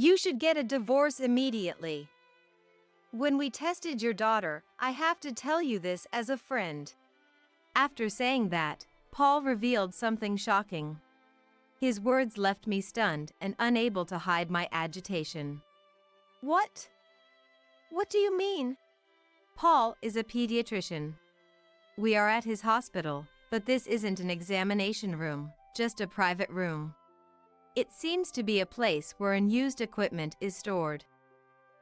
You should get a divorce immediately. When we tested your daughter, I have to tell you this as a friend. After saying that, Paul revealed something shocking. His words left me stunned and unable to hide my agitation. What? What do you mean? Paul is a pediatrician. We are at his hospital, but this isn't an examination room, just a private room. It seems to be a place where unused equipment is stored.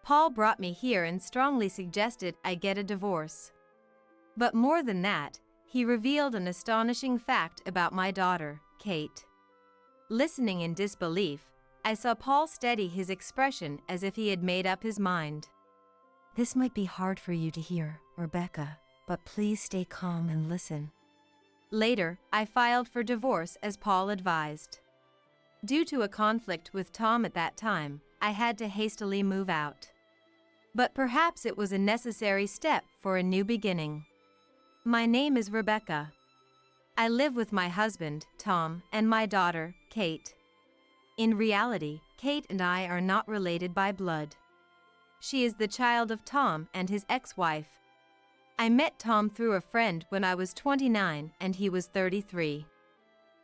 Paul brought me here and strongly suggested I get a divorce. But more than that, he revealed an astonishing fact about my daughter, Kate. Listening in disbelief, I saw Paul steady his expression as if he had made up his mind. This might be hard for you to hear, Rebecca, but please stay calm and listen. Later, I filed for divorce as Paul advised. Due to a conflict with Tom at that time, I had to hastily move out. But perhaps it was a necessary step for a new beginning. My name is Rebecca. I live with my husband, Tom, and my daughter, Kate. In reality, Kate and I are not related by blood. She is the child of Tom and his ex-wife. I met Tom through a friend when I was 29 and he was 33.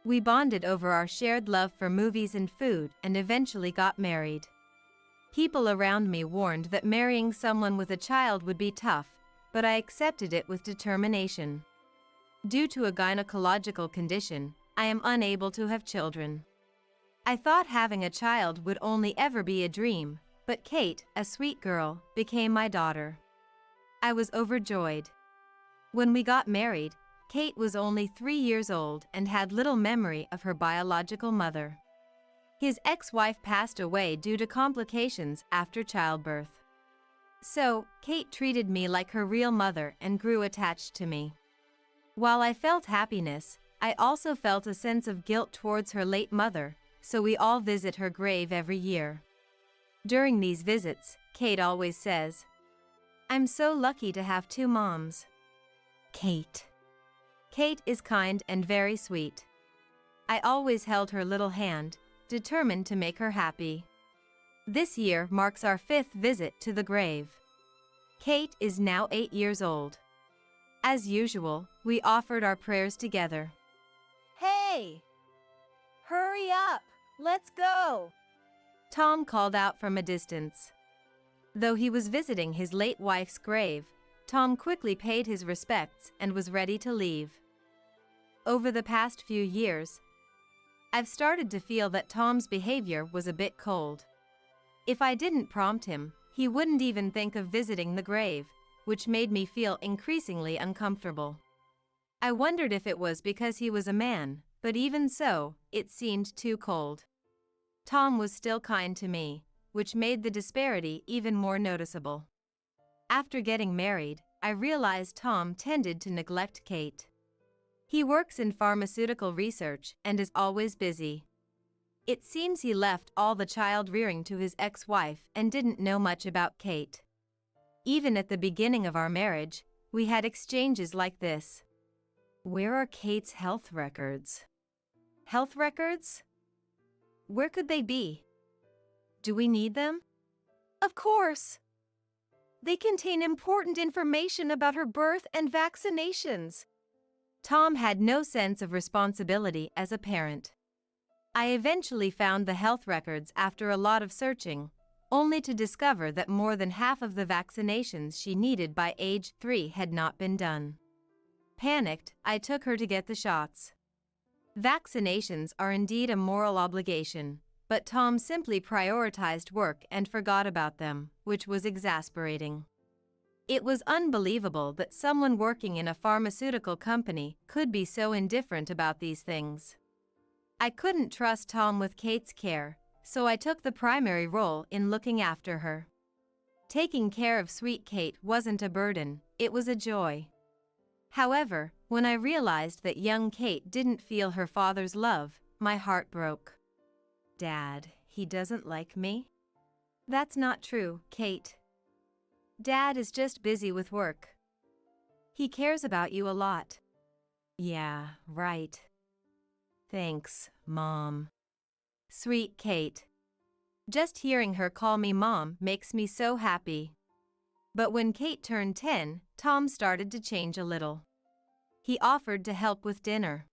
We bonded over our shared love for movies and food and eventually got married. People around me warned that marrying someone with a child would be tough, but I accepted it with determination. Due to a gynecological condition, I am unable to have children. I thought having a child would only ever be a dream, but Kate, a sweet girl, became my daughter. I was overjoyed. When we got married, Kate was only 3 years old and had little memory of her biological mother. His ex-wife passed away due to complications after childbirth. So, Kate treated me like her real mother and grew attached to me. While I felt happiness, I also felt a sense of guilt towards her late mother, so we all visit her grave every year. During these visits, Kate always says, "I'm so lucky to have 2 moms." Kate. Kate is kind and very sweet. I always held her little hand, determined to make her happy. This year marks our 5th visit to the grave. Kate is now 8 years old. As usual, we offered our prayers together. Hey! Hurry up! Let's go! Tom called out from a distance. Though he was visiting his late wife's grave, Tom quickly paid his respects and was ready to leave. Over the past few years, I've started to feel that Tom's behavior was a bit cold. If I didn't prompt him, he wouldn't even think of visiting the grave, which made me feel increasingly uncomfortable. I wondered if it was because he was a man, but even so, it seemed too cold. Tom was still kind to me, which made the disparity even more noticeable. After getting married, I realized Tom tended to neglect Kate. He works in pharmaceutical research and is always busy. It seems he left all the child rearing to his ex-wife and didn't know much about Kate. Even at the beginning of our marriage, we had exchanges like this. "Where are Kate's health records?" Health records? Where could they be? Do we need them? Of course! They contain important information about her birth and vaccinations. Tom had no sense of responsibility as a parent. I eventually found the health records after a lot of searching, only to discover that more than half of the vaccinations she needed by age 3 had not been done. Panicked, I took her to get the shots. Vaccinations are indeed a moral obligation, but Tom simply prioritized work and forgot about them, which was exasperating. It was unbelievable that someone working in a pharmaceutical company could be so indifferent about these things. I couldn't trust Tom with Kate's care, so I took the primary role in looking after her. Taking care of sweet Kate wasn't a burden, it was a joy. However, when I realized that young Kate didn't feel her father's love, my heart broke. "Dad, he doesn't like me?" "That's not true, Kate. Dad is just busy with work. He cares about you a lot." "Yeah, right. Thanks, Mom." Sweet Kate. Just hearing her call me mom makes me so happy. But when Kate turned 10, Tom started to change a little. He offered to help with dinner.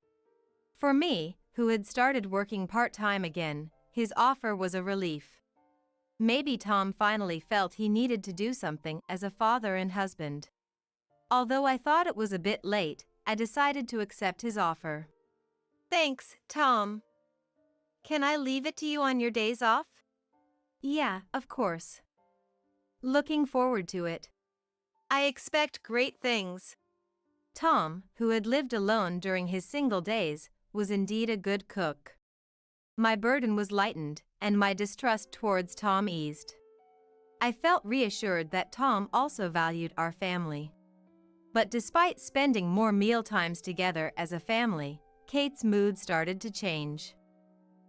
For me, who had started working part-time again, his offer was a relief. Maybe Tom finally felt he needed to do something as a father and husband. Although I thought it was a bit late, I decided to accept his offer. Thanks, Tom. Can I leave it to you on your days off? Yeah, of course. Looking forward to it. I expect great things. Tom, who had lived alone during his single days, was indeed a good cook. My burden was lightened, and my distrust towards Tom eased. I felt reassured that Tom also valued our family. But despite spending more mealtimes together as a family, Kate's mood started to change.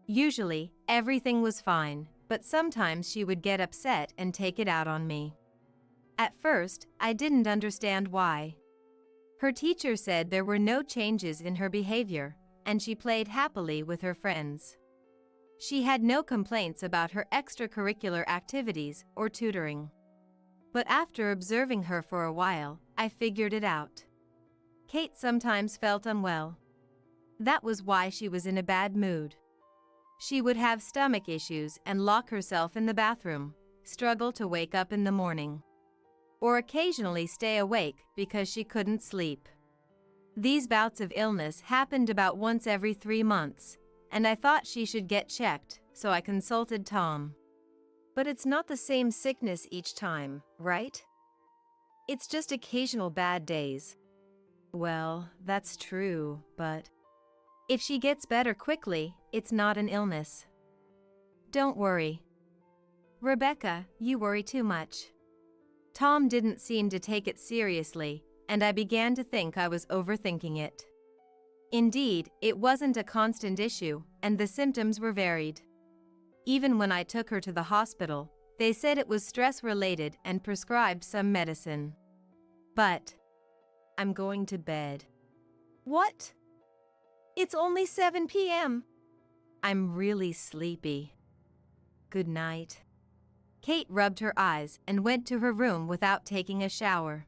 Usually, everything was fine, but sometimes she would get upset and take it out on me. At first, I didn't understand why. Her teacher said there were no changes in her behavior, and she played happily with her friends. She had no complaints about her extracurricular activities or tutoring. But after observing her for a while, I figured it out. Kate sometimes felt unwell. That was why she was in a bad mood. She would have stomach issues and lock herself in the bathroom, struggle to wake up in the morning, or occasionally stay awake because she couldn't sleep. These bouts of illness happened about once every 3 months, and I thought she should get checked, so I consulted Tom. But it's not the same sickness each time, right? It's just occasional bad days. Well, that's true, but if she gets better quickly, it's not an illness. Don't worry. Rebecca, you worry too much. Tom didn't seem to take it seriously, and I began to think I was overthinking it. Indeed, it wasn't a constant issue, and the symptoms were varied. Even when I took her to the hospital, they said it was stress-related and prescribed some medicine. But I'm going to bed. What? It's only 7 p.m. I'm really sleepy. Good night. Kate rubbed her eyes and went to her room without taking a shower.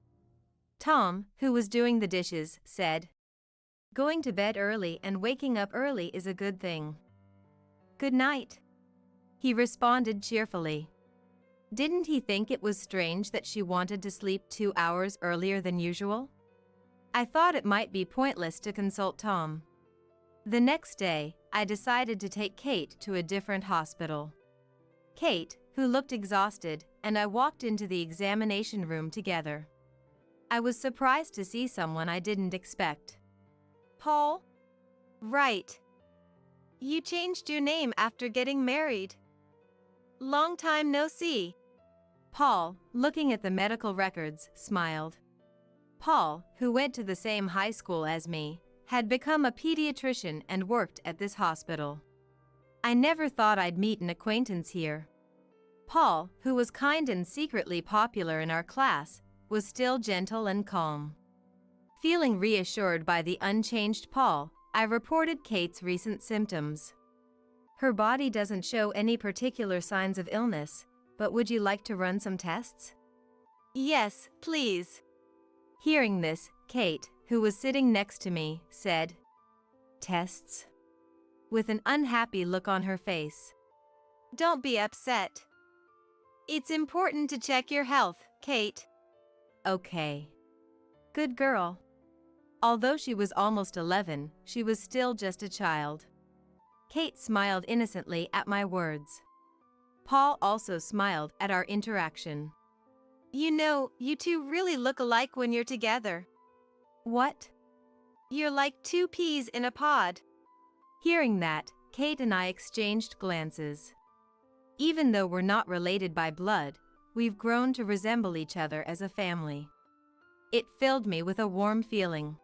Tom, who was doing the dishes, said, "Going to bed early and waking up early is a good thing." "Good night," he responded cheerfully. Didn't he think it was strange that she wanted to sleep 2 hours earlier than usual? I thought it might be pointless to consult Tom. The next day, I decided to take Kate to a different hospital. Kate, who looked exhausted, and I walked into the examination room together. I was surprised to see someone I didn't expect. Paul? Right. You changed your name after getting married. Long time no see. Paul, looking at the medical records, smiled. Paul, who went to the same high school as me, had become a pediatrician and worked at this hospital. I never thought I'd meet an acquaintance here. Paul, who was kind and secretly popular in our class, was still gentle and calm. Feeling reassured by the unchanged Paul, I reported Kate's recent symptoms. Her body doesn't show any particular signs of illness, but would you like to run some tests? Yes, please. Hearing this, Kate, who was sitting next to me, said, "Tests?" with an unhappy look on her face. Don't be upset. It's important to check your health, Kate. Okay. Good girl. Although she was almost 11, she was still just a child. Kate smiled innocently at my words. Paul also smiled at our interaction. You know, you two really look alike when you're together. What? You're like 2 peas in a pod. Hearing that, Kate and I exchanged glances. Even though we're not related by blood, we've grown to resemble each other as a family. It filled me with a warm feeling.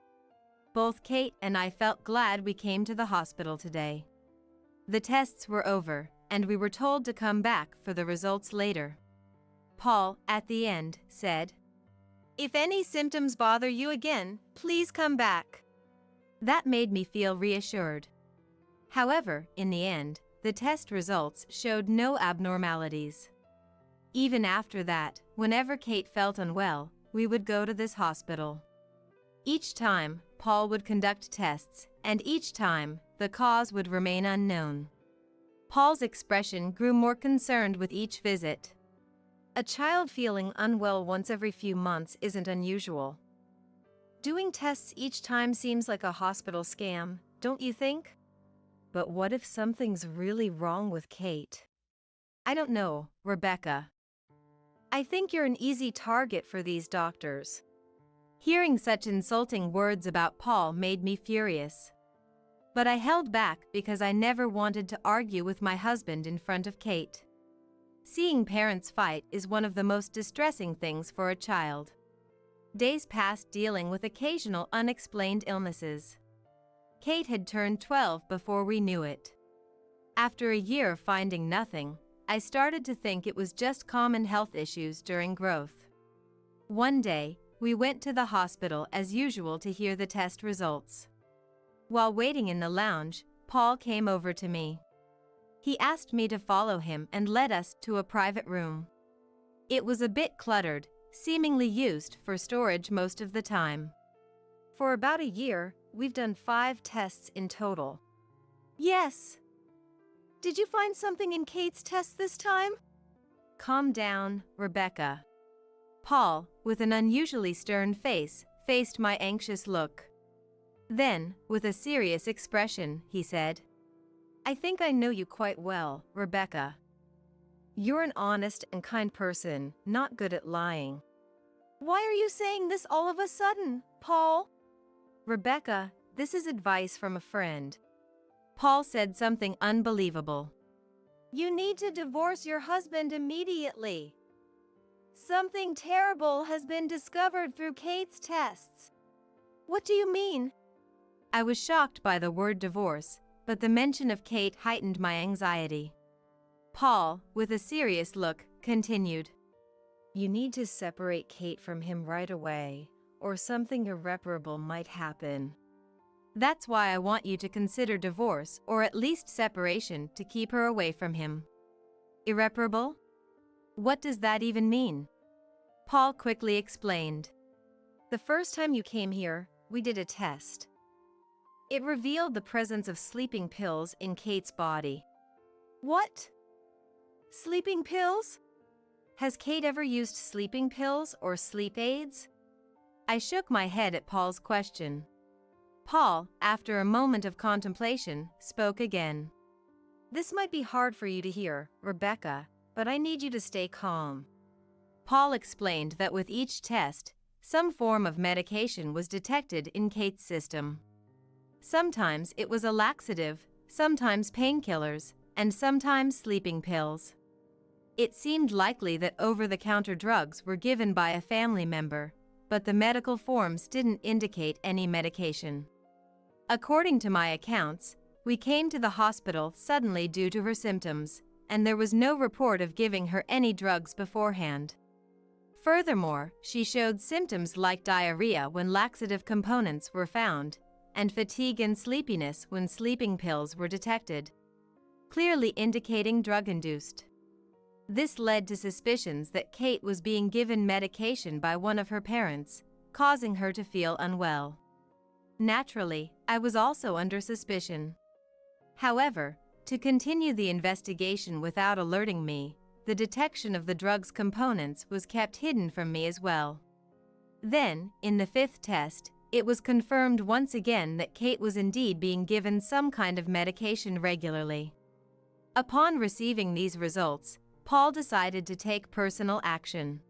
Both Kate and I felt glad we came to the hospital today. The tests were over, and we were told to come back for the results later. Paul, at the end, said, If any symptoms bother you again, please come back. That made me feel reassured. However, in the end, the test results showed no abnormalities. Even after that, whenever Kate felt unwell, we would go to this hospital. Each time, Paul would conduct tests, and each time, the cause would remain unknown. Paul's expression grew more concerned with each visit. A child feeling unwell once every few months isn't unusual. Doing tests each time seems like a hospital scam, don't you think? But what if something's really wrong with Kate? I don't know, Rebecca. I think you're an easy target for these doctors. Hearing such insulting words about Paul made me furious. But I held back because I never wanted to argue with my husband in front of Kate. Seeing parents fight is one of the most distressing things for a child. Days passed dealing with occasional unexplained illnesses. Kate had turned 12 before we knew it. After a year of finding nothing, I started to think it was just common health issues during growth. One day, we went to the hospital as usual to hear the test results. While waiting in the lounge, Paul came over to me. He asked me to follow him and led us to a private room. It was a bit cluttered, seemingly used for storage most of the time. For about a year, we've done 5 tests in total. Yes. Did you find something in Kate's test this time? Calm down, Rebecca. Paul, with an unusually stern face, faced my anxious look. Then, with a serious expression, he said, I think I know you quite well, Rebecca. You're an honest and kind person, not good at lying. Why are you saying this all of a sudden, Paul? Rebecca, this is advice from a friend. Paul said something unbelievable. You need to divorce your husband immediately. Something terrible has been discovered through Kate's tests. What do you mean? I was shocked by the word divorce, but the mention of Kate heightened my anxiety. Paul, with a serious look, continued. You need to separate Kate from him right away, or something irreparable might happen. That's why I want you to consider divorce or at least separation to keep her away from him. Irreparable? What does that even mean? Paul quickly explained. The first time you came here, we did a test. It revealed the presence of sleeping pills in Kate's body. What? Sleeping pills? Has Kate ever used sleeping pills or sleep aids? I shook my head at Paul's question. Paul, after a moment of contemplation, spoke again. This might be hard for you to hear, Rebecca, but I need you to stay calm. Paul explained that with each test, some form of medication was detected in Kate's system. Sometimes it was a laxative, sometimes painkillers, and sometimes sleeping pills. It seemed likely that over-the-counter drugs were given by a family member, but the medical forms didn't indicate any medication. According to my accounts, we came to the hospital suddenly due to her symptoms, and there was no report of giving her any drugs beforehand. Furthermore, she showed symptoms like diarrhea when laxative components were found, and fatigue and sleepiness when sleeping pills were detected, clearly indicating drug-induced. This led to suspicions that Kate was being given medication by one of her parents, causing her to feel unwell. Naturally, I was also under suspicion. However, to continue the investigation without alerting me, the detection of the drug's components was kept hidden from me as well. Then, in the 5th test, it was confirmed once again that Kate was indeed being given some kind of medication regularly. Upon receiving these results, Paul decided to take personal action.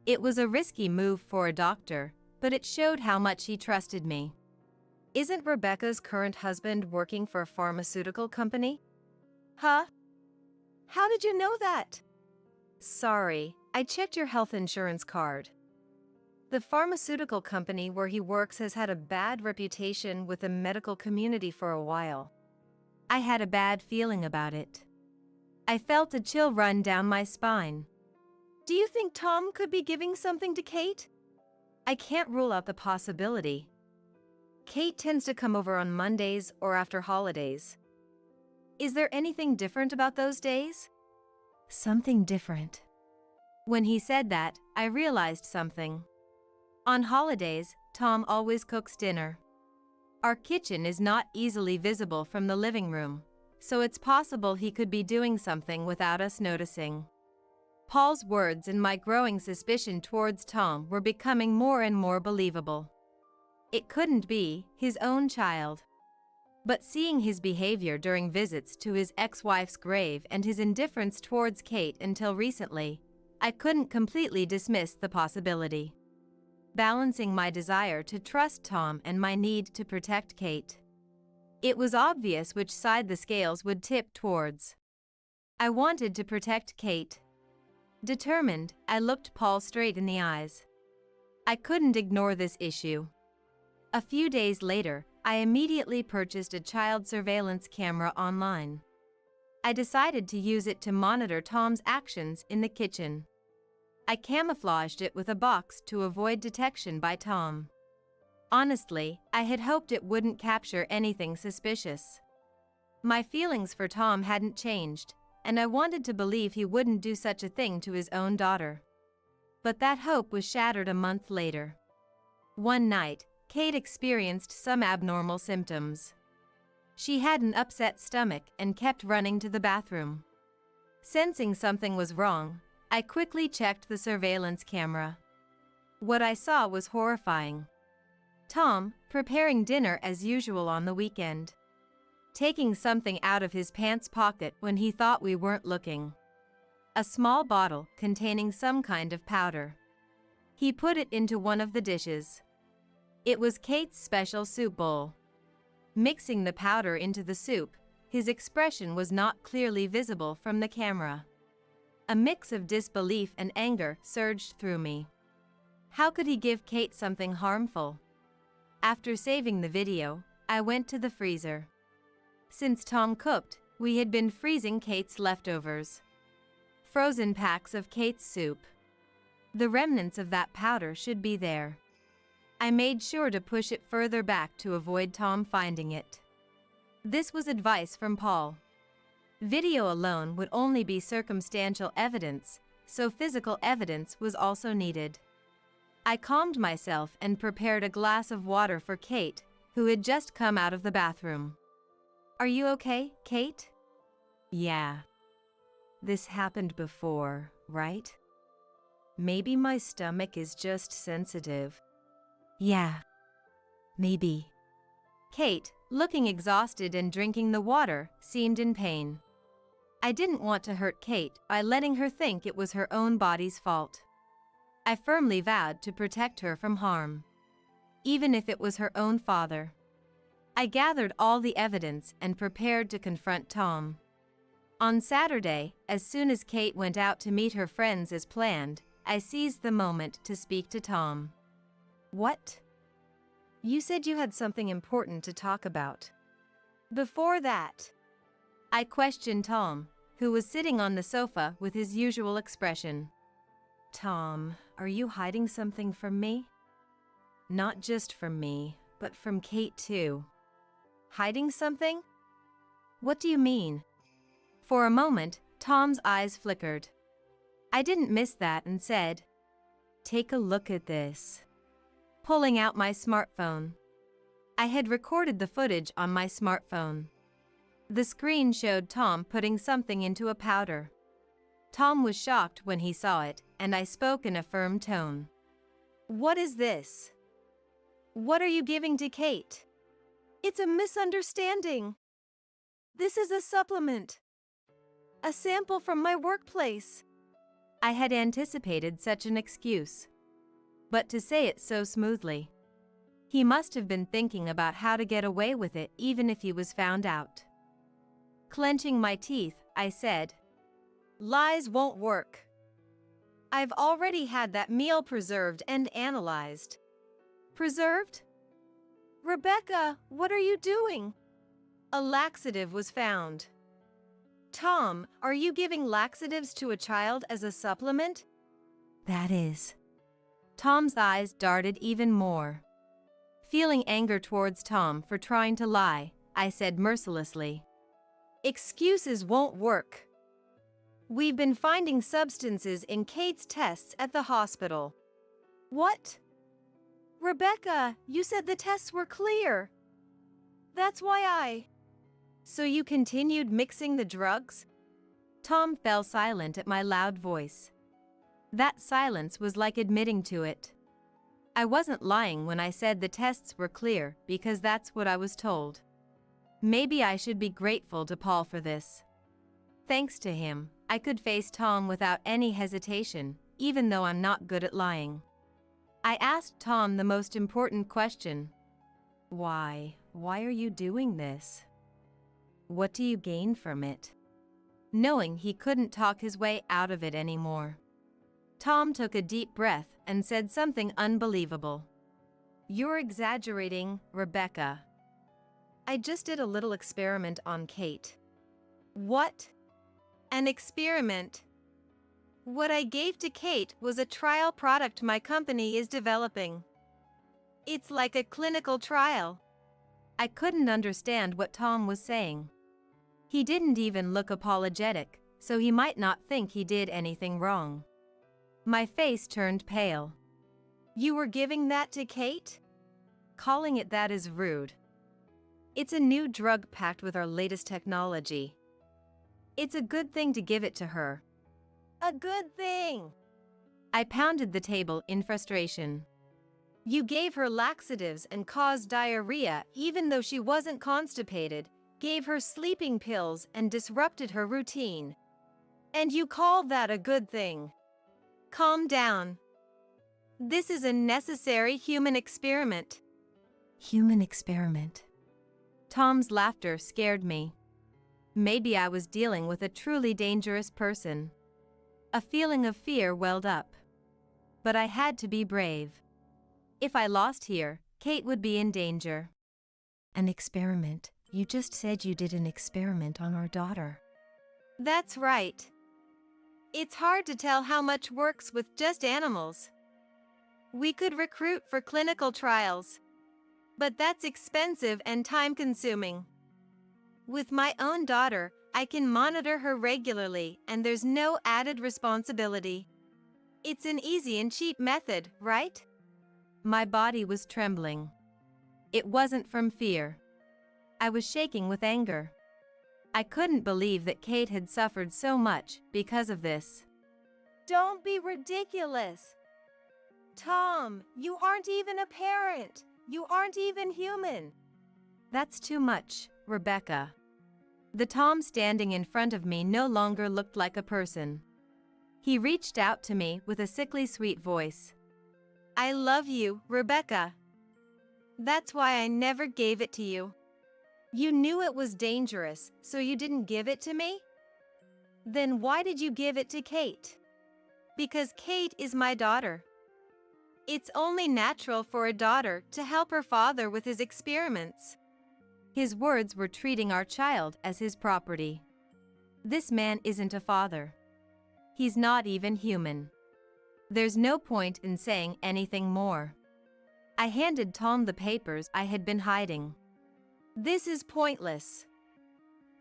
It was a risky move for a doctor, but it showed how much he trusted me. Isn't Rebecca's current husband working for a pharmaceutical company? Huh? How did you know that? Sorry, I checked your health insurance card. The pharmaceutical company where he works has had a bad reputation with the medical community for a while. I had a bad feeling about it. I felt a chill run down my spine. Do you think Tom could be giving something to Kate? I can't rule out the possibility. Kate tends to come over on Mondays or after holidays. Is there anything different about those days? Something different. When he said that, I realized something. On holidays, Tom always cooks dinner. Our kitchen is not easily visible from the living room, so it's possible he could be doing something without us noticing. Paul's words and my growing suspicion towards Tom were becoming more and more believable. It couldn't be his own child. But seeing his behavior during visits to his ex-wife's grave and his indifference towards Kate until recently, I couldn't completely dismiss the possibility. Balancing my desire to trust Tom and my need to protect Kate, it was obvious which side the scales would tip towards. I wanted to protect Kate. Determined, I looked Paul straight in the eyes. I couldn't ignore this issue. A few days later, I immediately purchased a child surveillance camera online. I decided to use it to monitor Tom's actions in the kitchen. I camouflaged it with a box to avoid detection by Tom. Honestly, I had hoped it wouldn't capture anything suspicious. My feelings for Tom hadn't changed, and I wanted to believe he wouldn't do such a thing to his own daughter. But that hope was shattered a month later. One night, Kate experienced some abnormal symptoms. She had an upset stomach and kept running to the bathroom. Sensing something was wrong, I quickly checked the surveillance camera. What I saw was horrifying. Tom, preparing dinner as usual on the weekend. Taking something out of his pants pocket when he thought we weren't looking. A small bottle containing some kind of powder. He put it into one of the dishes. It was Kate's special soup bowl. Mixing the powder into the soup, his expression was not clearly visible from the camera. A mix of disbelief and anger surged through me. How could he give Kate something harmful? After saving the video, I went to the freezer. Since Tom cooked, we had been freezing Kate's leftovers. Frozen packs of Kate's soup. The remnants of that powder should be there. I made sure to push it further back to avoid Tom finding it. This was advice from Paul. Video alone would only be circumstantial evidence, so physical evidence was also needed. I calmed myself and prepared a glass of water for Kate, who had just come out of the bathroom. "Are you okay, Kate?" "Yeah. This happened before, right? Maybe my stomach is just sensitive." "Yeah. Maybe." Kate, looking exhausted and drinking the water, seemed in pain. I didn't want to hurt Kate by letting her think it was her own body's fault. I firmly vowed to protect her from harm, even if it was her own father. I gathered all the evidence and prepared to confront Tom. On Saturday, as soon as Kate went out to meet her friends as planned, I seized the moment to speak to Tom. "What? You said you had something important to talk about." Before that, I questioned Tom, who was sitting on the sofa with his usual expression. "Tom, are you hiding something from me? Not just from me, but from Kate too." "Hiding something? What do you mean?" For a moment, Tom's eyes flickered. I didn't miss that and said, "Take a look at this." Pulling out my smartphone. I had recorded the footage on my smartphone. The screen showed Tom putting something into a powder. Tom was shocked when he saw it, and I spoke in a firm tone. "What is this? What are you giving to Kate?" "It's a misunderstanding. This is a supplement. A sample from my workplace." I had anticipated such an excuse. But to say it so smoothly. He must have been thinking about how to get away with it even if he was found out. Clenching my teeth, I said, "Lies won't work. I've already had that meal preserved and analyzed." "Preserved? Rebecca, what are you doing?" "A laxative was found." "Tom, are you giving laxatives to a child as a supplement?" "That is." Tom's eyes darted even more. Feeling anger towards Tom for trying to lie, I said mercilessly, Excuses won't work. We've been finding substances in Kate's tests at the hospital. What? Rebecca, you said the tests were clear. That's why So you continued mixing the drugs? Tom fell silent at my loud voice. That silence was like admitting to it. I wasn't lying when I said the tests were clear because that's what I was told. Maybe I should be grateful to Paul for this. Thanks to him, I could face Tom without any hesitation, even though I'm not good at lying. I asked Tom the most important question. Why? Why are you doing this? What do you gain from it? Knowing he couldn't talk his way out of it anymore. Tom took a deep breath and said something unbelievable. You're exaggerating, Rebecca. I just did a little experiment on Kate. What? An experiment? What I gave to Kate was a trial product my company is developing. It's like a clinical trial. I couldn't understand what Tom was saying. He didn't even look apologetic, so he might not think he did anything wrong. My face turned pale. You were giving that to Kate? Calling it that is rude. It's a new drug packed with our latest technology. It's a good thing to give it to her. A good thing. I pounded the table in frustration. You gave her laxatives and caused diarrhea even though she wasn't constipated, gave her sleeping pills and disrupted her routine. And you call that a good thing? Calm down. This is a necessary human experiment. Human experiment. Tom's laughter scared me. Maybe I was dealing with a truly dangerous person. A feeling of fear welled up. But I had to be brave. If I lost here, Kate would be in danger. An experiment. You just said you did an experiment on our daughter. That's right. It's hard to tell how much works with just animals. We could recruit for clinical trials. But that's expensive and time-consuming. With my own daughter, I can monitor her regularly and there's no added responsibility. It's an easy and cheap method, right? My body was trembling. It wasn't from fear. I was shaking with anger. I couldn't believe that Kate had suffered so much because of this. Don't be ridiculous. Tom, you aren't even a parent. You aren't even human. That's too much, Rebecca. The Tom standing in front of me no longer looked like a person. He reached out to me with a sickly sweet voice. I love you, Rebecca. That's why I never gave it to you. You knew it was dangerous, so you didn't give it to me? Then why did you give it to Kate? Because Kate is my daughter. It's only natural for a daughter to help her father with his experiments. His words were treating our child as his property. This man isn't a father. He's not even human. There's no point in saying anything more. I handed Tom the papers I had been hiding. This is pointless.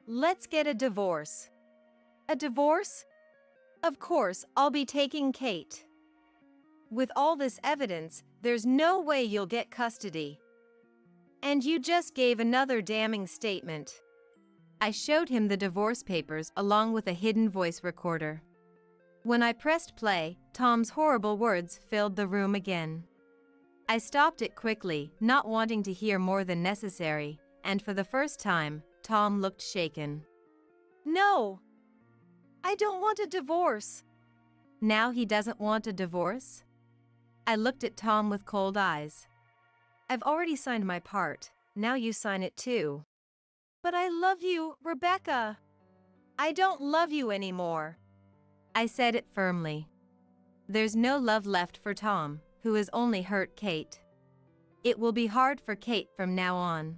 Let's get a divorce. A divorce? Of course, I'll be taking Kate. With all this evidence, there's no way you'll get custody. And you just gave another damning statement. I showed him the divorce papers along with a hidden voice recorder. When I pressed play, Tom's horrible words filled the room again. I stopped it quickly, not wanting to hear more than necessary, and for the first time, Tom looked shaken. No! I don't want a divorce. Now he doesn't want a divorce? I looked at Tom with cold eyes. I've already signed my part, now you sign it too. But I love you, Rebecca. I don't love you anymore. I said it firmly. There's no love left for Tom, who has only hurt Kate. It will be hard for Kate from now on.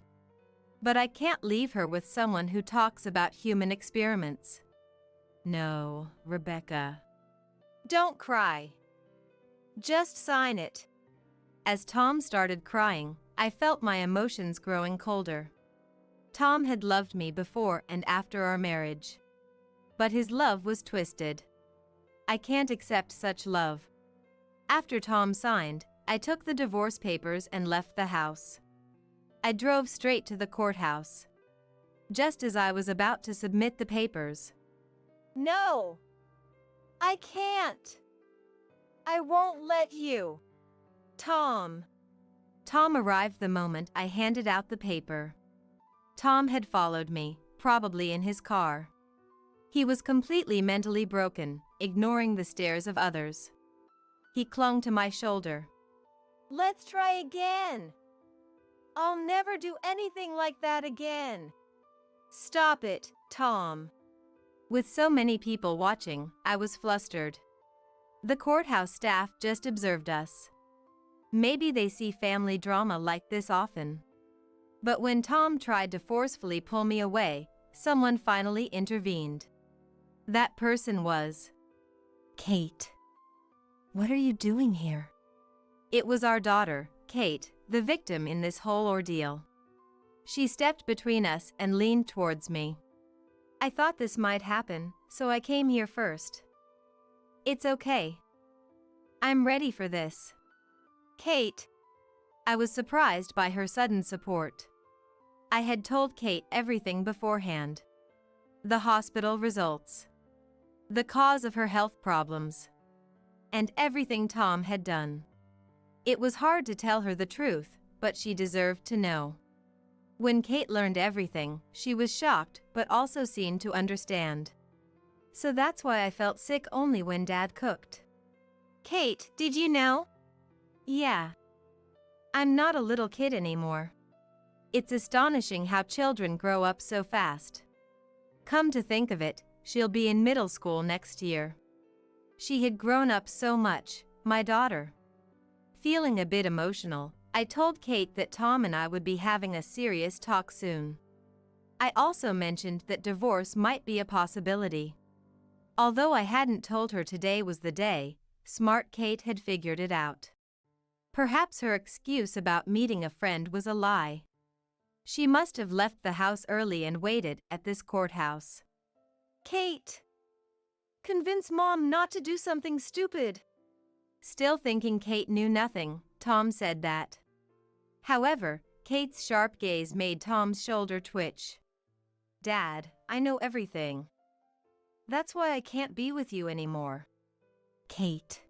But I can't leave her with someone who talks about human experiments. No, Rebecca. Don't cry. Just sign it. As Tom started crying, I felt my emotions growing colder. Tom had loved me before and after our marriage. But his love was twisted. I can't accept such love. After Tom signed, I took the divorce papers and left the house. I drove straight to the courthouse. Just as I was about to submit the papers. No! I can't! I won't let you! Tom! Tom arrived the moment I handed out the paper. Tom had followed me, probably in his car. He was completely mentally broken, ignoring the stares of others. He clung to my shoulder. Let's try again! I'll never do anything like that again! Stop it, Tom! With so many people watching, I was flustered. The courthouse staff just observed us. Maybe they see family drama like this often. But when Tom tried to forcefully pull me away, someone finally intervened. That person was Kate. What are you doing here? It was our daughter, Kate, the victim in this whole ordeal. She stepped between us and leaned towards me. I thought this might happen, so I came here first. It's okay. I'm ready for this. Kate. I was surprised by her sudden support. I had told Kate everything beforehand. The hospital results. The cause of her health problems. And everything Tom had done. It was hard to tell her the truth, but she deserved to know. When Kate learned everything, she was shocked but also seemed to understand. So that's why I felt sick only when Dad cooked. Kate, did you know? Yeah. I'm not a little kid anymore. It's astonishing how children grow up so fast. Come to think of it, she'll be in middle school next year. She had grown up so much, my daughter. Feeling a bit emotional, I told Kate that Tom and I would be having a serious talk soon. I also mentioned that divorce might be a possibility. Although I hadn't told her today was the day, smart Kate had figured it out. Perhaps her excuse about meeting a friend was a lie. She must have left the house early and waited at this courthouse. Kate! Convince Mom not to do something stupid. Still thinking Kate knew nothing, Tom said that. However, Kate's sharp gaze made Tom's shoulder twitch. Dad, I know everything. That's why I can't be with you anymore. Kate.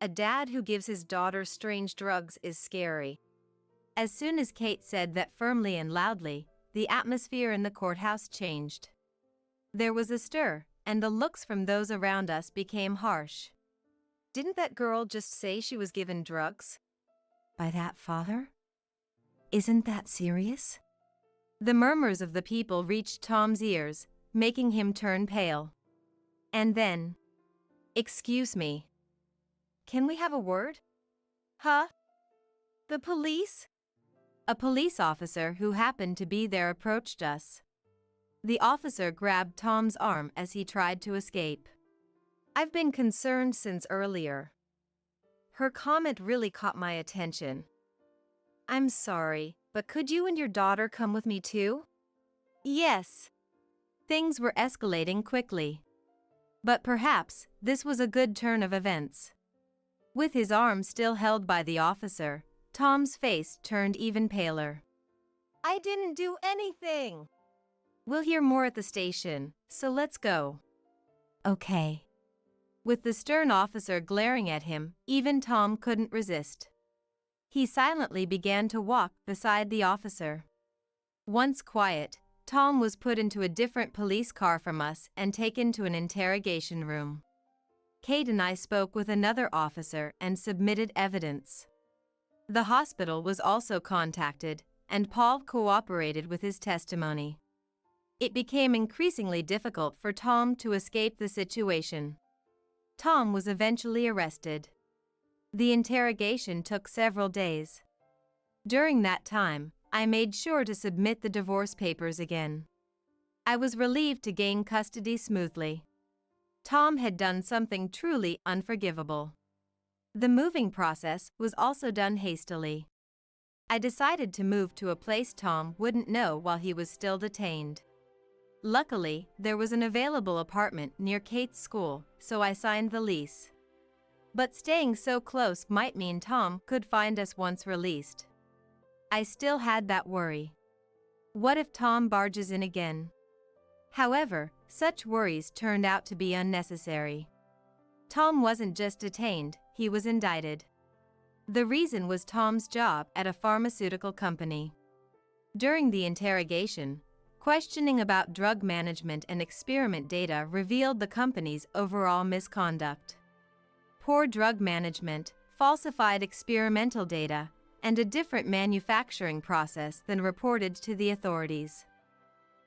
A dad who gives his daughter strange drugs is scary. As soon as Kate said that firmly and loudly, the atmosphere in the courthouse changed. There was a stir, and the looks from those around us became harsh. Didn't that girl just say she was given drugs? By that father? Isn't that serious? The murmurs of the people reached Tom's ears, making him turn pale. And then, "Excuse me. Can we have a word?" Huh? The police? A police officer who happened to be there approached us. The officer grabbed Tom's arm as he tried to escape. I've been concerned since earlier. Her comment really caught my attention. I'm sorry, but could you and your daughter come with me too? Yes. Things were escalating quickly. But perhaps this was a good turn of events. With his arm still held by the officer, Tom's face turned even paler. I didn't do anything. We'll hear more at the station, so let's go. Okay. With the stern officer glaring at him, even Tom couldn't resist. He silently began to walk beside the officer. Once quiet, Tom was put into a different police car from us and taken to an interrogation room. Kate and I spoke with another officer and submitted evidence. The hospital was also contacted, and Paul cooperated with his testimony. It became increasingly difficult for Tom to escape the situation. Tom was eventually arrested. The interrogation took several days. During that time, I made sure to submit the divorce papers again. I was relieved to gain custody smoothly. Tom had done something truly unforgivable. The moving process was also done hastily. I decided to move to a place Tom wouldn't know while he was still detained. Luckily, there was an available apartment near Kate's school, so I signed the lease. But staying so close might mean Tom could find us once released. I still had that worry. What if Tom barges in again? However, such worries turned out to be unnecessary. Tom wasn't just detained, he was indicted. The reason was Tom's job at a pharmaceutical company. During the interrogation, questioning about drug management and experiment data revealed the company's overall misconduct. Poor drug management, falsified experimental data, and a different manufacturing process than reported to the authorities.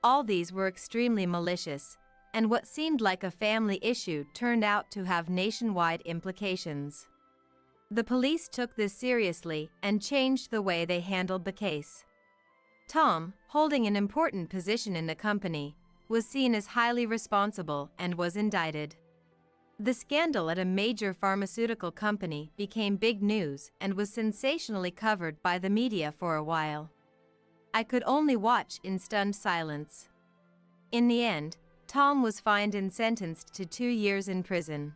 All these were extremely malicious, and what seemed like a family issue turned out to have nationwide implications. The police took this seriously and changed the way they handled the case. Tom, holding an important position in the company, was seen as highly responsible and was indicted. The scandal at a major pharmaceutical company became big news and was sensationally covered by the media for a while. I could only watch in stunned silence. In the end, Tom was fined and sentenced to 2 years in prison.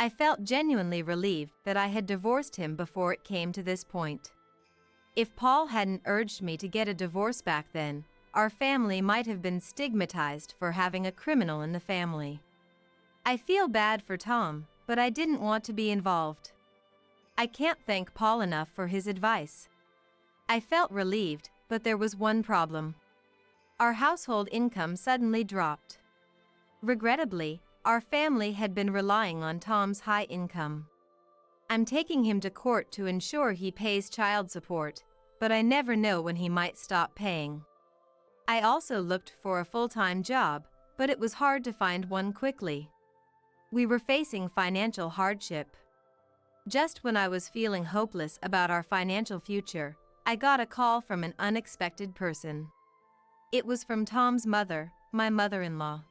I felt genuinely relieved that I had divorced him before it came to this point. If Paul hadn't urged me to get a divorce back then, our family might have been stigmatized for having a criminal in the family. I feel bad for Tom, but I didn't want to be involved. I can't thank Paul enough for his advice. I felt relieved, but there was one problem. Our household income suddenly dropped. Regrettably, our family had been relying on Tom's high income. I'm taking him to court to ensure he pays child support, but I never know when he might stop paying. I also looked for a full-time job, but it was hard to find one quickly. We were facing financial hardship. Just when I was feeling hopeless about our financial future, I got a call from an unexpected person. It was from Tom's mother, my mother-in-law.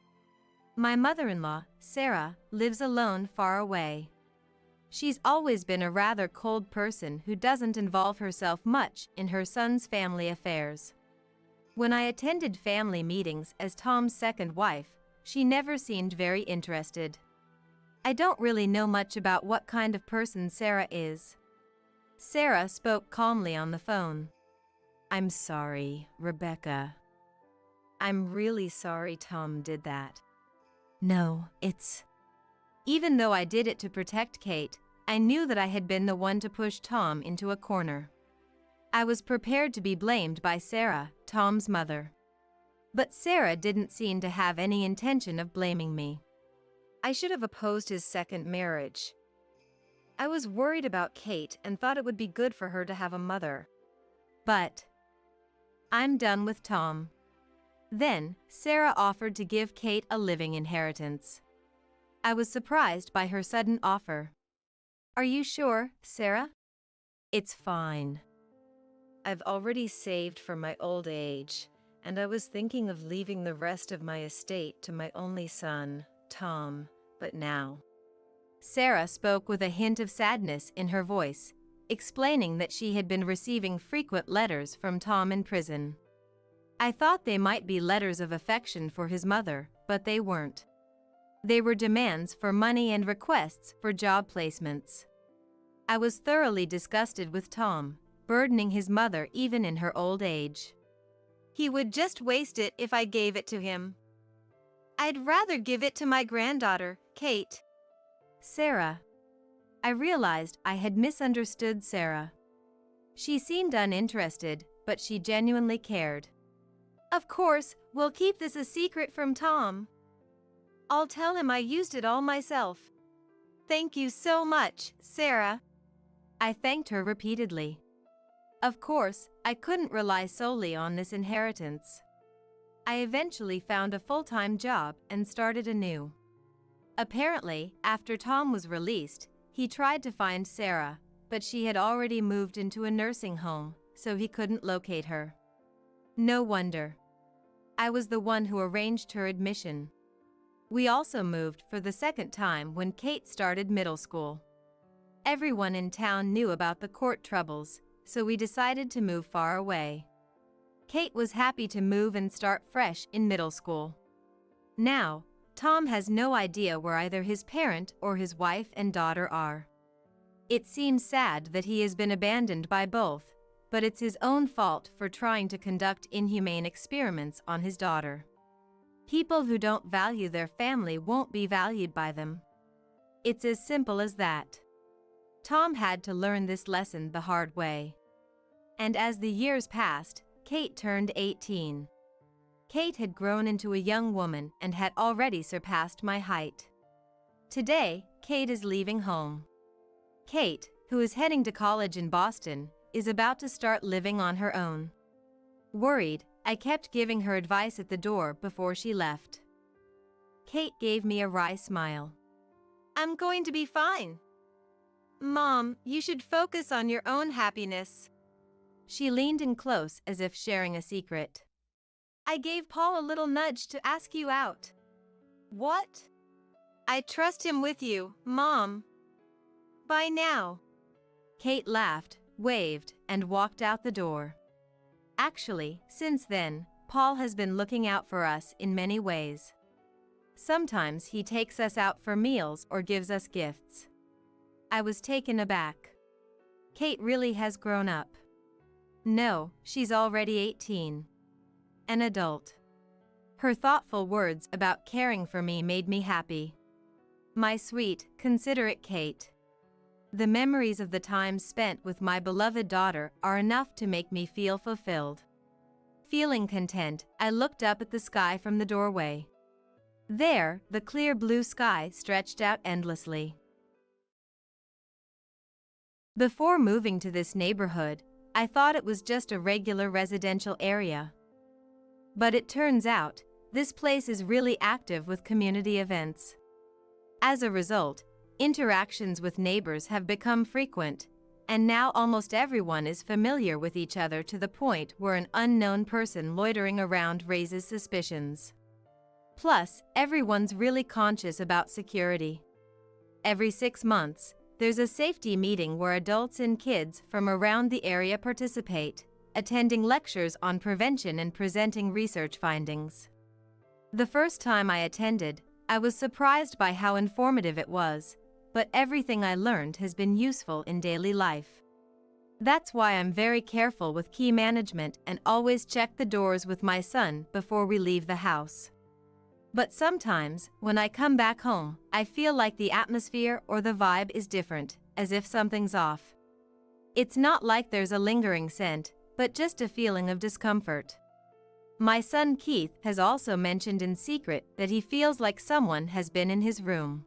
My mother-in-law, Sarah, lives alone far away. She's always been a rather cold person who doesn't involve herself much in her son's family affairs. When I attended family meetings as Tom's second wife, she never seemed very interested. I don't really know much about what kind of person Sarah is. Sarah spoke calmly on the phone. "I'm sorry, Rebecca. I'm really sorry Tom did that. No, it's..." Even though I did it to protect Kate, I knew that I had been the one to push Tom into a corner. I was prepared to be blamed by Sarah, Tom's mother. But Sarah didn't seem to have any intention of blaming me. I should have opposed his second marriage. I was worried about Kate and thought it would be good for her to have a mother. But I'm done with Tom. Then, Sarah offered to give Kate a living inheritance. I was surprised by her sudden offer. "Are you sure, Sarah?" "It's fine. I've already saved for my old age, and I was thinking of leaving the rest of my estate to my only son, Tom, but now..." Sarah spoke with a hint of sadness in her voice, explaining that she had been receiving frequent letters from Tom in prison. I thought they might be letters of affection for his mother, but they weren't. They were demands for money and requests for job placements. I was thoroughly disgusted with Tom, burdening his mother even in her old age. He would just waste it if I gave it to him. I'd rather give it to my granddaughter, Kate. Sarah. I realized I had misunderstood Sarah. She seemed uninterested, but she genuinely cared. "Of course, we'll keep this a secret from Tom. I'll tell him I used it all myself. Thank you so much, Sarah." I thanked her repeatedly. Of course, I couldn't rely solely on this inheritance. I eventually found a full-time job and started anew. Apparently, after Tom was released, he tried to find Sarah, but she had already moved into a nursing home, so he couldn't locate her. No wonder. I was the one who arranged her admission. We also moved for the second time when Kate started middle school. Everyone in town knew about the court troubles, so we decided to move far away. Kate was happy to move and start fresh in middle school. Now, Tom has no idea where either his parent or his wife and daughter are. It seems sad that he has been abandoned by both, but it's his own fault for trying to conduct inhumane experiments on his daughter. People who don't value their family won't be valued by them. It's as simple as that. Tom had to learn this lesson the hard way. And as the years passed, Kate turned 18. Kate had grown into a young woman and had already surpassed my height. Today, Kate is leaving home. Kate, who is heading to college in Boston, is about to start living on her own. Worried, I kept giving her advice at the door before she left. Kate gave me a wry smile. I'm going to be fine. Mom, you should focus on your own happiness. She leaned in close as if sharing a secret. I gave Paul a little nudge to ask you out. What? I trust him with you, Mom. Bye now. Kate laughed, waved, and walked out the door. Actually, since then, Paul has been looking out for us in many ways. Sometimes he takes us out for meals or gives us gifts. I was taken aback. Kate really has grown up. No, she's already 18. An adult. Her thoughtful words about caring for me made me happy. My sweet, considerate Kate. The memories of the time spent with my beloved daughter are enough to make me feel fulfilled. Feeling content, I looked up at the sky from the doorway. There, the clear blue sky stretched out endlessly. Before moving to this neighborhood, I thought it was just a regular residential area. But it turns out, this place is really active with community events. As a result, interactions with neighbors have become frequent, and now almost everyone is familiar with each other to the point where an unknown person loitering around raises suspicions. Plus, everyone's really conscious about security. Every 6 months, there's a safety meeting where adults and kids from around the area participate, attending lectures on prevention and presenting research findings. The first time I attended, I was surprised by how informative it was, but everything I learned has been useful in daily life. That's why I'm very careful with key management and always check the doors with my son before we leave the house. But sometimes, when I come back home, I feel like the atmosphere or the vibe is different, as if something's off. It's not like there's a lingering scent, but just a feeling of discomfort. My son Keith has also mentioned in secret that he feels like someone has been in his room.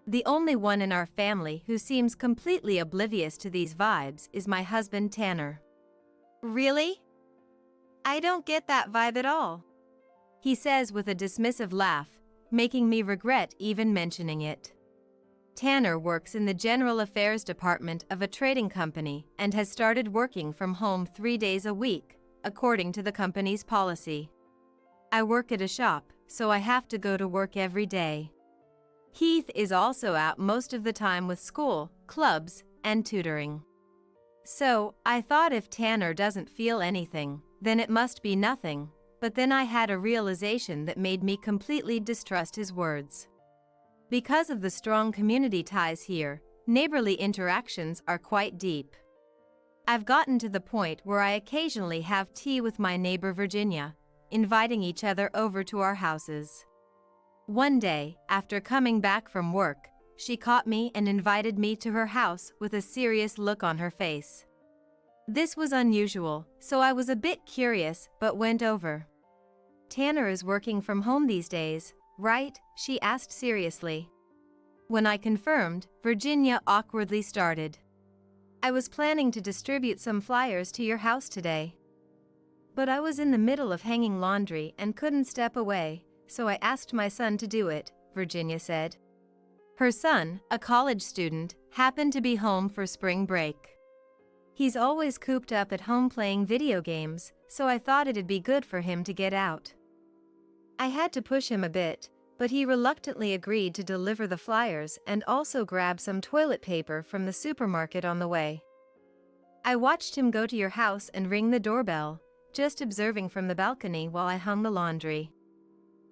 The only one in our family who seems completely oblivious to these vibes is my husband Tanner. Really? I don't get that vibe at all. He says with a dismissive laugh, making me regret even mentioning it. Tanner works in the general affairs department of a trading company and has started working from home 3 days a week, according to the company's policy. I work at a shop, so I have to go to work every day. Keith is also out most of the time with school, clubs, and tutoring. So, I thought if Tanner doesn't feel anything, then it must be nothing, but then I had a realization that made me completely distrust his words. Because of the strong community ties here, neighborly interactions are quite deep. I've gotten to the point where I occasionally have tea with my neighbor Virginia, inviting each other over to our houses. One day, after coming back from work, she caught me and invited me to her house with a serious look on her face. This was unusual, so I was a bit curious but went over. "Tanner is working from home these days, right?" she asked seriously. When I confirmed, Virginia awkwardly started. "I was planning to distribute some flyers to your house today. But I was in the middle of hanging laundry and couldn't step away, so I asked my son to do it," Virginia said. Her son, a college student, happened to be home for spring break. He's always cooped up at home playing video games, so I thought it'd be good for him to get out. I had to push him a bit, but he reluctantly agreed to deliver the flyers and also grab some toilet paper from the supermarket on the way. I watched him go to your house and ring the doorbell, just observing from the balcony while I hung the laundry.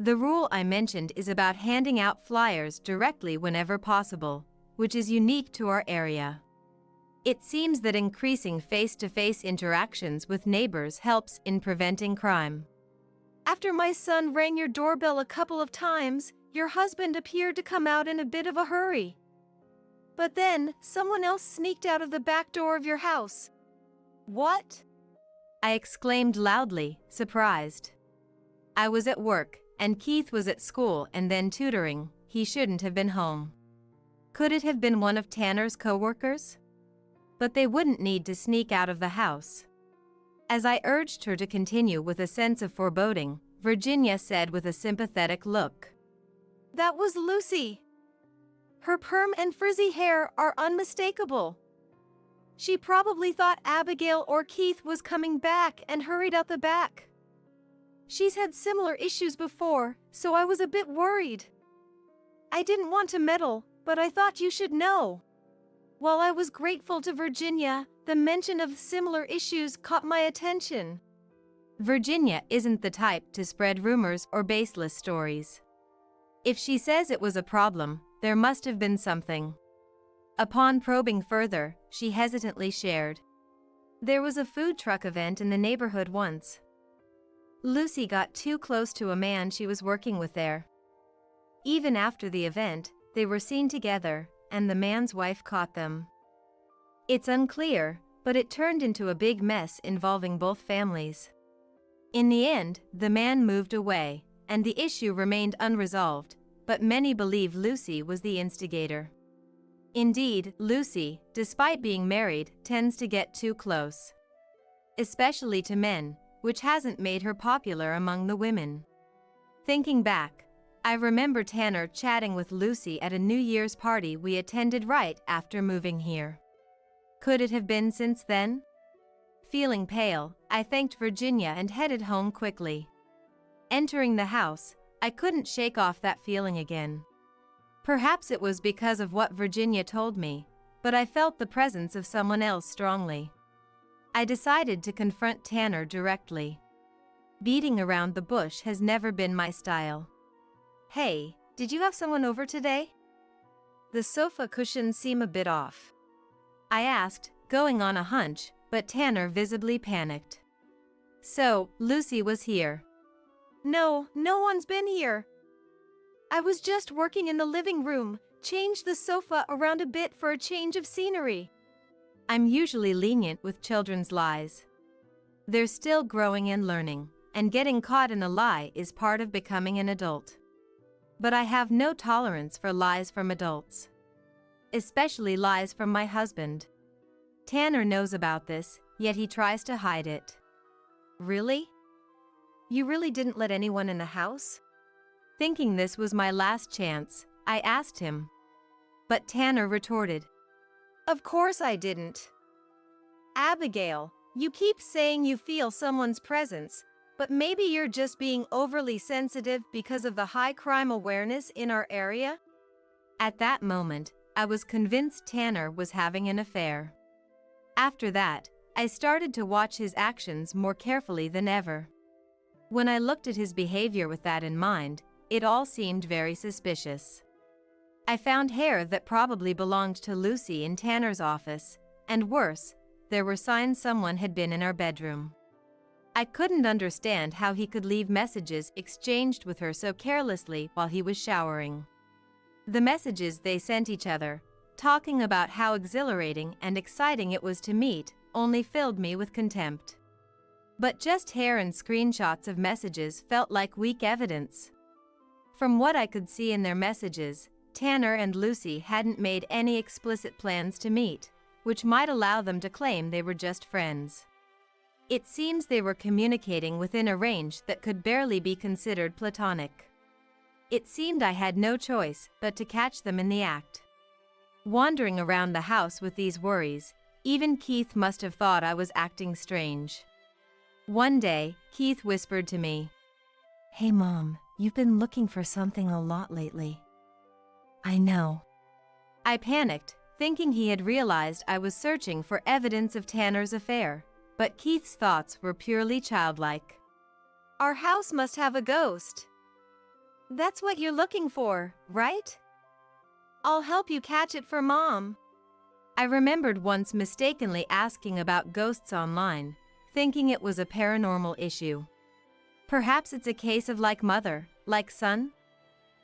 The rule I mentioned is about handing out flyers directly whenever possible, which is unique to our area. It seems that increasing face-to-face interactions with neighbors helps in preventing crime. After my son rang your doorbell a couple of times, your husband appeared to come out in a bit of a hurry. But then, someone else sneaked out of the back door of your house. What? I exclaimed loudly, surprised. I was at work, and Keith was at school and then tutoring. He shouldn't have been home. Could it have been one of Tanner's co-workers? But they wouldn't need to sneak out of the house. As I urged her to continue with a sense of foreboding, Virginia said with a sympathetic look, "That was Lucy. Her perm and frizzy hair are unmistakable. She probably thought Abigail or Keith was coming back and hurried out the back. She's had similar issues before, so I was a bit worried. I didn't want to meddle, but I thought you should know." While I was grateful to Virginia, the mention of similar issues caught my attention. Virginia isn't the type to spread rumors or baseless stories. If she says it was a problem, there must have been something. Upon probing further, she hesitantly shared, "There was a food truck event in the neighborhood once. Lucy got too close to a man she was working with there. Even after the event, they were seen together, and the man's wife caught them. It's unclear, but it turned into a big mess involving both families. In the end, the man moved away, and the issue remained unresolved, but many believe Lucy was the instigator. Indeed, Lucy, despite being married, tends to get too close. Especially to men, which hasn't made her popular among the women. Thinking back, I remember Tanner chatting with Lucy at a New Year's party we attended right after moving here. Could it have been since then?" Feeling pale, I thanked Virginia and headed home quickly. Entering the house, I couldn't shake off that feeling again. Perhaps it was because of what Virginia told me, but I felt the presence of someone else strongly. I decided to confront Tanner directly. Beating around the bush has never been my style. "Hey, did you have someone over today? The sofa cushions seem a bit off," I asked, going on a hunch, but Tanner visibly panicked. "So, Lucy was here?" No one's been here. I was just working in the living room, changed the sofa around a bit for a change of scenery." I'm usually lenient with children's lies. They're still growing and learning, and getting caught in a lie is part of becoming an adult. But I have no tolerance for lies from adults. Especially lies from my husband. Tanner knows about this, yet he tries to hide it. "Really? You really didn't let anyone in the house?" Thinking this was my last chance, I asked him. But Tanner retorted, "Of course I didn't. Abigail, you keep saying you feel someone's presence, but maybe you're just being overly sensitive because of the high crime awareness in our area?" At that moment, I was convinced Tanner was having an affair. After that, I started to watch his actions more carefully than ever. When I looked at his behavior with that in mind, it all seemed very suspicious. I found hair that probably belonged to Lucy in Tanner's office, and worse, there were signs someone had been in our bedroom. I couldn't understand how he could leave messages exchanged with her so carelessly while he was showering. The messages they sent each other, talking about how exhilarating and exciting it was to meet, only filled me with contempt. But just hair and screenshots of messages felt like weak evidence. From what I could see in their messages, Tanner and Lucy hadn't made any explicit plans to meet, which might allow them to claim they were just friends. It seems they were communicating within a range that could barely be considered platonic. It seemed I had no choice but to catch them in the act. Wandering around the house with these worries, even Keith must have thought I was acting strange. One day, Keith whispered to me, "Hey Mom, you've been looking for something a lot lately." "I know." I panicked, thinking he had realized I was searching for evidence of Tanner's affair, but Keith's thoughts were purely childlike. Our house must have a ghost. That's what you're looking for, right? I'll help you catch it for Mom. I remembered once mistakenly asking about ghosts online, thinking it was a paranormal issue. Perhaps it's a case of like mother, like son?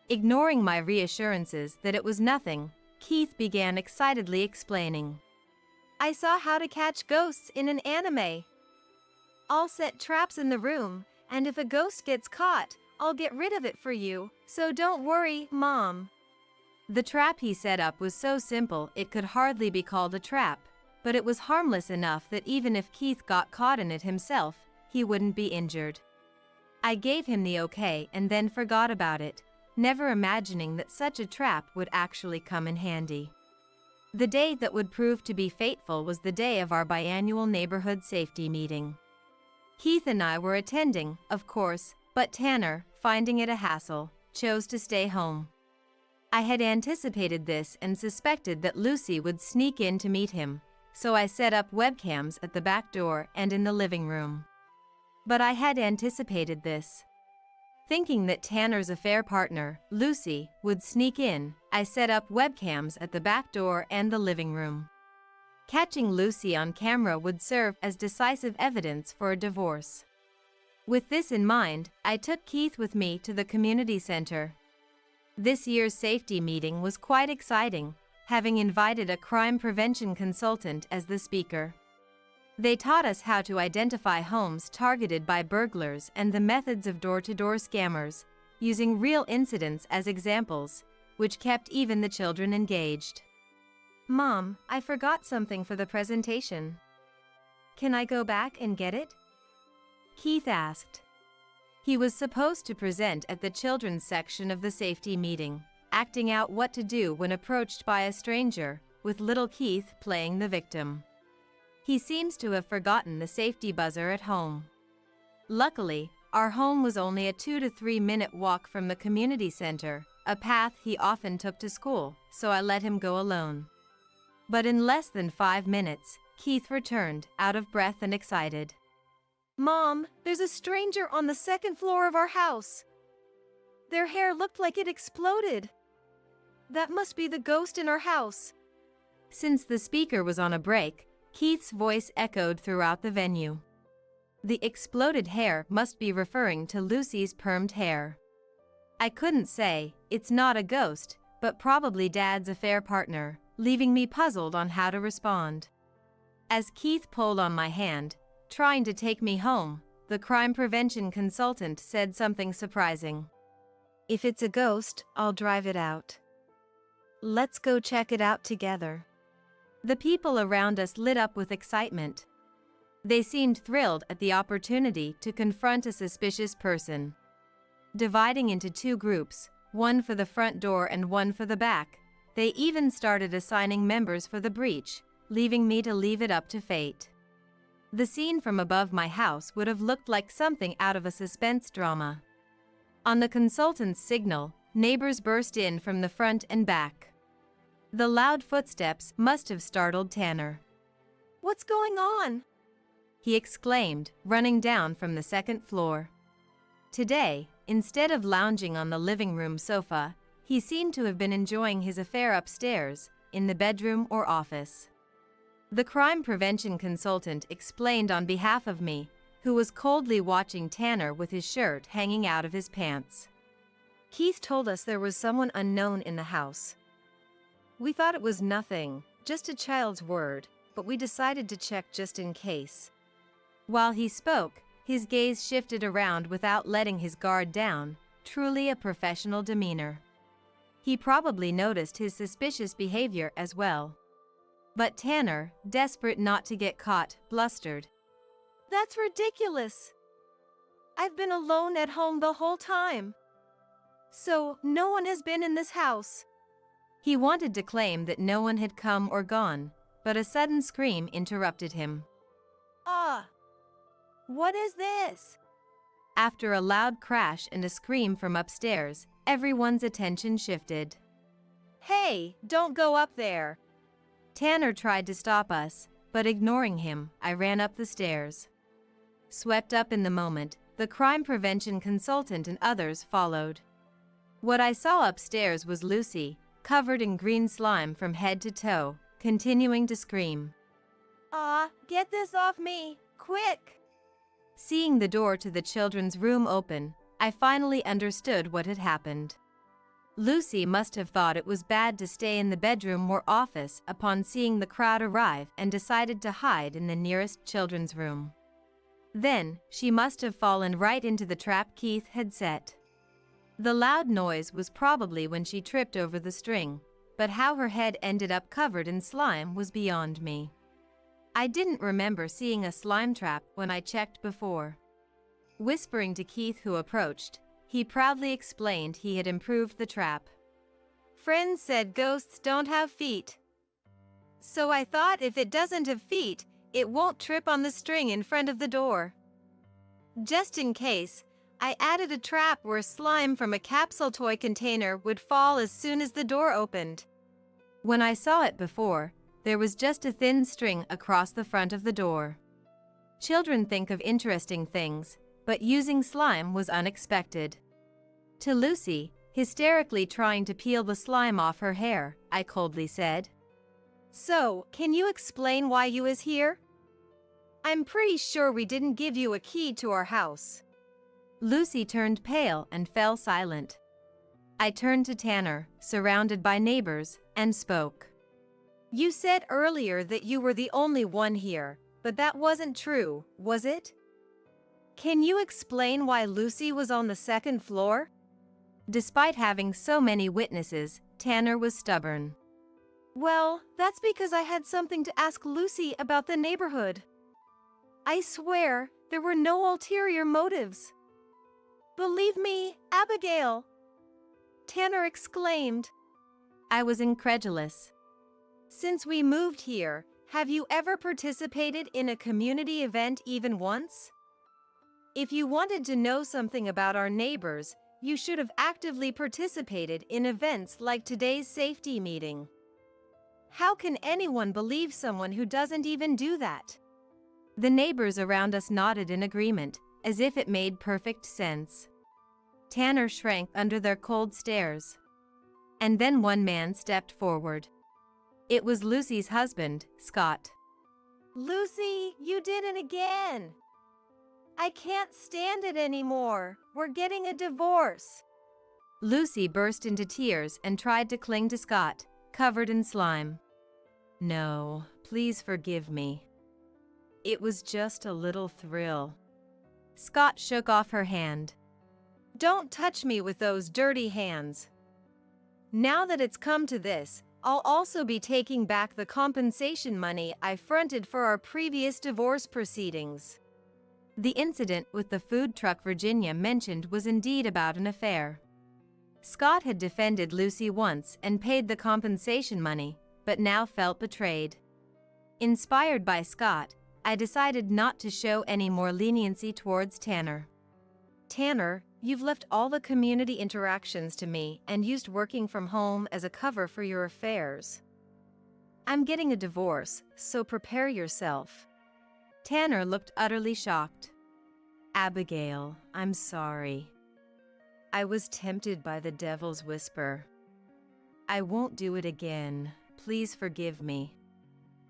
Ignoring my reassurances that it was nothing, Keith began excitedly explaining. I saw how to catch ghosts in an anime. I'll set traps in the room, and if a ghost gets caught, I'll get rid of it for you, so don't worry, Mom. The trap he set up was so simple it could hardly be called a trap, but it was harmless enough that even if Keith got caught in it himself, he wouldn't be injured. I gave him the okay and then forgot about it, never imagining that such a trap would actually come in handy. The day that would prove to be fateful was the day of our biannual neighborhood safety meeting. Keith and I were attending, of course, but Tanner, finding it a hassle, chose to stay home. I had anticipated this and suspected that Lucy would sneak in to meet him, so I set up webcams at the back door and in the living room. But I had anticipated this. Thinking that Tanner's affair partner, Lucy, would sneak in, I set up webcams at the back door and the living room. Catching Lucy on camera would serve as decisive evidence for a divorce. With this in mind, I took Keith with me to the community center. This year's safety meeting was quite exciting, having invited a crime prevention consultant as the speaker. They taught us how to identify homes targeted by burglars and the methods of door-to-door scammers, using real incidents as examples, which kept even the children engaged. Mom, I forgot something for the presentation. Can I go back and get it? Keith asked. He was supposed to present at the children's section of the safety meeting, acting out what to do when approached by a stranger, with little Keith playing the victim. He seems to have forgotten the safety buzzer at home. Luckily, our home was only a 2 to 3 minute walk from the community center, a path he often took to school, so I let him go alone. But in less than 5 minutes, Keith returned, out of breath and excited. Mom, there's a stranger on the second floor of our house. Their hair looked like it exploded. That must be the ghost in our house. Since the speaker was on a break, Keith's voice echoed throughout the venue. The exploded hair must be referring to Lucy's permed hair. I couldn't say, it's not a ghost, but probably Dad's affair partner, leaving me puzzled on how to respond. As Keith pulled on my hand, trying to take me home, the crime prevention consultant said something surprising. If it's a ghost, I'll drive it out. Let's go check it out together. The people around us lit up with excitement. They seemed thrilled at the opportunity to confront a suspicious person. Dividing into 2 groups, one for the front door and one for the back, they even started assigning members for the breach, leaving me to leave it up to fate. The scene from above my house would have looked like something out of a suspense drama. On the consultant's signal, neighbors burst in from the front and back. The loud footsteps must have startled Tanner. What's going on? He exclaimed, running down from the second floor. Today, instead of lounging on the living room sofa, he seemed to have been enjoying his affair upstairs, in the bedroom or office. The crime prevention consultant explained on behalf of me, who was coldly watching Tanner with his shirt hanging out of his pants. Keith told us there was someone unknown in the house. We thought it was nothing, just a child's word, but we decided to check just in case. While he spoke, his gaze shifted around without letting his guard down, truly a professional demeanor. He probably noticed his suspicious behavior as well. But Tanner, desperate not to get caught, blustered. That's ridiculous. I've been alone at home the whole time. So, no one has been in this house. He wanted to claim that no one had come or gone, but a sudden scream interrupted him. Ah! What is this? After a loud crash and a scream from upstairs, everyone's attention shifted. Hey, don't go up there. Tanner tried to stop us, but ignoring him, I ran up the stairs. Swept up in the moment, the crime prevention consultant and others followed. What I saw upstairs was Lucy, covered in green slime from head to toe, continuing to scream. Get this off me, quick! Seeing the door to the children's room open, I finally understood what had happened. Lucy must have thought it was bad to stay in the bedroom or office upon seeing the crowd arrive and decided to hide in the nearest children's room. Then, she must have fallen right into the trap Keith had set. The loud noise was probably when she tripped over the string, but how her head ended up covered in slime was beyond me. I didn't remember seeing a slime trap when I checked before. Whispering to Keith, who approached, he proudly explained he had improved the trap. Friends said ghosts don't have feet. So I thought if it doesn't have feet, it won't trip on the string in front of the door. Just in case, I added a trap where slime from a capsule toy container would fall as soon as the door opened. When I saw it before, there was just a thin string across the front of the door. Children think of interesting things, but using slime was unexpected. To Lucy, hysterically trying to peel the slime off her hair, I coldly said, So, can you explain why you is here? I'm pretty sure we didn't give you a key to our house. Lucy turned pale and fell silent. I turned to Tanner, surrounded by neighbors, and spoke. You said earlier that you were the only one here, but that wasn't true, was it? Can you explain why Lucy was on the second floor? Despite having so many witnesses, Tanner was stubborn. Well, that's because I had something to ask Lucy about the neighborhood. I swear, there were no ulterior motives. Believe me, Abigail! Tanner exclaimed. I was incredulous. Since we moved here, have you ever participated in a community event even once? If you wanted to know something about our neighbors, you should have actively participated in events like today's safety meeting. How can anyone believe someone who doesn't even do that? The neighbors around us nodded in agreement, as if it made perfect sense. Tanner shrank under their cold stares. And then one man stepped forward. It was Lucy's husband, Scott. Lucy, you did it again! I can't stand it anymore. We're getting a divorce. Lucy burst into tears and tried to cling to Scott, covered in slime. No, please forgive me. It was just a little thrill. Scott shook off her hand. Don't touch me with those dirty hands. Now that it's come to this, I'll also be taking back the compensation money I fronted for our previous divorce proceedings. The incident with the food truck Virginia mentioned was indeed about an affair. Scott had defended Lucy once and paid the compensation money, but now felt betrayed. Inspired by Scott, I decided not to show any more leniency towards Tanner. Tanner, you've left all the community interactions to me and used working from home as a cover for your affairs. I'm getting a divorce, so prepare yourself. Tanner looked utterly shocked. Abigail, I'm sorry. I was tempted by the devil's whisper. I won't do it again. Please forgive me.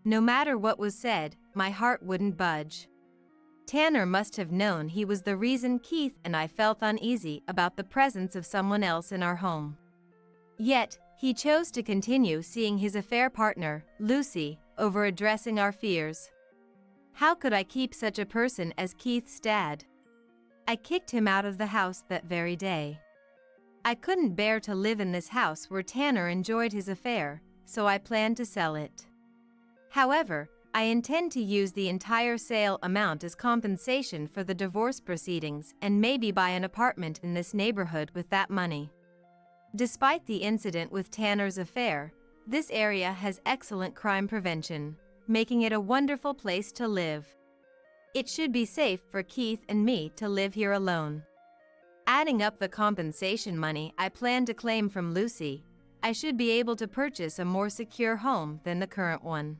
No matter what was said, my heart wouldn't budge. Tanner must have known he was the reason Keith and I felt uneasy about the presence of someone else in our home. Yet, he chose to continue seeing his affair partner, Lucy, over addressing our fears. How could I keep such a person as Keith's dad? I kicked him out of the house that very day. I couldn't bear to live in this house where Tanner enjoyed his affair, so I planned to sell it. However, I intend to use the entire sale amount as compensation for the divorce proceedings and maybe buy an apartment in this neighborhood with that money. Despite the incident with Tanner's affair, this area has excellent crime prevention, making it a wonderful place to live. It should be safe for Keith and me to live here alone. Adding up the compensation money I plan to claim from Lucy, I should be able to purchase a more secure home than the current one.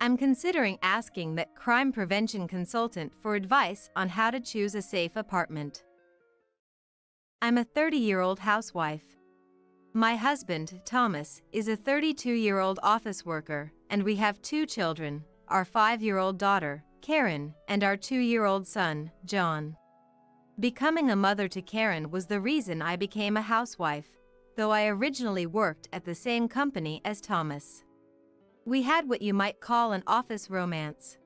I'm considering asking that crime prevention consultant for advice on how to choose a safe apartment. I'm a 30-year-old housewife. My husband, Thomas, is a 32-year-old office worker, and we have 2 children, our 5-year-old daughter, Karen, and our 2-year-old son, John. Becoming a mother to Karen was the reason I became a housewife, though I originally worked at the same company as Thomas. We had what you might call an office romance.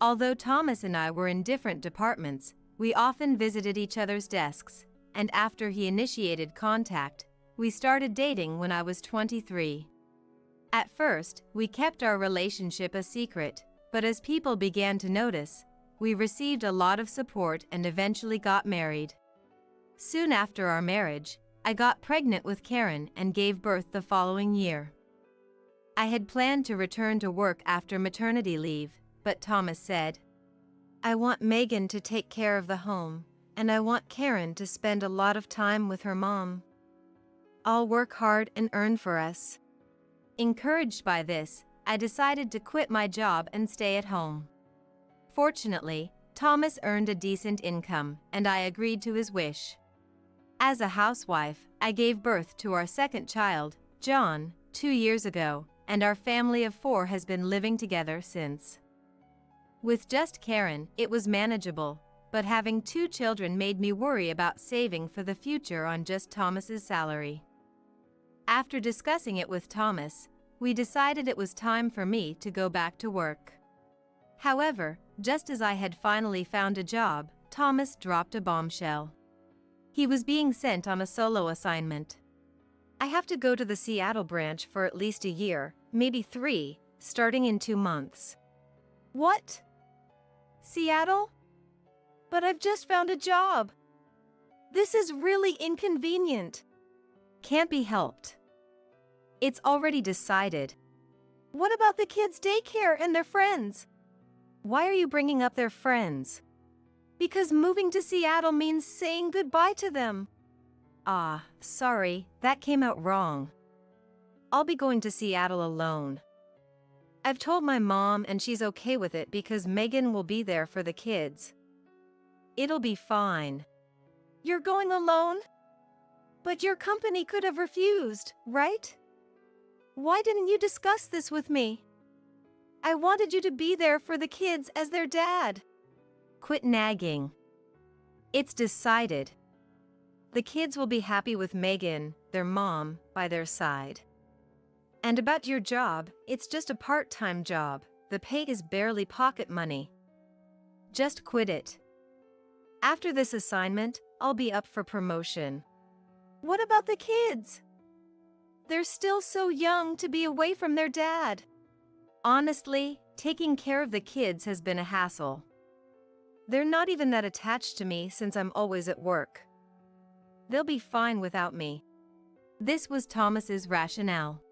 Although Thomas and I were in different departments, we often visited each other's desks, and after he initiated contact, we started dating when I was 23. At first, we kept our relationship a secret, but as people began to notice, we received a lot of support and eventually got married. Soon after our marriage, I got pregnant with Karen and gave birth the following year. I had planned to return to work after maternity leave, but Thomas said, "I want Megan to take care of the home, and I want Karen to spend a lot of time with her mom. I'll work hard and earn for us." Encouraged by this, I decided to quit my job and stay at home. Fortunately, Thomas earned a decent income, and I agreed to his wish. As a housewife, I gave birth to our second child, John, 2 years ago, and our family of 4 has been living together since. With just Karen, it was manageable, but having 2 children made me worry about saving for the future on just Thomas's salary. After discussing it with Thomas, we decided it was time for me to go back to work. However, just as I had finally found a job, Thomas dropped a bombshell. He was being sent on a solo assignment. "I have to go to the Seattle branch for at least a year, maybe 3, starting in 2 months. "What? Seattle? But I've just found a job. This is really inconvenient." "Can't be helped. It's already decided." "What about the kids' daycare and their friends?" "Why are you bringing up their friends?" "Because moving to Seattle means saying goodbye to them." "Ah, sorry, that came out wrong. I'll be going to Seattle alone. I've told my mom and she's okay with it because Megan will be there for the kids. It'll be fine." "You're going alone? But your company could have refused, right? Why didn't you discuss this with me? I wanted you to be there for the kids as their dad." "Quit nagging. It's decided. The kids will be happy with Megan, their mom, by their side. And about your job, it's just a part-time job. The pay is barely pocket money. Just quit it. After this assignment, I'll be up for promotion." "What about the kids? They're still so young to be away from their dad." "Honestly, taking care of the kids has been a hassle. They're not even that attached to me since I'm always at work. They'll be fine without me." This was Thomas's rationale.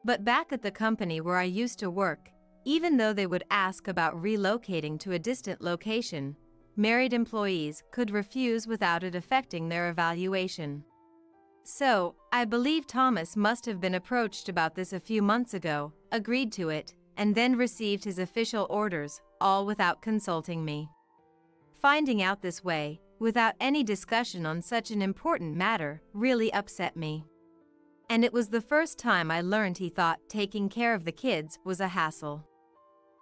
But back at the company where I used to work, even though they would ask about relocating to a distant location, married employees could refuse without it affecting their evaluation. So, I believe Thomas must have been approached about this a few months ago, agreed to it, and then received his official orders, all without consulting me. Finding out this way, without any discussion on such an important matter, really upset me. And it was the first time I learned he thought taking care of the kids was a hassle.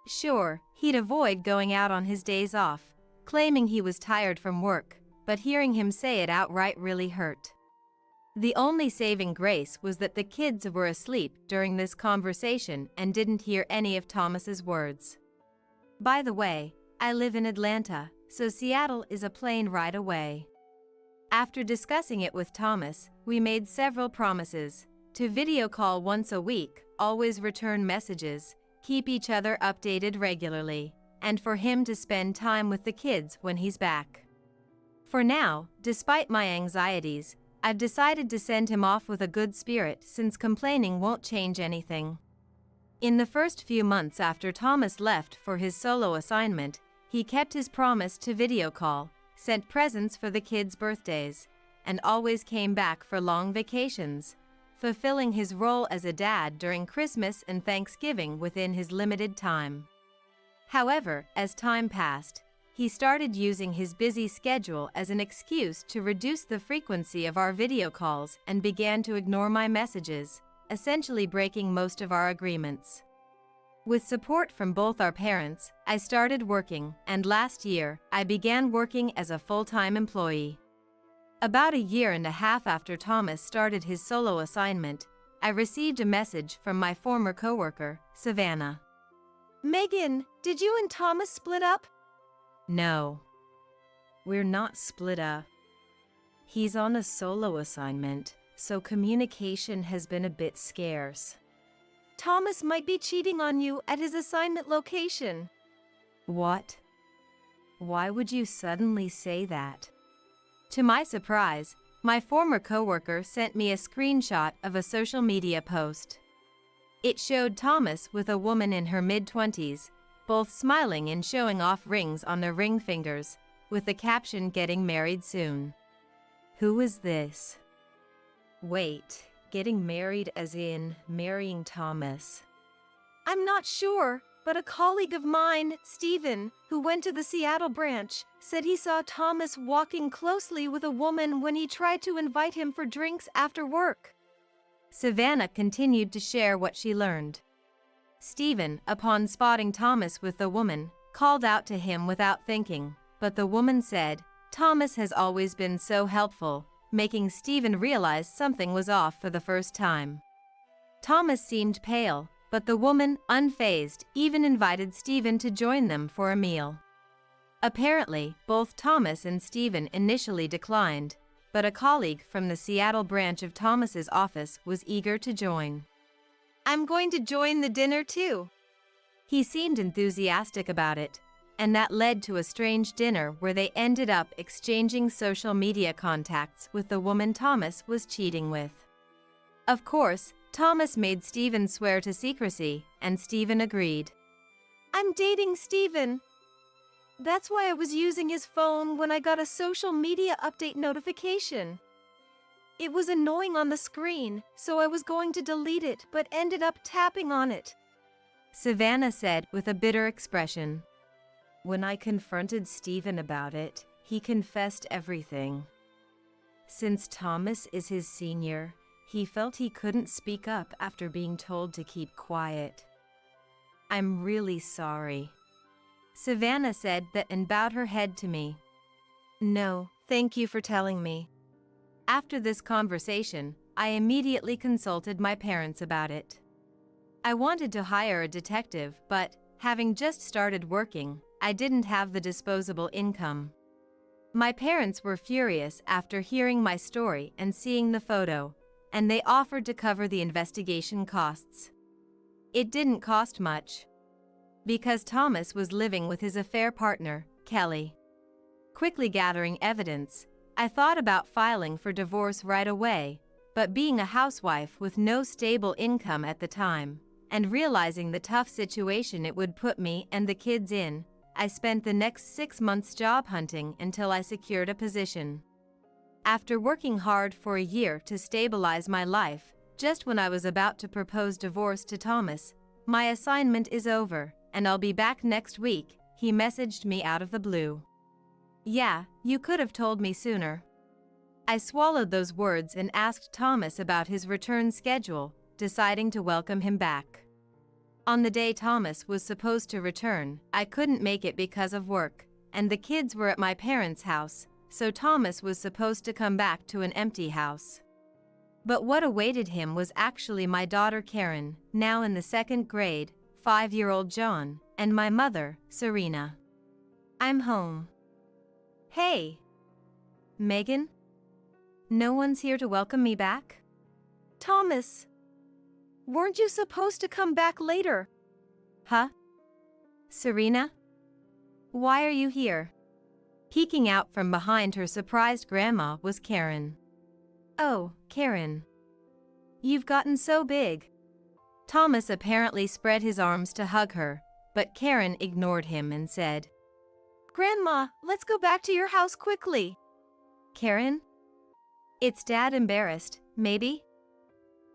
Sure, he'd avoid going out on his days off, claiming he was tired from work, but hearing him say it outright really hurt. The only saving grace was that the kids were asleep during this conversation and didn't hear any of Thomas's words. By the way, I live in Atlanta, so Seattle is a plane ride away. After discussing it with Thomas, we made several promises: to video call once a week, always return messages, keep each other updated regularly, and for him to spend time with the kids when he's back. For now, despite my anxieties, I've decided to send him off with a good spirit since complaining won't change anything. In the first few months after Thomas left for his solo assignment, he kept his promise to video call, sent presents for the kids' birthdays, and always came back for long vacations, fulfilling his role as a dad during Christmas and Thanksgiving within his limited time. However, as time passed, he started using his busy schedule as an excuse to reduce the frequency of our video calls and began to ignore my messages, essentially breaking most of our agreements. With support from both our parents, I started working, and last year, I began working as a full-time employee. About a year and a half after Thomas started his solo assignment, I received a message from my former coworker, Savannah. Megan, did you and Thomas split up? No. We're not split up. He's on a solo assignment, so communication has been a bit scarce. Thomas might be cheating on you at his assignment location. What? Why would you suddenly say that? To my surprise, my former coworker sent me a screenshot of a social media post. It showed Thomas with a woman in her mid-20s, both smiling and showing off rings on their ring fingers, with the caption "Getting married soon." Who is this? Wait, getting married as in marrying Thomas? I'm not sure, but a colleague of mine, Steven, who went to the Seattle branch, said he saw Thomas walking closely with a woman when he tried to invite him for drinks after work. Savannah continued to share what she learned. Steven, upon spotting Thomas with the woman, called out to him without thinking, but the woman said, "Thomas has always been so helpful," making Steven realize something was off for the first time. Thomas seemed pale, but the woman, unfazed, even invited Steven to join them for a meal. Apparently, both Thomas and Steven initially declined, but a colleague from the Seattle branch of Thomas's office was eager to join. I'm going to join the dinner too. He seemed enthusiastic about it, and that led to a strange dinner where they ended up exchanging social media contacts with the woman Thomas was cheating with. Of course, Thomas made Steven swear to secrecy, and Steven agreed. I'm dating Steven. That's why I was using his phone when I got a social media update notification. It was annoying on the screen, so I was going to delete it but ended up tapping on it. Savannah said with a bitter expression. When I confronted Steven about it, he confessed everything. Since Thomas is his senior, he felt he couldn't speak up after being told to keep quiet. I'm really sorry. Savannah said that and bowed her head to me. No, thank you for telling me. After this conversation, I immediately consulted my parents about it. I wanted to hire a detective, but, having just started working, I didn't have the disposable income. My parents were furious after hearing my story and seeing the photo, and they offered to cover the investigation costs. It didn't cost much, because Thomas was living with his affair partner, Kelly. Quickly gathering evidence, I thought about filing for divorce right away, but being a housewife with no stable income at the time, and realizing the tough situation it would put me and the kids in, I spent the next 6 months job hunting until I secured a position. After working hard for a year to stabilize my life, just when I was about to propose divorce to Thomas, my assignment is over, and I'll be back next week, he messaged me out of the blue. Yeah, you could have told me sooner. I swallowed those words and asked Thomas about his return schedule, deciding to welcome him back. On the day Thomas was supposed to return, I couldn't make it because of work, and the kids were at my parents' house, so Thomas was supposed to come back to an empty house. But what awaited him was actually my daughter Karen, now in the 2nd grade, 5-year-old John, and my mother, Serena. I'm home. Hey! Megan? No one's here to welcome me back? Thomas! Weren't you supposed to come back later? Huh? Serena? Why are you here? Peeking out from behind her surprised grandma was Karen. Oh, Karen. You've gotten so big. Thomas apparently spread his arms to hug her, but Karen ignored him and said, Grandma, let's go back to your house quickly. Karen? It's Dad embarrassed, maybe?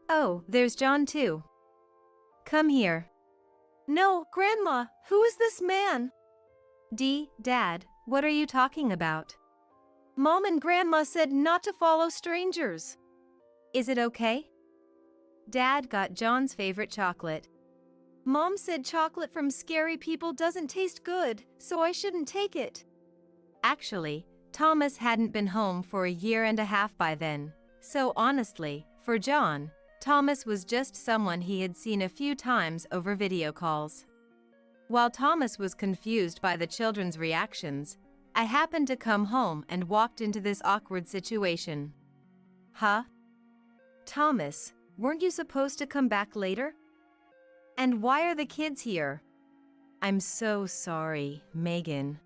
Oh, there's John too. Come here. No, Grandma, who is this man? Dad, what are you talking about? Mom and Grandma said not to follow strangers. Is it okay? Dad got John's favorite chocolate. Mom said chocolate from scary people doesn't taste good, so I shouldn't take it. Actually, Thomas hadn't been home for a year and a half by then, so honestly, for John, Thomas was just someone he had seen a few times over video calls. While Thomas was confused by the children's reactions, I happened to come home and walked into this awkward situation. Huh? Thomas, weren't you supposed to come back later? And why are the kids here? I'm so sorry, Megan.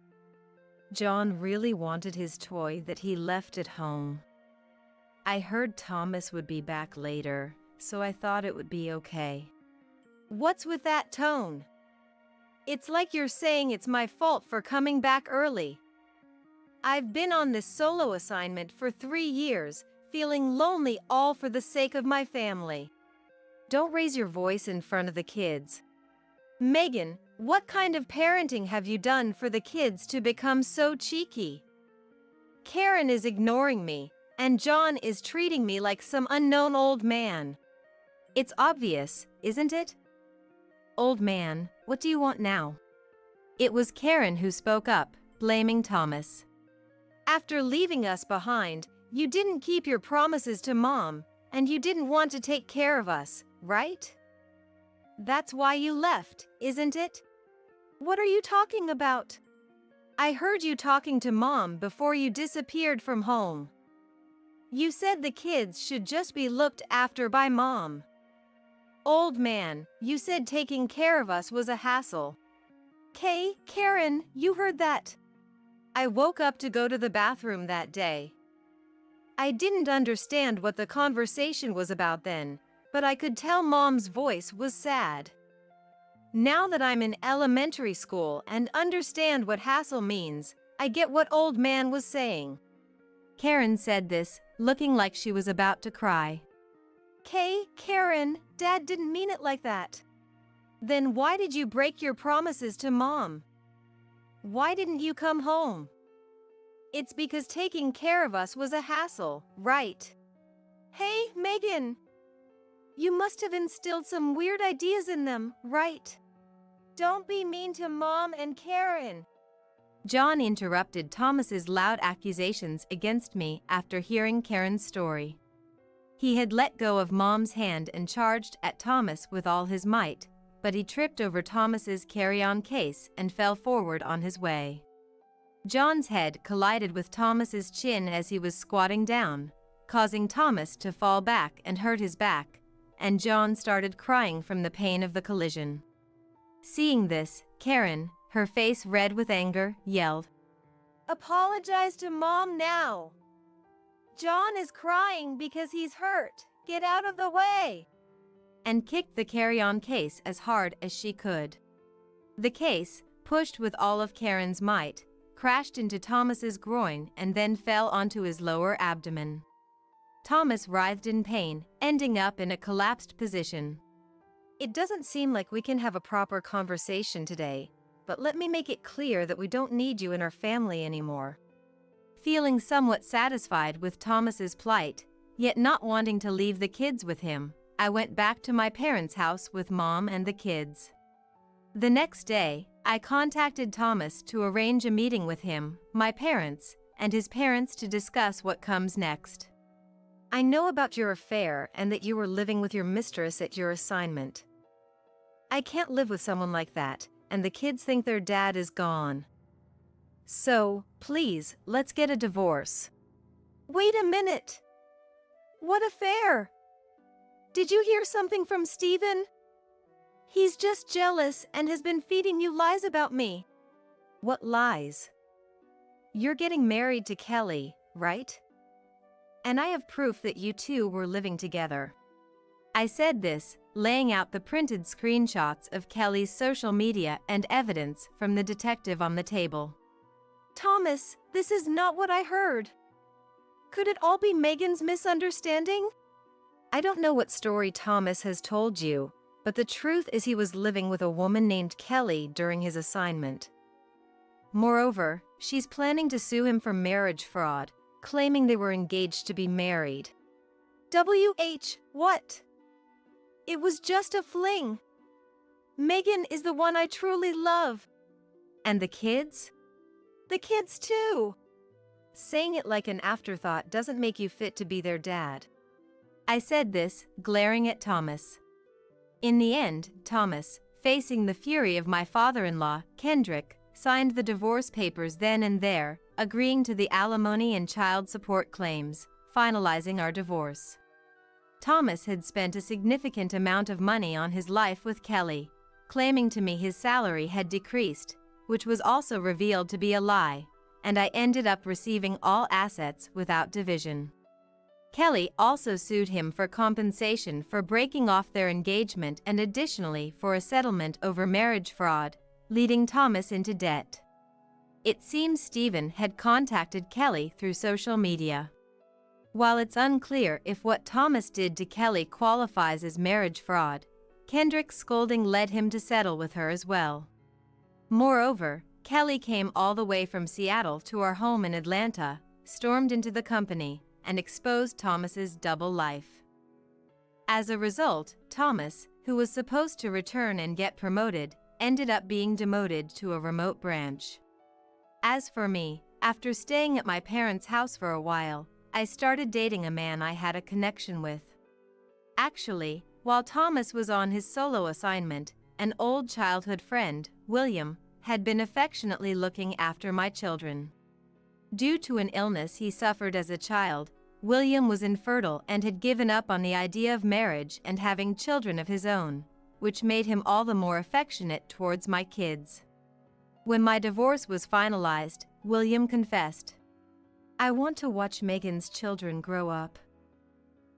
John really wanted his toy that he left at home. I heard Thomas would be back later, so I thought it would be okay. What's with that tone? It's like you're saying it's my fault for coming back early. I've been on this solo assignment for 3 years, feeling lonely all for the sake of my family. Don't raise your voice in front of the kids. Megan, what kind of parenting have you done for the kids to become so cheeky? Karen is ignoring me, and John is treating me like some unknown old man. It's obvious, isn't it? Old man, what do you want now? It was Karen who spoke up, blaming Thomas. After leaving us behind, you didn't keep your promises to Mom, and you didn't want to take care of us, right? That's why you left, isn't it? What are you talking about? I heard you talking to Mom before you disappeared from home. You said the kids should just be looked after by Mom. Old man, you said taking care of us was a hassle. Karen, you heard that. I woke up to go to the bathroom that day. I didn't understand what the conversation was about then, but I could tell Mom's voice was sad. Now that I'm in elementary school and understand what hassle means, I get what old man was saying. Karen said this, looking like she was about to cry. Karen, Dad didn't mean it like that. Then why did you break your promises to Mom? Why didn't you come home? It's because taking care of us was a hassle, right? Hey, Megan! You must have instilled some weird ideas in them, right? Don't be mean to Mom and Karen. John interrupted Thomas's loud accusations against me after hearing Karen's story. He had let go of Mom's hand and charged at Thomas with all his might, but he tripped over Thomas's carry-on case and fell forward on his way. John's head collided with Thomas's chin as he was squatting down, causing Thomas to fall back and hurt his back, and John started crying from the pain of the collision. Seeing this, Karen, her face red with anger, yelled, "Apologize to Mom now! John is crying because he's hurt. Get out of the way!" and kicked the carry-on case as hard as she could. The case, pushed with all of Karen's might, crashed into Thomas's groin and then fell onto his lower abdomen. Thomas writhed in pain, ending up in a collapsed position. It doesn't seem like we can have a proper conversation today, but let me make it clear that we don't need you in our family anymore. Feeling somewhat satisfied with Thomas's plight, yet not wanting to leave the kids with him, I went back to my parents' house with Mom and the kids. The next day, I contacted Thomas to arrange a meeting with him, my parents, and his parents to discuss what comes next. I know about your affair and that you were living with your mistress at your assignment. I can't live with someone like that, and the kids think their dad is gone. So, please, let's get a divorce. Wait a minute! What affair? Did you hear something from Steven? He's just jealous and has been feeding you lies about me. What lies? You're getting married to Kelly, right? And I have proof that you two were living together. I said this, laying out the printed screenshots of Kelly's social media and evidence from the detective on the table. Thomas, this is not what I heard. Could it all be Megan's misunderstanding? I don't know what story Thomas has told you, but the truth is he was living with a woman named Kelly during his assignment. Moreover, she's planning to sue him for marriage fraud, claiming they were engaged to be married. What? It was just a fling. Megan is the one I truly love. And the kids? The kids too. Saying it like an afterthought doesn't make you fit to be their dad. I said this, glaring at Thomas. In the end, Thomas, facing the fury of my father-in-law, Kendrick, signed the divorce papers then and there, agreeing to the alimony and child support claims, finalizing our divorce. Thomas had spent a significant amount of money on his life with Kelly, claiming to me his salary had decreased, which was also revealed to be a lie, and I ended up receiving all assets without division. Kelly also sued him for compensation for breaking off their engagement and additionally for a settlement over marriage fraud, leading Thomas into debt. It seems Stephen had contacted Kelly through social media. While it's unclear if what Thomas did to Kelly qualifies as marriage fraud, Kendrick's scolding led him to settle with her as well. Moreover, Kelly came all the way from Seattle to our home in Atlanta, stormed into the company, and exposed Thomas's double life. As a result, Thomas, who was supposed to return and get promoted, ended up being demoted to a remote branch. As for me, after staying at my parents' house for a while, I started dating a man I had a connection with. Actually, while Thomas was on his solo assignment, an old childhood friend, William, had been affectionately looking after my children. Due to an illness he suffered as a child, William was infertile and had given up on the idea of marriage and having children of his own, which made him all the more affectionate towards my kids. When my divorce was finalized, William confessed, "I want to watch Megan's children grow up.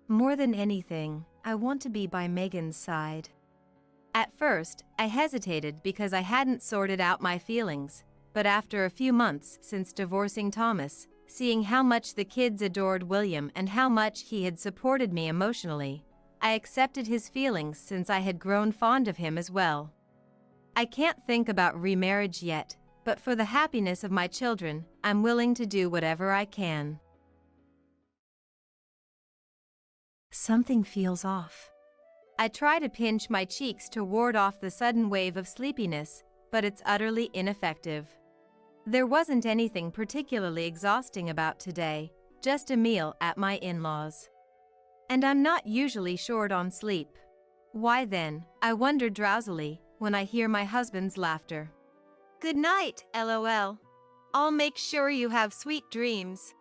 More than anything, I want to be by Megan's side." At first, I hesitated because I hadn't sorted out my feelings, but after a few months since divorcing Thomas, seeing how much the kids adored William and how much he had supported me emotionally, I accepted his feelings since I had grown fond of him as well. I can't think about remarriage yet, but for the happiness of my children, I'm willing to do whatever I can. Something feels off. I try to pinch my cheeks to ward off the sudden wave of sleepiness, but it's utterly ineffective. There wasn't anything particularly exhausting about today, just a meal at my in-laws. And I'm not usually short on sleep. Why then, I wonder drowsily, when I hear my husband's laughter. Good night, LOL. I'll make sure you have sweet dreams.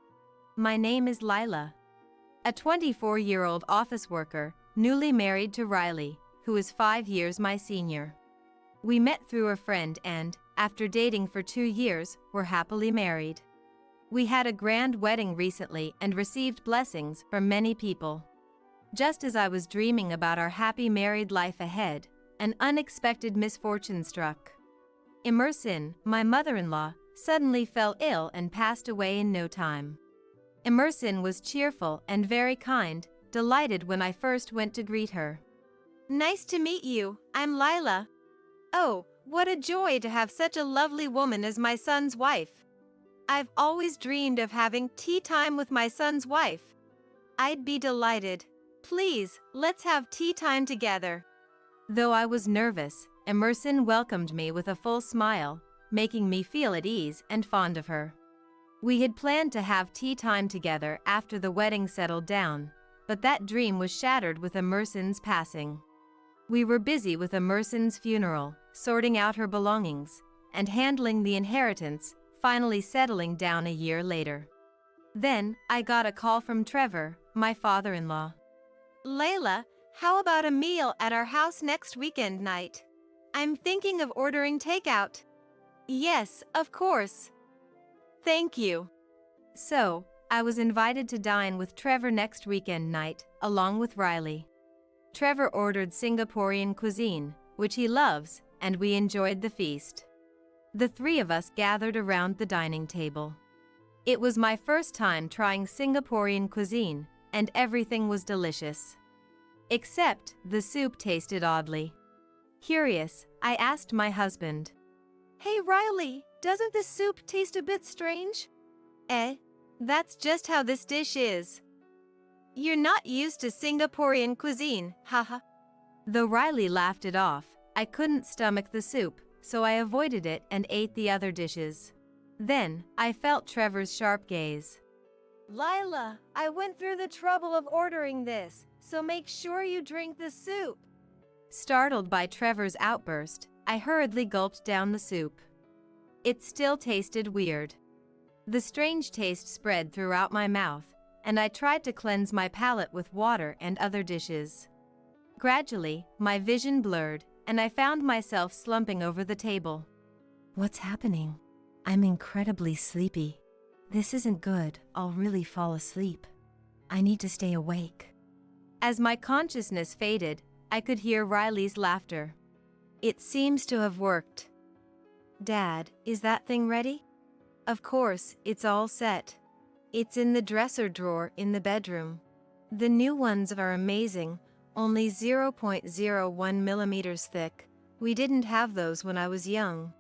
My name is Lila. A 24-year-old office worker, newly married to Riley, who is 5 years my senior. We met through a friend and, after dating for 2 years, were happily married. We had a grand wedding recently and received blessings from many people. Just as I was dreaming about our happy married life ahead, an unexpected misfortune struck. Emerson, my mother-in-law, suddenly fell ill and passed away in no time. Emerson was cheerful and very kind, delighted when I first went to greet her. Nice to meet you, I'm Lila. Oh, what a joy to have such a lovely woman as my son's wife. I've always dreamed of having tea time with my son's wife. I'd be delighted. Please, let's have tea time together. Though I was nervous, Emerson welcomed me with a full smile, making me feel at ease and fond of her. We had planned to have tea time together after the wedding settled down, but that dream was shattered with Emerson's passing. We were busy with Emerson's funeral, sorting out her belongings, and handling the inheritance, finally settling down a year later. Then, I got a call from Trevor, my father-in-law. Layla, how about a meal at our house next weekend night? I'm thinking of ordering takeout. Yes, of course. Thank you. So, I was invited to dine with Trevor next weekend night, along with Riley. Trevor ordered Singaporean cuisine, which he loves, and we enjoyed the feast. The three of us gathered around the dining table. It was my first time trying Singaporean cuisine, and everything was delicious. Except the soup tasted oddly. Curious, I asked my husband. Hey Riley, doesn't this soup taste a bit strange? That's just how this dish is. You're not used to Singaporean cuisine, haha. Though Riley laughed it off, I couldn't stomach the soup, so I avoided it and ate the other dishes. Then, I felt Trevor's sharp gaze. Lila, I went through the trouble of ordering this, so make sure you drink the soup. Startled by Trevor's outburst, I hurriedly gulped down the soup. It still tasted weird. The strange taste spread throughout my mouth, and I tried to cleanse my palate with water and other dishes. Gradually, my vision blurred, and I found myself slumping over the table. What's happening? I'm incredibly sleepy. This isn't good. I'll really fall asleep. I need to stay awake. As my consciousness faded, I could hear Riley's laughter. It seems to have worked. Dad, is that thing ready? Of course, it's all set. It's in the dresser drawer in the bedroom. The new ones are amazing, only 0.01 millimeters thick. We didn't have those when I was young.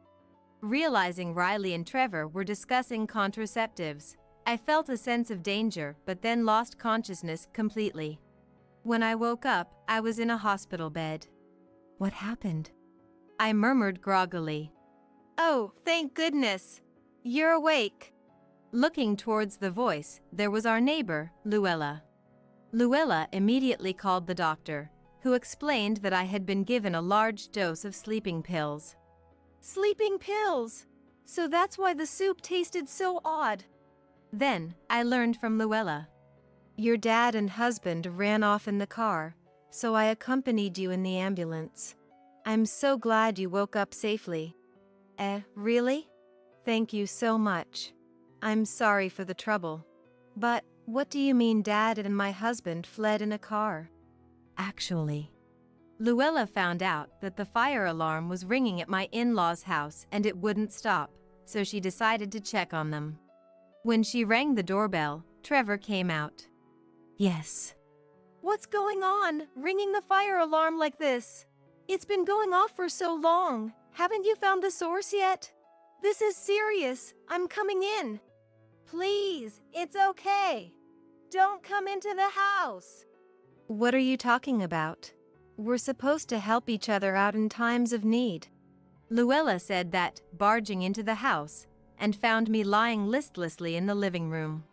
Realizing Riley and Trevor were discussing contraceptives, I felt a sense of danger but then lost consciousness completely. When I woke up, I was in a hospital bed. What happened? I murmured groggily. Oh, thank goodness. You're awake. Looking towards the voice, there was our neighbor, Luella. Luella immediately called the doctor, who explained that I had been given a large dose of sleeping pills. Sleeping pills? So that's why the soup tasted so odd. Then, I learned from Luella. Your dad and husband ran off in the car, so I accompanied you in the ambulance. I'm so glad you woke up safely. Really? Thank you so much. I'm sorry for the trouble. But what do you mean Dad and my husband fled in a car? Actually, Luella found out that the fire alarm was ringing at my in-laws' house and it wouldn't stop, so she decided to check on them. When she rang the doorbell, Trevor came out. Yes. What's going on, ringing the fire alarm like this? It's been going off for so long. Haven't you found the source yet? This is serious. I'm coming in. Please, it's okay. Don't come into the house. What are you talking about? We're supposed to help each other out in times of need. Luella said that, barging into the house, and found me lying listlessly in the living room.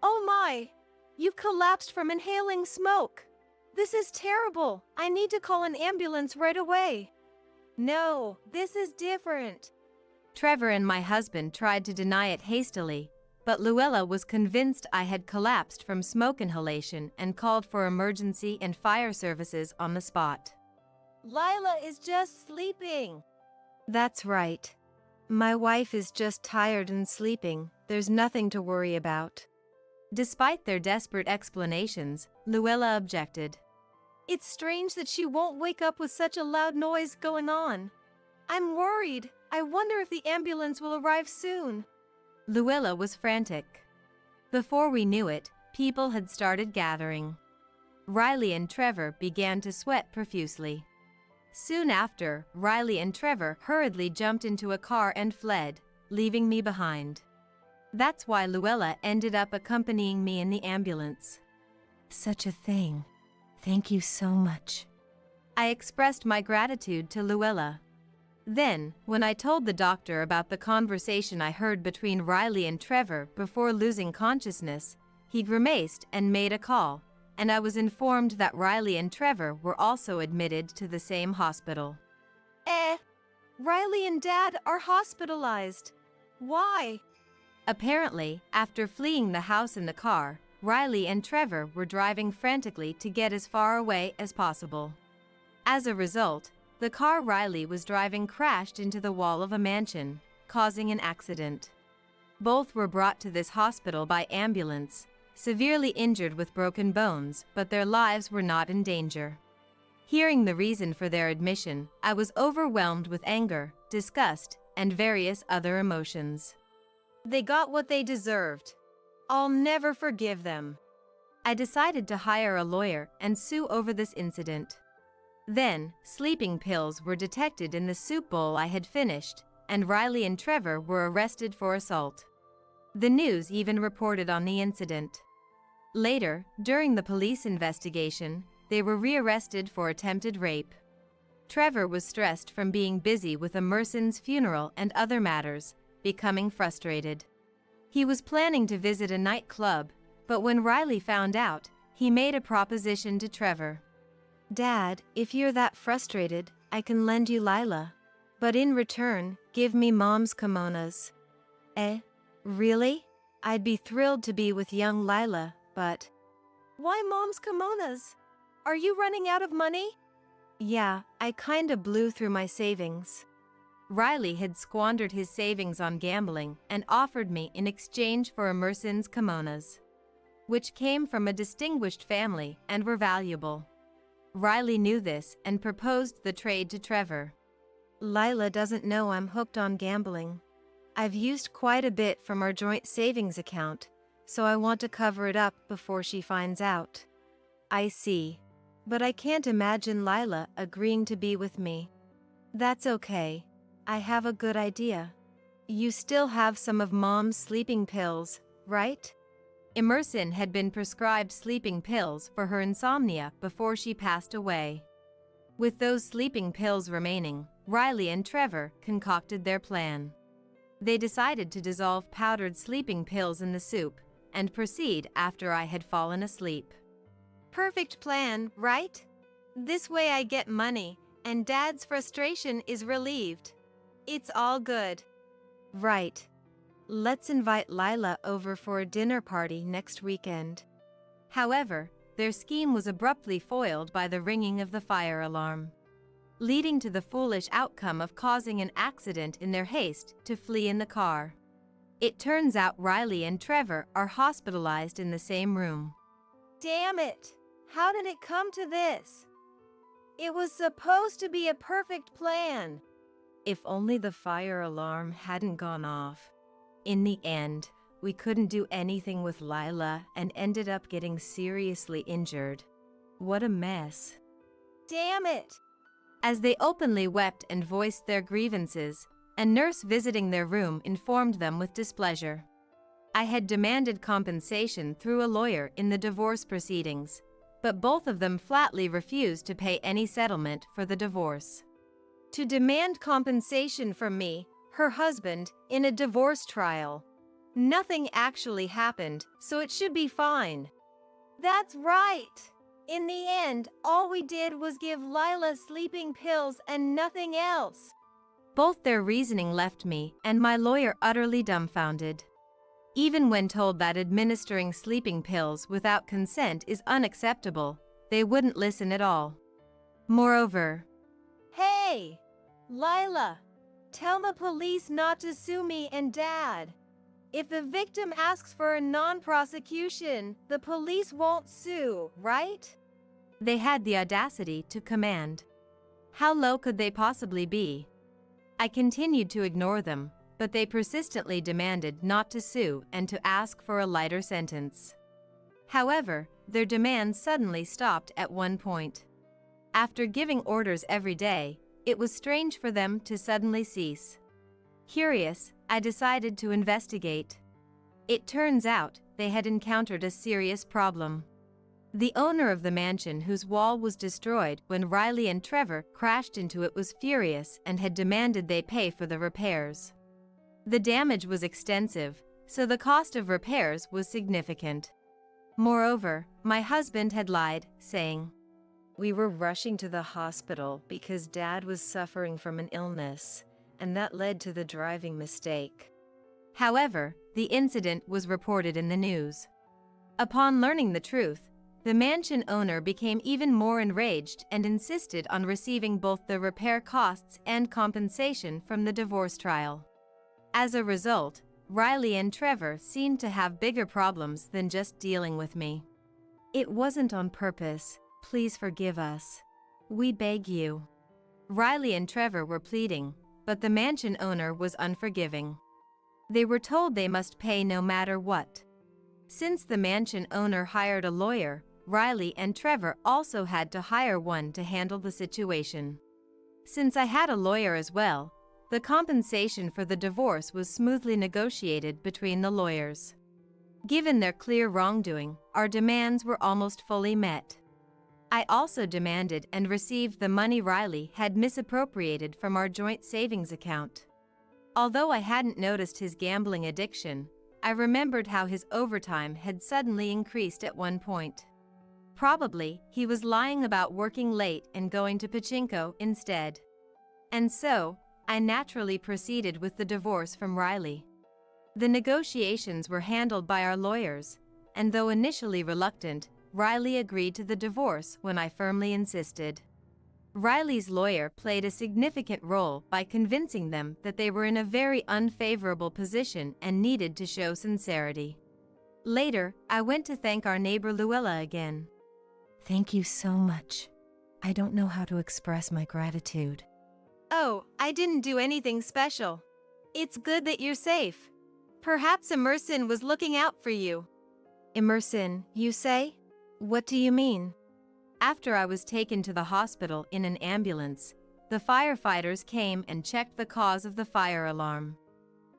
Oh my! You've collapsed from inhaling smoke. This is terrible. I need to call an ambulance right away. No, this is different. Trevor and my husband tried to deny it hastily, but Luella was convinced I had collapsed from smoke inhalation and called for emergency and fire services on the spot. Lila is just sleeping. That's right. My wife is just tired and sleeping. There's nothing to worry about. Despite their desperate explanations, Luella objected. It's strange that she won't wake up with such a loud noise going on. I'm worried. I wonder if the ambulance will arrive soon. Luella was frantic. Before we knew it, people had started gathering. Riley and Trevor began to sweat profusely. Soon after, Riley and Trevor hurriedly jumped into a car and fled, leaving me behind. That's why Luella ended up accompanying me in the ambulance. Such a thing. Thank you so much. I expressed my gratitude to Luella. Then, when I told the doctor about the conversation I heard between Riley and Trevor before losing consciousness, he grimaced and made a call, and I was informed that Riley and Trevor were also admitted to the same hospital. Riley and Dad are hospitalized. Why? Apparently, after fleeing the house in the car, Riley and Trevor were driving frantically to get as far away as possible. As a result, the car Riley was driving crashed into the wall of a mansion, causing an accident. Both were brought to this hospital by ambulance, severely injured with broken bones, but their lives were not in danger. Hearing the reason for their admission, I was overwhelmed with anger, disgust, and various other emotions. They got what they deserved. I'll never forgive them. I decided to hire a lawyer and sue over this incident. Then, sleeping pills were detected in the soup bowl I had finished, and Riley and Trevor were arrested for assault. The news even reported on the incident. Later, during the police investigation, they were rearrested for attempted rape. Trevor was stressed from being busy with Emerson's funeral and other matters, becoming frustrated. He was planning to visit a nightclub, but when Riley found out, he made a proposition to Trevor. Dad, if you're that frustrated, I can lend you Lila. But in return, give me Mom's kimonos. Eh? Really? I'd be thrilled to be with young Lila, but... Why Mom's kimonos? Are you running out of money? Yeah, I kinda blew through my savings. Riley had squandered his savings on gambling and offered me in exchange for Emerson's kimonos, which came from a distinguished family and were valuable. Riley knew this and proposed the trade to Trevor. Lila doesn't know I'm hooked on gambling. I've used quite a bit from our joint savings account, so I want to cover it up before she finds out. I see. But I can't imagine Lila agreeing to be with me. That's okay. I have a good idea. You still have some of Mom's sleeping pills, right? Emerson had been prescribed sleeping pills for her insomnia before she passed away. With those sleeping pills remaining, Riley and Trevor concocted their plan. They decided to dissolve powdered sleeping pills in the soup and proceed after I had fallen asleep. Perfect plan, right? This way I get money, and Dad's frustration is relieved. It's all good. Right. Let's invite Lila over for a dinner party next weekend. However, their scheme was abruptly foiled by the ringing of the fire alarm, leading to the foolish outcome of causing an accident in their haste to flee in the car. It turns out Riley and Trevor are hospitalized in the same room. Damn it! How did it come to this? It was supposed to be a perfect plan. If only the fire alarm hadn't gone off. In the end, we couldn't do anything with Lila and ended up getting seriously injured. What a mess. Damn it! As they openly wept and voiced their grievances, a nurse visiting their room informed them with displeasure. I had demanded compensation through a lawyer in the divorce proceedings, but both of them flatly refused to pay any settlement for the divorce. To demand compensation from me, her husband, in a divorce trial. Nothing actually happened, so it should be fine. That's right! In the end, all we did was give Lila sleeping pills and nothing else. Both their reasoning left me and my lawyer utterly dumbfounded. Even when told that administering sleeping pills without consent is unacceptable, they wouldn't listen at all. Moreover, Hey! Lila! Tell the police not to sue me and Dad. If the victim asks for a non-prosecution, the police won't sue, right? They had the audacity to command. How low could they possibly be? I continued to ignore them, but they persistently demanded not to sue and to ask for a lighter sentence. However, their demands suddenly stopped at one point. After giving orders every day, it was strange for them to suddenly cease. Curious, I decided to investigate. It turns out they had encountered a serious problem. The owner of the mansion whose wall was destroyed when Riley and Trevor crashed into it was furious and had demanded they pay for the repairs. The damage was extensive, so the cost of repairs was significant. Moreover, my husband had lied, saying, "We were rushing to the hospital because Dad was suffering from an illness, and that led to the driving mistake." However, the incident was reported in the news. Upon learning the truth, the mansion owner became even more enraged and insisted on receiving both the repair costs and compensation from the divorce trial. As a result, Riley and Trevor seemed to have bigger problems than just dealing with me. "It wasn't on purpose. Please forgive us. We beg you." Riley and Trevor were pleading, but the mansion owner was unforgiving. They were told they must pay no matter what. Since the mansion owner hired a lawyer, Riley and Trevor also had to hire one to handle the situation. Since I had a lawyer as well, the compensation for the divorce was smoothly negotiated between the lawyers. Given their clear wrongdoing, our demands were almost fully met. I also demanded and received the money Riley had misappropriated from our joint savings account. Although I hadn't noticed his gambling addiction, I remembered how his overtime had suddenly increased at one point. Probably, he was lying about working late and going to pachinko instead. And so, I naturally proceeded with the divorce from Riley. The negotiations were handled by our lawyers, and though initially reluctant, Riley agreed to the divorce when I firmly insisted. Riley's lawyer played a significant role by convincing them that they were in a very unfavorable position and needed to show sincerity. Later, I went to thank our neighbor Luella again. Thank you so much. I don't know how to express my gratitude. Oh, I didn't do anything special. It's good that you're safe. Perhaps Emerson was looking out for you. Emerson, you say? What do you mean? After I was taken to the hospital in an ambulance, the firefighters came and checked the cause of the fire alarm.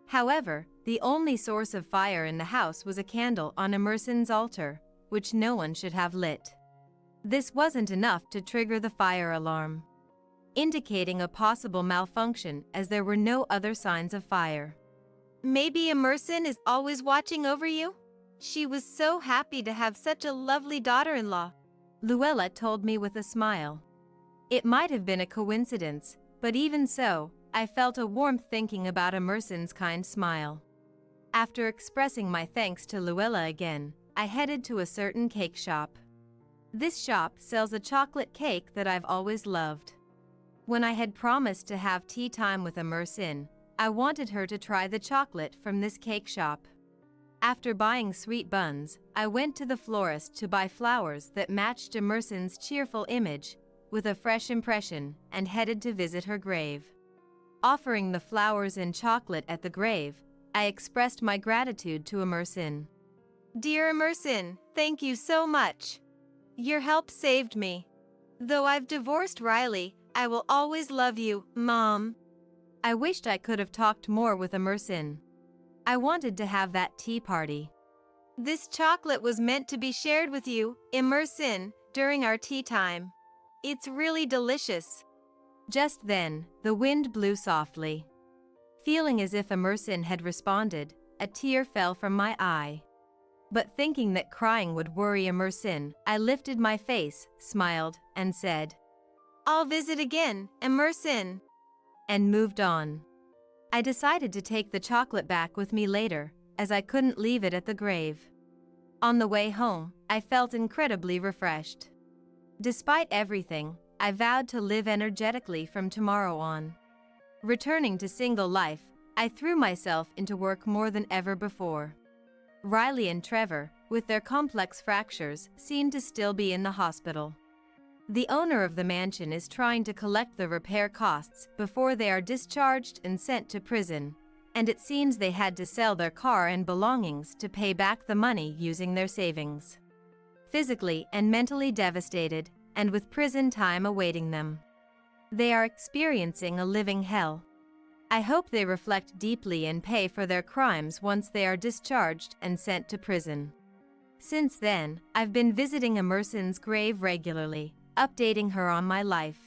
However, the only source of fire in the house was a candle on Emerson's altar, which no one should have lit. This wasn't enough to trigger the fire alarm, indicating a possible malfunction as there were no other signs of fire. Maybe Emerson is always watching over you? She was so happy to have such a lovely daughter-in-law, Luella told me with a smile. It might have been a coincidence, but even so, I felt a warmth thinking about Emerson's kind smile. After expressing my thanks to Luella again, I headed to a certain cake shop. This shop sells a chocolate cake that I've always loved. When I had promised to have tea time with Emerson, I wanted her to try the chocolate from this cake shop. After buying sweet buns, I went to the florist to buy flowers that matched Emerson's cheerful image, with a fresh impression, and headed to visit her grave. Offering the flowers and chocolate at the grave, I expressed my gratitude to Emerson. Dear Emerson, thank you so much. Your help saved me. Though I've divorced Riley, I will always love you, Mom. I wished I could have talked more with Emerson. I wanted to have that tea party. This chocolate was meant to be shared with you, Emerson, during our tea time. It's really delicious. Just then, the wind blew softly. Feeling as if Emerson had responded, a tear fell from my eye. But thinking that crying would worry Emerson, I lifted my face, smiled, and said, I'll visit again, Emerson, and moved on. I decided to take the chocolate back with me later, as I couldn't leave it at the grave. On the way home, I felt incredibly refreshed. Despite everything, I vowed to live energetically from tomorrow on. Returning to single life, I threw myself into work more than ever before. Riley and Trevor, with their complex fractures, seemed to still be in the hospital. The owner of the mansion is trying to collect the repair costs before they are discharged and sent to prison, and it seems they had to sell their car and belongings to pay back the money using their savings. Physically and mentally devastated, and with prison time awaiting them. They are experiencing a living hell. I hope they reflect deeply and pay for their crimes once they are discharged and sent to prison. Since then, I've been visiting Emerson's grave regularly, updating her on my life.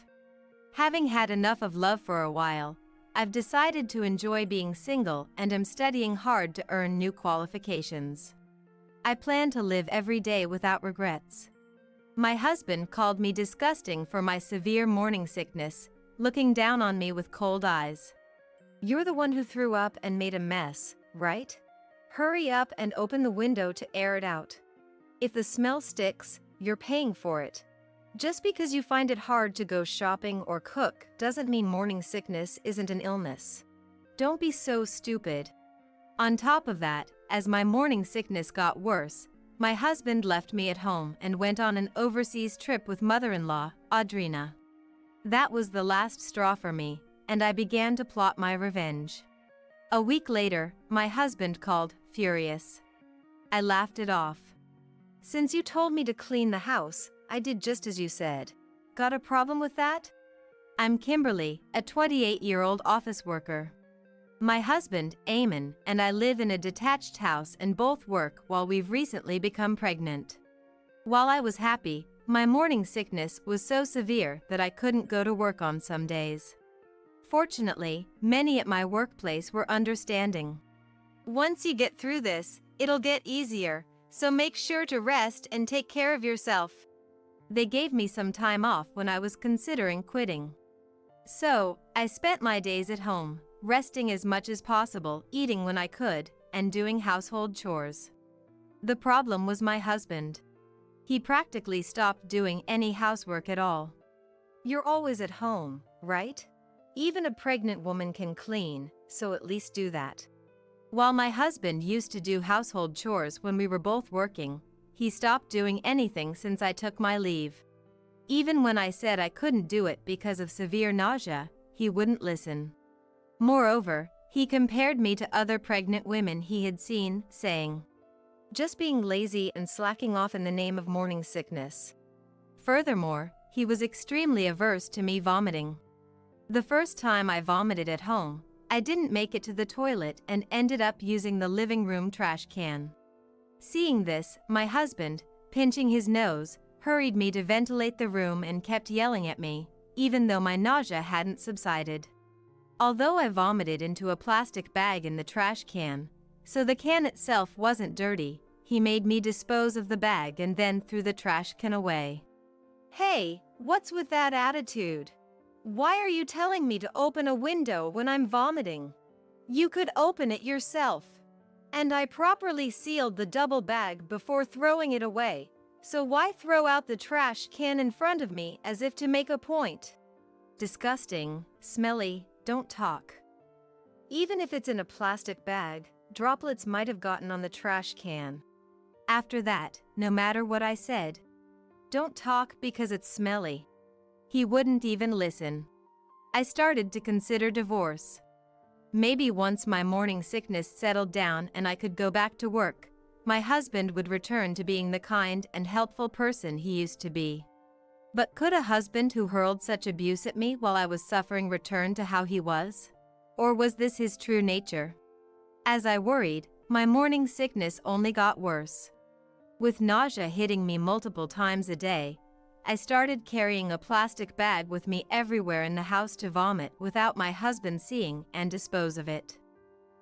Having had enough of love for a while, I've decided to enjoy being single and am studying hard to earn new qualifications. I plan to live every day without regrets. My husband called me disgusting for my severe morning sickness, looking down on me with cold eyes. You're the one who threw up and made a mess, right? Hurry up and open the window to air it out. If the smell sticks, you're paying for it. Just because you find it hard to go shopping or cook doesn't mean morning sickness isn't an illness. Don't be so stupid. On top of that, as my morning sickness got worse, my husband left me at home and went on an overseas trip with mother-in-law, Audrina. That was the last straw for me, and I began to plot my revenge. A week later, my husband called, furious. I laughed it off. Since you told me to clean the house, I did just as you said. Got a problem with that? I'm Kimberly, a 28-year-old office worker. My husband, Eamon, and I live in a detached house and both work while we've recently become pregnant. While I was happy, my morning sickness was so severe that I couldn't go to work on some days. Fortunately, many at my workplace were understanding. Once you get through this, it'll get easier, so make sure to rest and take care of yourself. They gave me some time off when I was considering quitting. So, I spent my days at home, resting as much as possible, eating when I could, and doing household chores. The problem was my husband. He practically stopped doing any housework at all. You're always at home, right? Even a pregnant woman can clean, so at least do that. While my husband used to do household chores when we were both working, he stopped doing anything since I took my leave. Even when I said I couldn't do it because of severe nausea, he wouldn't listen. Moreover, he compared me to other pregnant women he had seen, saying, "Just being lazy and slacking off in the name of morning sickness." Furthermore, he was extremely averse to me vomiting. The first time I vomited at home, I didn't make it to the toilet and ended up using the living room trash can. Seeing this, my husband, pinching his nose, hurried me to ventilate the room and kept yelling at me, even though my nausea hadn't subsided. Although I vomited into a plastic bag in the trash can, so the can itself wasn't dirty, he made me dispose of the bag and then threw the trash can away. Hey, what's with that attitude? Why are you telling me to open a window when I'm vomiting? You could open it yourself. And I properly sealed the double bag before throwing it away, so why throw out the trash can in front of me as if to make a point? Disgusting, smelly, don't talk. Even if it's in a plastic bag, droplets might have gotten on the trash can. After that, no matter what I said, don't talk because it's smelly, he wouldn't even listen. I started to consider divorce. Maybe once my morning sickness settled down and I could go back to work, my husband would return to being the kind and helpful person he used to be. But could a husband who hurled such abuse at me while I was suffering return to how he was? Or was this his true nature? As I worried, my morning sickness only got worse. With nausea hitting me multiple times a day, I started carrying a plastic bag with me everywhere in the house to vomit without my husband seeing and dispose of it.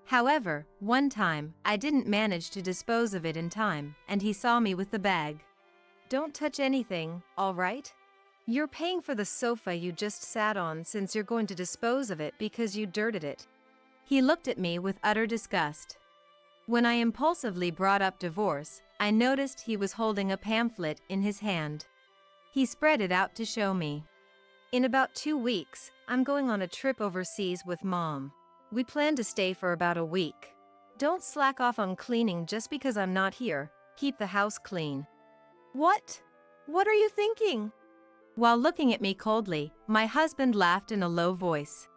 However, one time, I didn't manage to dispose of it in time, and he saw me with the bag. Don't touch anything, all right? You're paying for the sofa you just sat on since you're going to dispose of it because you dirted it. He looked at me with utter disgust. When I impulsively brought up divorce, I noticed he was holding a pamphlet in his hand. He spread it out to show me. In about 2 weeks, I'm going on a trip overseas with Mom. We plan to stay for about a week. Don't slack off on cleaning just because I'm not here. Keep the house clean. What? What are you thinking? While looking at me coldly, my husband laughed in a low voice.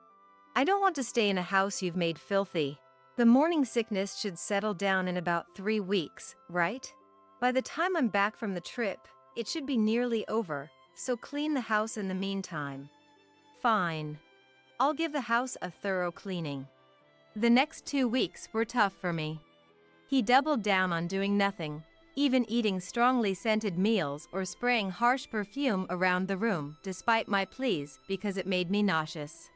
I don't want to stay in a house you've made filthy. The morning sickness should settle down in about 3 weeks, right? By the time I'm back from the trip, it should be nearly over, so clean the house in the meantime. Fine. I'll give the house a thorough cleaning. The next 2 weeks were tough for me. He doubled down on doing nothing, even eating strongly scented meals or spraying harsh perfume around the room despite my pleas because it made me nauseous.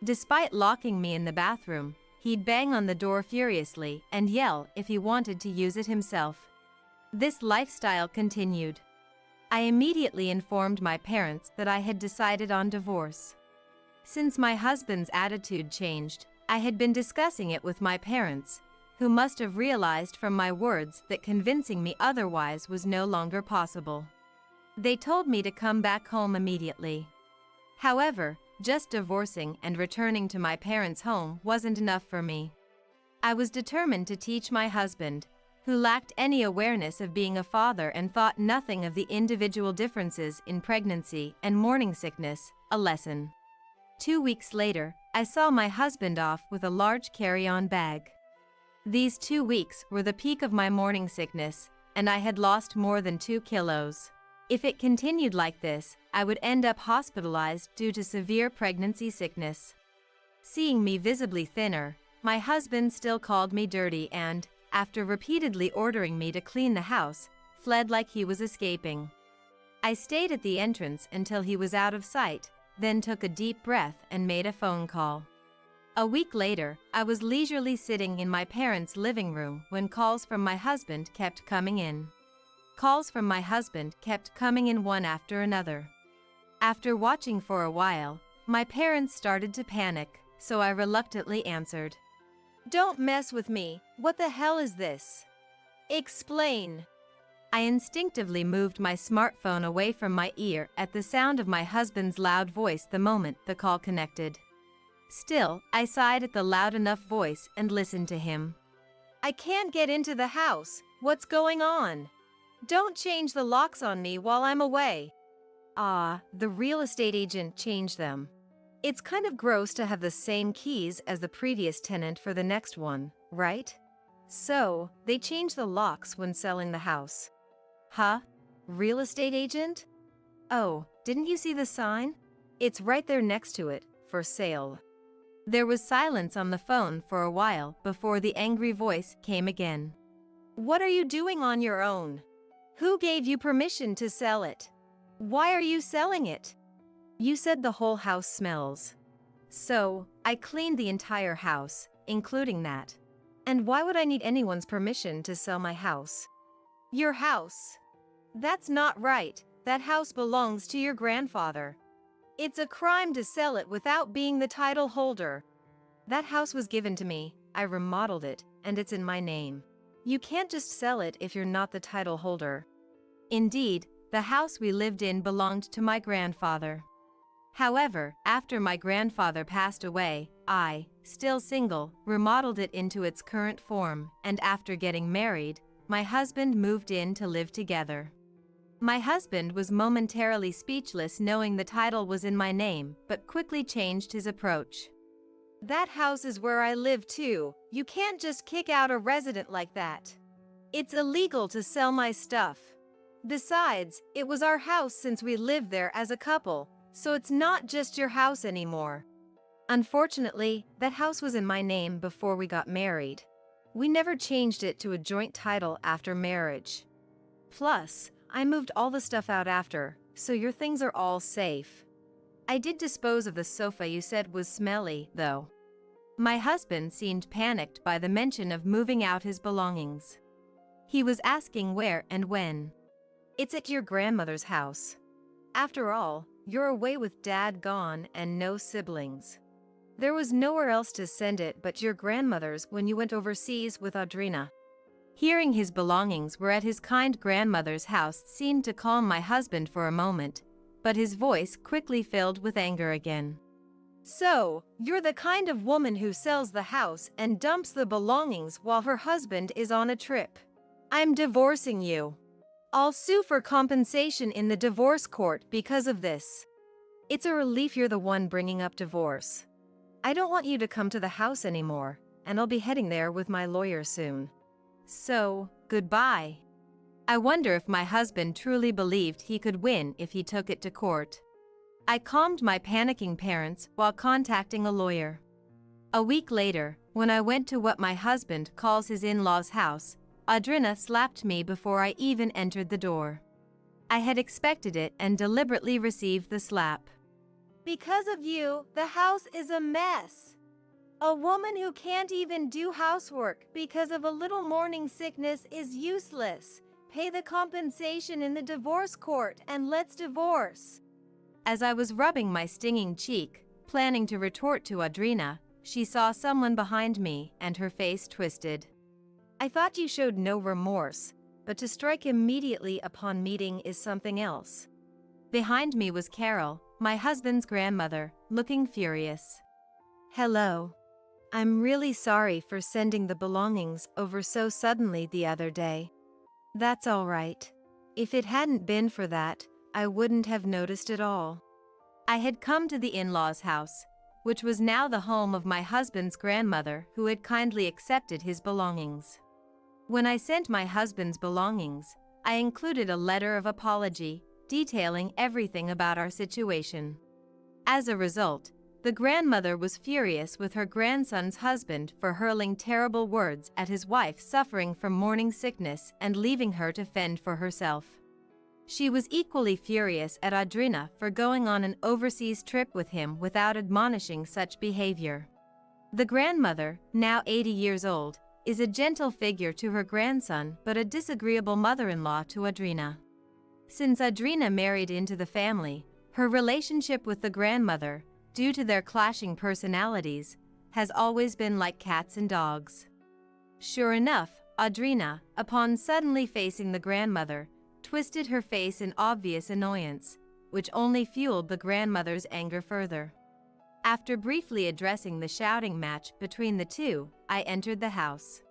Despite locking me in the bathroom, he'd bang on the door furiously and yell if he wanted to use it himself. This lifestyle continued. I immediately informed my parents that I had decided on divorce. Since my husband's attitude changed, I had been discussing it with my parents, who must have realized from my words that convincing me otherwise was no longer possible. They told me to come back home immediately. However, just divorcing and returning to my parents' home wasn't enough for me. I was determined to teach my husband, who lacked any awareness of being a father and thought nothing of the individual differences in pregnancy and morning sickness, a lesson. 2 weeks later, I saw my husband off with a large carry-on bag. These 2 weeks were the peak of my morning sickness, and I had lost more than 2 kilos. If it continued like this, I would end up hospitalized due to severe pregnancy sickness. Seeing me visibly thinner, my husband still called me dirty and, after repeatedly ordering me to clean the house, fled like he was escaping. I stayed at the entrance until he was out of sight, then took a deep breath and made a phone call. A week later, I was leisurely sitting in my parents' living room when calls from my husband kept coming in. Calls from my husband kept coming in one after another. After watching for a while, my parents started to panic, so I reluctantly answered. Don't mess with me. What the hell is this? Explain. I instinctively moved my smartphone away from my ear at the sound of my husband's loud voice the moment the call connected. Still, I sighed at the loud enough voice and listened to him. I can't get into the house. What's going on? Don't change the locks on me while I'm away. The real estate agent changed them. It's kind of gross to have the same keys as the previous tenant for the next one, right? So, they changed the locks when selling the house. Huh? Real estate agent? Oh, didn't you see the sign? It's right there next to it, for sale. There was silence on the phone for a while before the angry voice came again. What are you doing on your own? Who gave you permission to sell it? Why are you selling it? You said the whole house smells. So, I cleaned the entire house, including that. And why would I need anyone's permission to sell my house? Your house. That's not right. That house belongs to your grandfather. It's a crime to sell it without being the title holder. That house was given to me, I remodeled it, and it's in my name. You can't just sell it if you're not the title holder. Indeed, the house we lived in belonged to my grandfather. However, after my grandfather passed away, I, still single, remodeled it into its current form, and after getting married, my husband moved in to live together. My husband was momentarily speechless knowing the title was in my name, but quickly changed his approach. That house is where I live too. You can't just kick out a resident like that. It's illegal to sell my stuff. Besides, it was our house since we lived there as a couple, so it's not just your house anymore. Unfortunately, that house was in my name before we got married. We never changed it to a joint title after marriage. Plus, I moved all the stuff out after, so your things are all safe. I did dispose of the sofa you said was smelly, though. My husband seemed panicked by the mention of moving out his belongings. He was asking where and when. It's at your grandmother's house. After all, you're away with Dad gone and no siblings. There was nowhere else to send it but your grandmother's when you went overseas with Audrina. Hearing his belongings were at his kind grandmother's house seemed to calm my husband for a moment, but his voice quickly filled with anger again. So, you're the kind of woman who sells the house and dumps the belongings while her husband is on a trip. I'm divorcing you. I'll sue for compensation in the divorce court because of this. It's a relief you're the one bringing up divorce. I don't want you to come to the house anymore, and I'll be heading there with my lawyer soon. So, goodbye. I wonder if my husband truly believed he could win if he took it to court. I calmed my panicking parents while contacting a lawyer. A week later, when I went to what my husband calls his in-laws' house, Audrina slapped me before I even entered the door. I had expected it and deliberately received the slap. Because of you, the house is a mess. A woman who can't even do housework because of a little morning sickness is useless. Pay the compensation in the divorce court and let's divorce. As I was rubbing my stinging cheek, planning to retort to Audrina, she saw someone behind me and her face twisted. I thought you showed no remorse, but to strike immediately upon meeting is something else. Behind me was Carol, my husband's grandmother, looking furious. Hello. I'm really sorry for sending the belongings over so suddenly the other day. That's all right. If it hadn't been for that, I wouldn't have noticed at all. I had come to the in-laws' house, which was now the home of my husband's grandmother, who had kindly accepted his belongings. When I sent my husband's belongings, I included a letter of apology, detailing everything about our situation. As a result, the grandmother was furious with her grandson's husband for hurling terrible words at his wife suffering from morning sickness and leaving her to fend for herself. She was equally furious at Audrina for going on an overseas trip with him without admonishing such behavior. The grandmother, now 80 years old, is a gentle figure to her grandson but a disagreeable mother-in-law to Audrina. Since Audrina married into the family, her relationship with the grandmother, due to their clashing personalities, has always been like cats and dogs. Sure enough, Audrina, upon suddenly facing the grandmother, twisted her face in obvious annoyance, which only fueled the grandmother's anger further. After briefly addressing the shouting match between the two, I entered the house.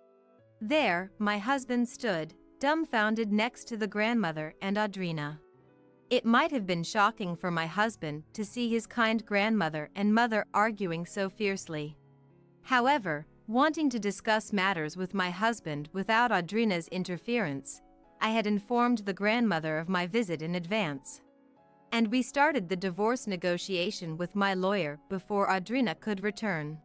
There, my husband stood, dumbfounded next to the grandmother and Audrina. It might have been shocking for my husband to see his kind grandmother and mother arguing so fiercely. However, wanting to discuss matters with my husband without Audrina's interference, I had informed the grandmother of my visit in advance. And we started the divorce negotiation with my lawyer before Audrina could return.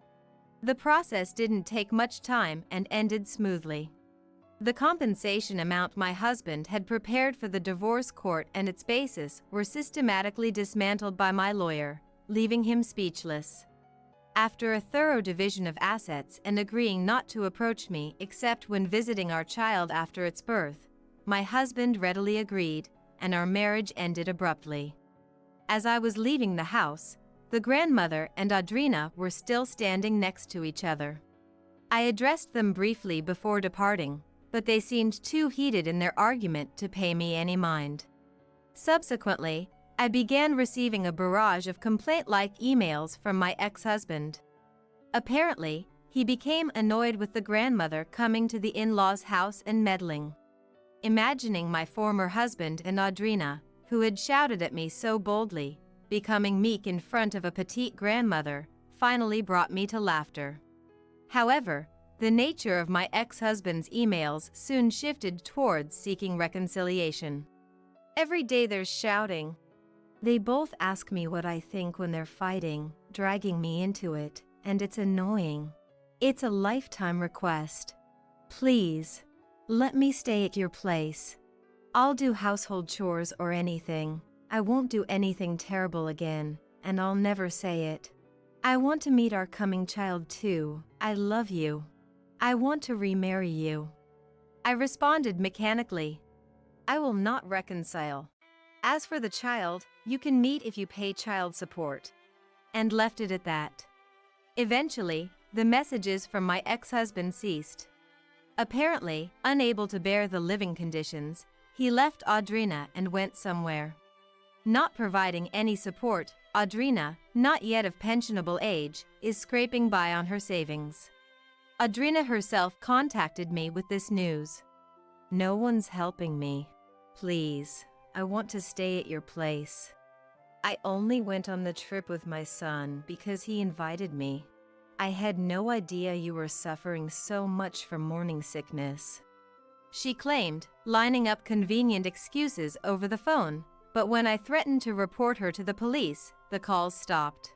The process didn't take much time and ended smoothly. The compensation amount my husband had prepared for the divorce court and its basis were systematically dismantled by my lawyer, leaving him speechless. After a thorough division of assets and agreeing not to approach me except when visiting our child after its birth, my husband readily agreed, and our marriage ended abruptly. As I was leaving the house, the grandmother and Audrina were still standing next to each other. I addressed them briefly before departing, but they seemed too heated in their argument to pay me any mind. Subsequently, I began receiving a barrage of complaint-like emails from my ex-husband. Apparently, he became annoyed with the grandmother coming to the in-laws' house and meddling. Imagining my former husband and Audrina, who had shouted at me so boldly, becoming meek in front of a petite grandmother, finally brought me to laughter. However, the nature of my ex-husband's emails soon shifted towards seeking reconciliation. Every day there's shouting. They both ask me what I think when they're fighting, dragging me into it, and it's annoying. It's a lifetime request. Please, let me stay at your place. I'll do household chores or anything. I won't do anything terrible again, and I'll never say it. I want to meet our coming child too. I love you. I want to remarry you. I responded mechanically. I will not reconcile. As for the child, you can meet if you pay child support. And left it at that. Eventually, the messages from my ex-husband ceased. Apparently, unable to bear the living conditions, he left Audrina and went somewhere. Not providing any support, Audrina, not yet of pensionable age, is scraping by on her savings. Audrina herself contacted me with this news. No one's helping me. Please, I want to stay at your place. I only went on the trip with my son because he invited me. I had no idea you were suffering so much from morning sickness. She claimed, lining up convenient excuses over the phone, but when I threatened to report her to the police, the calls stopped.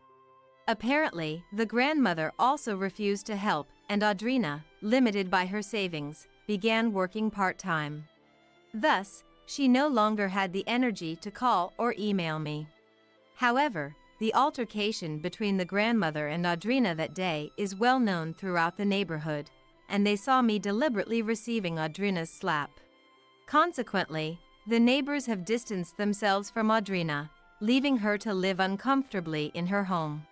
Apparently, the grandmother also refused to help, and Audrina, limited by her savings, began working part-time. Thus, she no longer had the energy to call or email me. However, the altercation between the grandmother and Audrina that day is well known throughout the neighborhood, and they saw me deliberately receiving Audrina's slap. Consequently, the neighbors have distanced themselves from Audrina, leaving her to live uncomfortably in her home.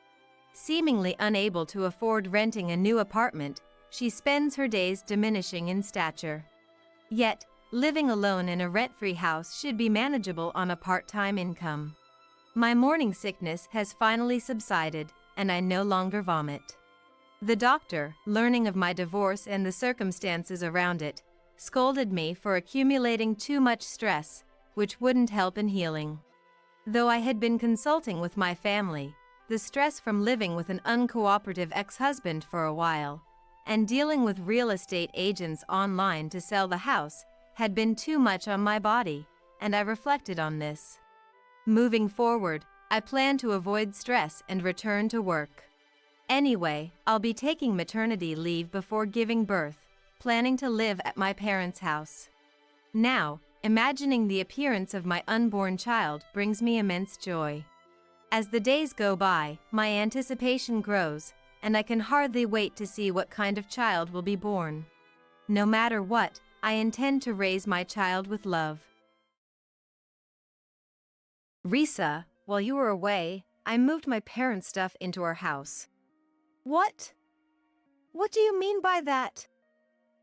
Seemingly unable to afford renting a new apartment, she spends her days diminishing in stature. Yet, living alone in a rent-free house should be manageable on a part-time income. My morning sickness has finally subsided, and I no longer vomit. The doctor, learning of my divorce and the circumstances around it, scolded me for accumulating too much stress, which wouldn't help in healing. Though I had been consulting with my family, the stress from living with an uncooperative ex-husband for a while, and dealing with real estate agents online to sell the house had been too much on my body, and I reflected on this. Moving forward, I plan to avoid stress and return to work. Anyway, I'll be taking maternity leave before giving birth, planning to live at my parents' house. Now, imagining the appearance of my unborn child brings me immense joy. As the days go by, my anticipation grows, and I can hardly wait to see what kind of child will be born. No matter what, I intend to raise my child with love. Risa, while you were away, I moved my parents' stuff into our house. What? What do you mean by that?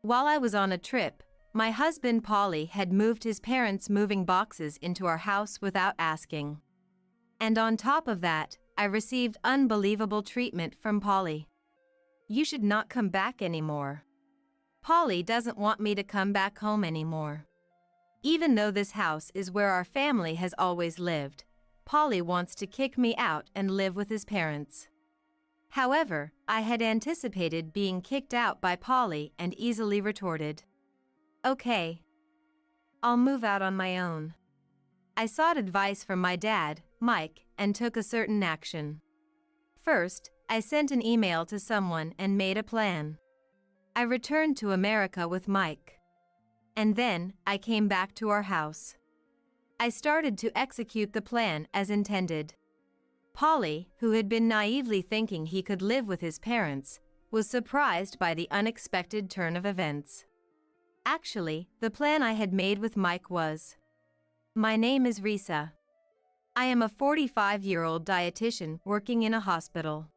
While I was on a trip, my husband Polly had moved his parents' moving boxes into our house without asking. And on top of that, I received unbelievable treatment from Polly. You should not come back anymore. Polly doesn't want me to come back home anymore. Even though this house is where our family has always lived, Polly wants to kick me out and live with his parents. However, I had anticipated being kicked out by Polly and easily retorted, "Okay, I'll move out on my own." I sought advice from my dad, Mike, and took a certain action. First, I sent an email to someone and made a plan. I returned to America with Mike. And then, I came back to our house. I started to execute the plan as intended. Polly, who had been naively thinking he could live with his parents, was surprised by the unexpected turn of events. Actually, the plan I had made with Mike was: my name is Risa. I am a 45-year-old dietitian working in a hospital.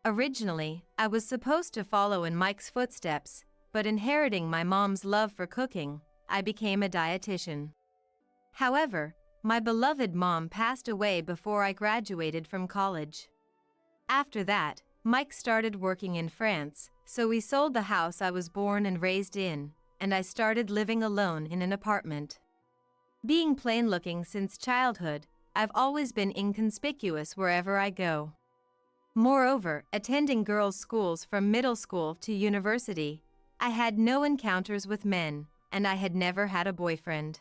Originally, I was supposed to follow in Mike's footsteps, but inheriting my mom's love for cooking, I became a dietitian. However, my beloved mom passed away before I graduated from college. After that, Mike started working in France, so we sold the house I was born and raised in, and I started living alone in an apartment. Being plain-looking since childhood, I've always been inconspicuous wherever I go. Moreover, attending girls' schools from middle school to university, I had no encounters with men, and I had never had a boyfriend.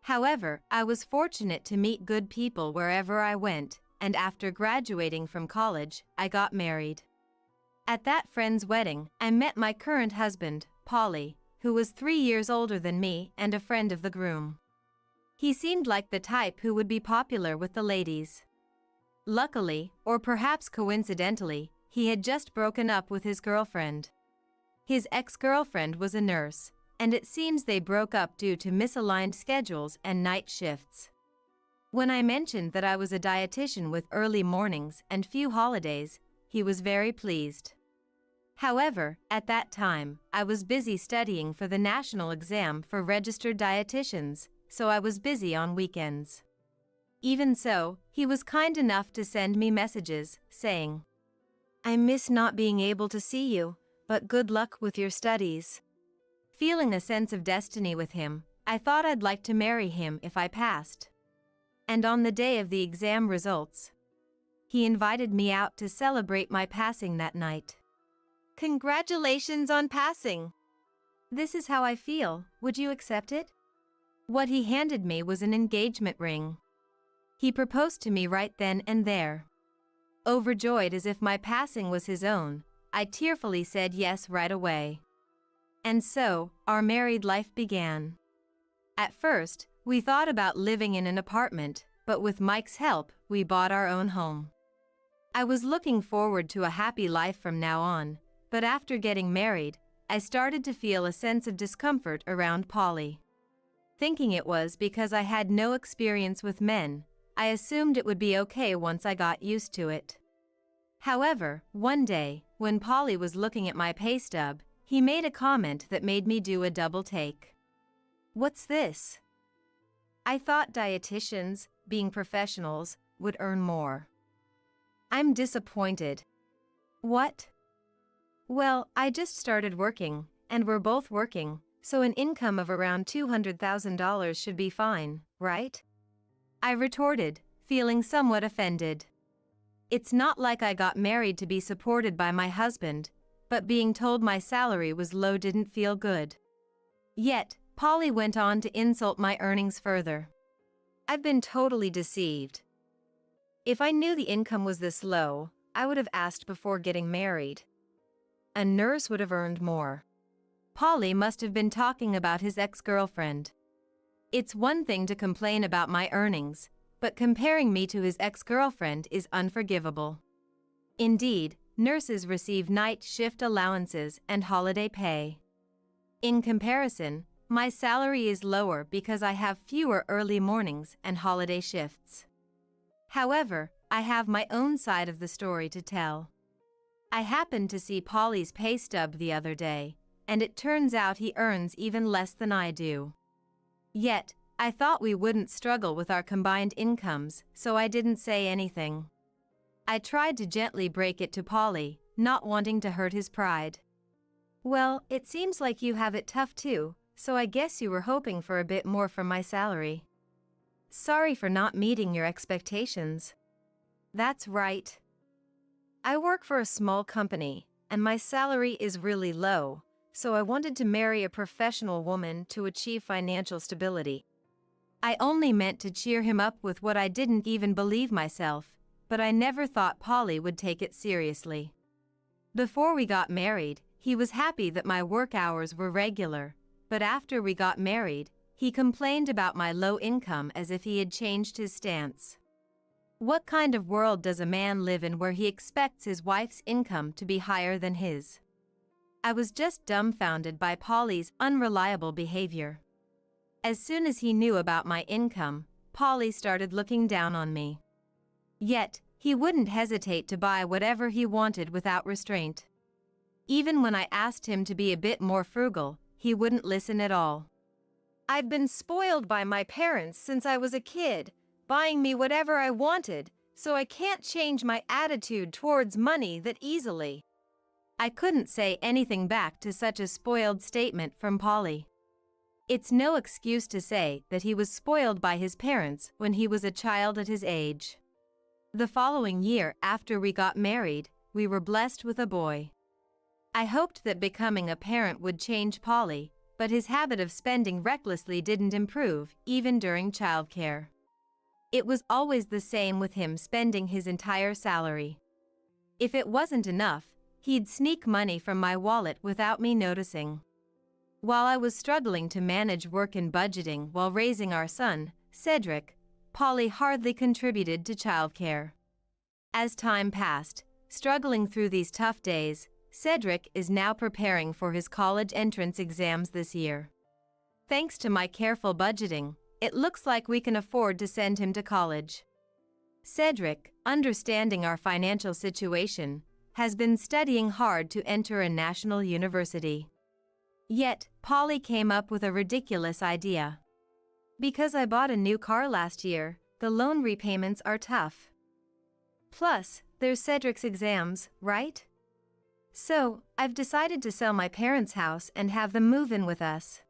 However, I was fortunate to meet good people wherever I went, and after graduating from college, I got married. At that friend's wedding, I met my current husband, Polly, who was 3 years older than me and a friend of the groom. He seemed like the type who would be popular with the ladies. Luckily, or perhaps coincidentally, he had just broken up with his girlfriend. His ex-girlfriend was a nurse, and it seems they broke up due to misaligned schedules and night shifts. When I mentioned that I was a dietitian with early mornings and few holidays, he was very pleased. However, at that time, I was busy studying for the national exam for registered dietitians, so I was busy on weekends. Even so, he was kind enough to send me messages, saying, "I miss not being able to see you, but good luck with your studies." Feeling a sense of destiny with him, I thought I'd like to marry him if I passed. And on the day of the exam results, he invited me out to celebrate my passing that night. "Congratulations on passing! This is how I feel, would you accept it?" What he handed me was an engagement ring. He proposed to me right then and there. Overjoyed as if my passing was his own, I tearfully said yes right away. And so, our married life began. At first, we thought about living in an apartment, but with Mike's help, we bought our own home. I was looking forward to a happy life from now on, but after getting married, I started to feel a sense of discomfort around Polly. Thinking it was because I had no experience with men, I assumed it would be okay once I got used to it. However, one day, when Polly was looking at my pay stub, he made a comment that made me do a double take. "What's this?" I thought dietitians, being professionals, would earn more. I'm disappointed. What? Well, I just started working, and we're both working, so an income of around $200,000 should be fine, right? I retorted, feeling somewhat offended. It's not like I got married to be supported by my husband, but being told my salary was low didn't feel good. Yet, Polly went on to insult my earnings further. I've been totally deceived. If I knew the income was this low, I would have asked before getting married. A nurse would have earned more. Polly must have been talking about his ex-girlfriend. It's one thing to complain about my earnings, but comparing me to his ex-girlfriend is unforgivable. Indeed, nurses receive night shift allowances and holiday pay. In comparison, my salary is lower because I have fewer early mornings and holiday shifts. However, I have my own side of the story to tell. I happened to see Polly's pay stub the other day, and it turns out he earns even less than I do. Yet, I thought we wouldn't struggle with our combined incomes, so I didn't say anything. I tried to gently break it to Polly, not wanting to hurt his pride. Well, it seems like you have it tough too, so I guess you were hoping for a bit more from my salary. Sorry for not meeting your expectations. That's right. I work for a small company, and my salary is really low, so I wanted to marry a professional woman to achieve financial stability. I only meant to cheer him up with what I didn't even believe myself, but I never thought Polly would take it seriously. Before we got married, he was happy that my work hours were regular, but after we got married, he complained about my low income as if he had changed his stance. What kind of world does a man live in where he expects his wife's income to be higher than his? I was just dumbfounded by Polly's unreliable behavior. As soon as he knew about my income, Polly started looking down on me. Yet, he wouldn't hesitate to buy whatever he wanted without restraint. Even when I asked him to be a bit more frugal, he wouldn't listen at all. I've been spoiled by my parents since I was a kid, buying me whatever I wanted, so I can't change my attitude towards money that easily. I couldn't say anything back to such a spoiled statement from Polly. It's no excuse to say that he was spoiled by his parents when he was a child at his age. The following year after we got married, we were blessed with a boy. I hoped that becoming a parent would change Polly, but his habit of spending recklessly didn't improve, even during childcare. It was always the same with him spending his entire salary. If it wasn't enough, he'd sneak money from my wallet without me noticing. While I was struggling to manage work and budgeting while raising our son, Cedric, Polly hardly contributed to childcare. As time passed, struggling through these tough days, Cedric is now preparing for his college entrance exams this year. Thanks to my careful budgeting, it looks like we can afford to send him to college. Cedric, understanding our financial situation, has been studying hard to enter a national university. Yet, Polly came up with a ridiculous idea. Because I bought a new car last year, the loan repayments are tough. Plus, there's Cedric's exams, right? So, I've decided to sell my parents' house and have them move in with us.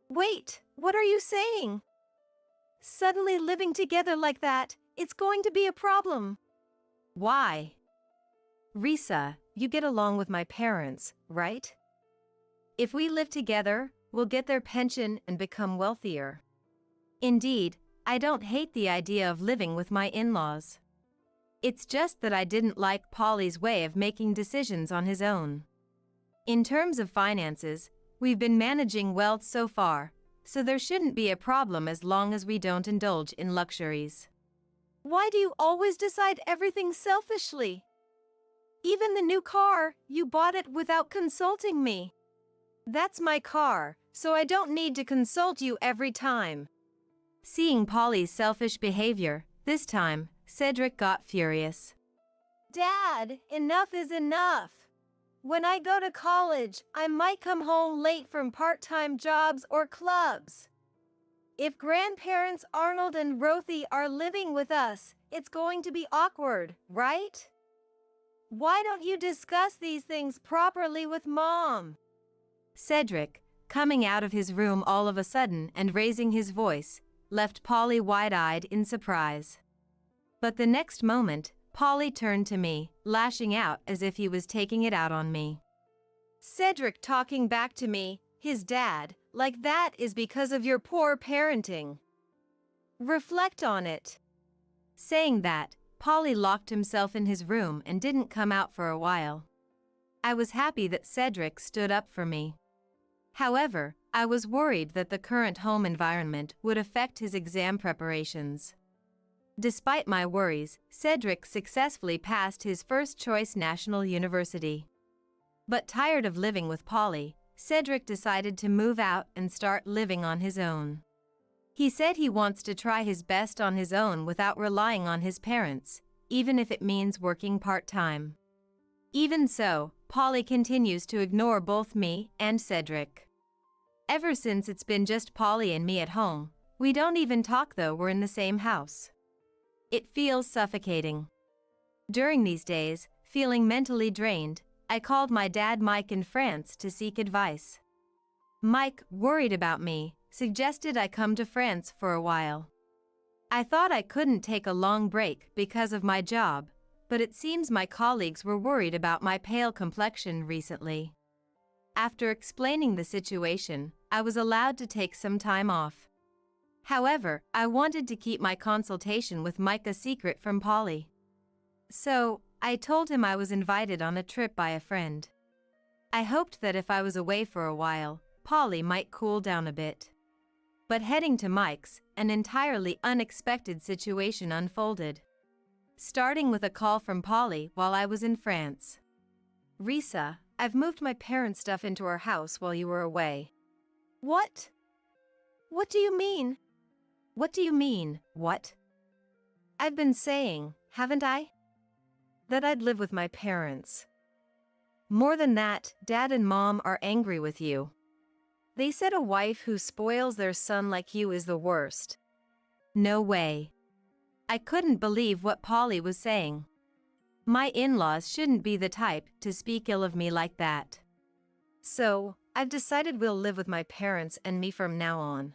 Wait, what are you saying? Suddenly living together like that, it's going to be a problem. Why? Risa, you get along with my parents, right? If we live together, we'll get their pension and become wealthier. Indeed, I don't hate the idea of living with my in-laws. It's just that I didn't like Polly's way of making decisions on his own. In terms of finances, we've been managing wealth so far, so there shouldn't be a problem as long as we don't indulge in luxuries. Why do you always decide everything selfishly? Even the new car, you bought it without consulting me. That's my car, so I don't need to consult you every time. Seeing Polly's selfish behavior, this time, Cedric got furious. Dad, enough is enough. When I go to college, I might come home late from part-time jobs or clubs. If grandparents Arnold and Rothy are living with us, it's going to be awkward, right? Why don't you discuss these things properly with Mom? Cedric, coming out of his room all of a sudden and raising his voice, left Polly wide-eyed in surprise. But the next moment, Polly turned to me, lashing out as if he was taking it out on me. Cedric talking back to me, his dad, like that is because of your poor parenting. Reflect on it. Saying that, Polly locked himself in his room and didn't come out for a while. I was happy that Cedric stood up for me. However, I was worried that the current home environment would affect his exam preparations. Despite my worries, Cedric successfully passed his first-choice national university. But tired of living with Polly, Cedric decided to move out and start living on his own. He said he wants to try his best on his own without relying on his parents, even if it means working part-time. Even so, Polly continues to ignore both me and Cedric. Ever since it's been just Polly and me at home, we don't even talk though we're in the same house. It feels suffocating. During these days, feeling mentally drained, I called my dad Mike in France to seek advice. Mike, worried about me, suggested I come to France for a while. I thought I couldn't take a long break because of my job, but it seems my colleagues were worried about my pale complexion recently. After explaining the situation, I was allowed to take some time off. However, I wanted to keep my consultation with Mike a secret from Polly. So, I told him I was invited on a trip by a friend. I hoped that if I was away for a while, Polly might cool down a bit. But heading to Mike's, an entirely unexpected situation unfolded. Starting with a call from Polly while I was in France. Risa, I've moved my parents' stuff into our house while you were away. What? What do you mean? What do you mean, what? I've been saying, haven't I? That I'd live with my parents. More than that, Dad and Mom are angry with you. They said a wife who spoils their son like you is the worst. No way. I couldn't believe what Polly was saying. My in-laws shouldn't be the type to speak ill of me like that. So, I've decided we'll live with my parents and me from now on.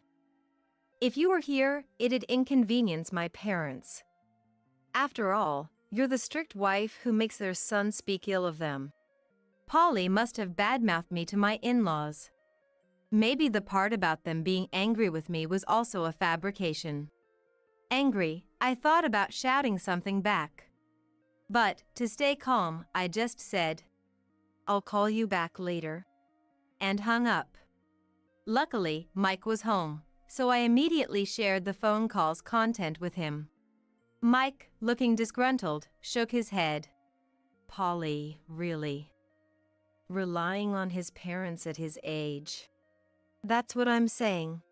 If you were here, it'd inconvenience my parents. After all, you're the strict wife who makes their son speak ill of them. Polly must have badmouthed me to my in-laws. Maybe the part about them being angry with me was also a fabrication. Angry, I thought about shouting something back. But, to stay calm, I just said, "I'll call you back later," and hung up. Luckily, Mike was home, so I immediately shared the phone call's content with him. Mike, looking disgruntled, shook his head. Polly, really? Relying on his parents at his age. That's what I'm saying.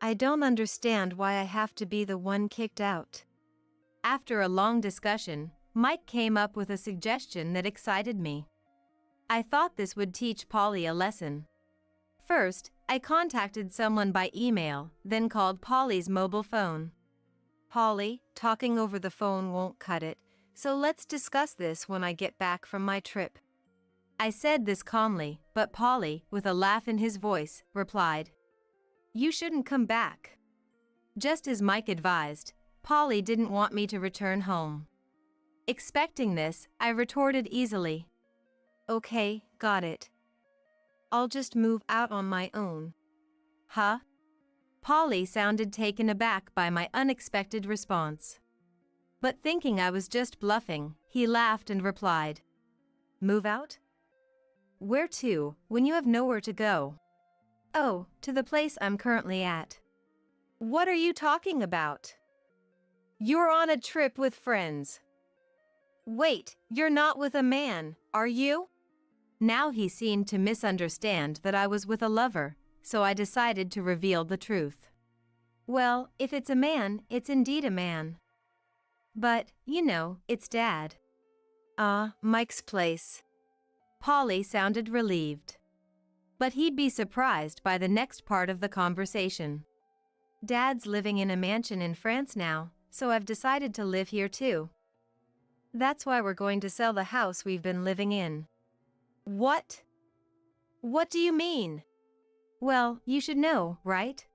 I don't understand why I have to be the one kicked out. After a long discussion, Mike came up with a suggestion that excited me. I thought this would teach Polly a lesson. First, I contacted someone by email, then called Polly's mobile phone. Polly, talking over the phone won't cut it, so let's discuss this when I get back from my trip. I said this calmly, but Polly, with a laugh in his voice, replied, "You shouldn't come back." Just as Mike advised, Polly didn't want me to return home. Expecting this, I retorted easily, "Okay, got it. I'll just move out on my own." Huh? Polly sounded taken aback by my unexpected response. But thinking I was just bluffing, he laughed and replied, "Move out? Where to, when you have nowhere to go?" "Oh, to the place I'm currently at." "What are you talking about? You're on a trip with friends. Wait, you're not with a man, are you?" Now he seemed to misunderstand that I was with a lover, so I decided to reveal the truth. "Well, if it's a man, it's indeed a man. But, you know, it's Dad." Mike's place." Polly sounded relieved. But he'd be surprised by the next part of the conversation. "Dad's living in a mansion in France now, so I've decided to live here too. That's why we're going to sell the house we've been living in." "What? What do you mean?" "Well, you should know, right?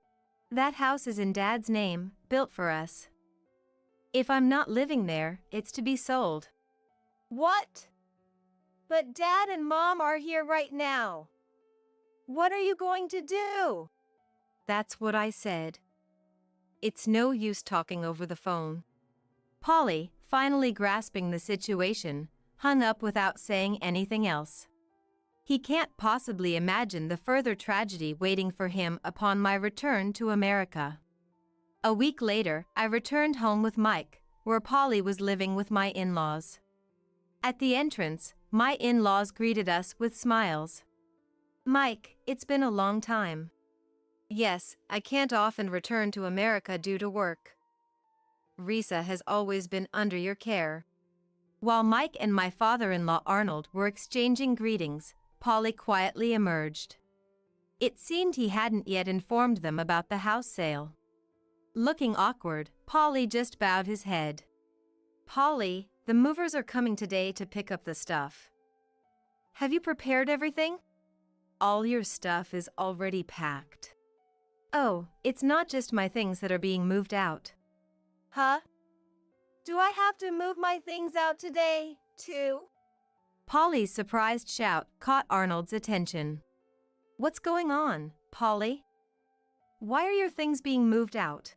That house is in Dad's name, built for us." If I'm not living there, it's to be sold. What? But Dad and Mom are here right now. What are you going to do? That's what I said. It's no use talking over the phone. Polly, finally grasping the situation, hung up without saying anything else. He can't possibly imagine the further tragedy waiting for him upon my return to America. A week later, I returned home with Mike, where Polly was living with my in-laws. At the entrance, my in-laws greeted us with smiles. Mike, it's been a long time. Yes, I can't often return to America due to work. Risa has always been under your care. While Mike and my father-in-law Arnold were exchanging greetings, Polly quietly emerged. It seemed he hadn't yet informed them about the house sale. Looking awkward, Polly just bowed his head. Polly, the movers are coming today to pick up the stuff. Have you prepared everything? All your stuff is already packed. Oh, it's not just my things that are being moved out. Huh? Do I have to move my things out today, too? Polly's surprised shout caught Arnold's attention. What's going on, Polly? Why are your things being moved out?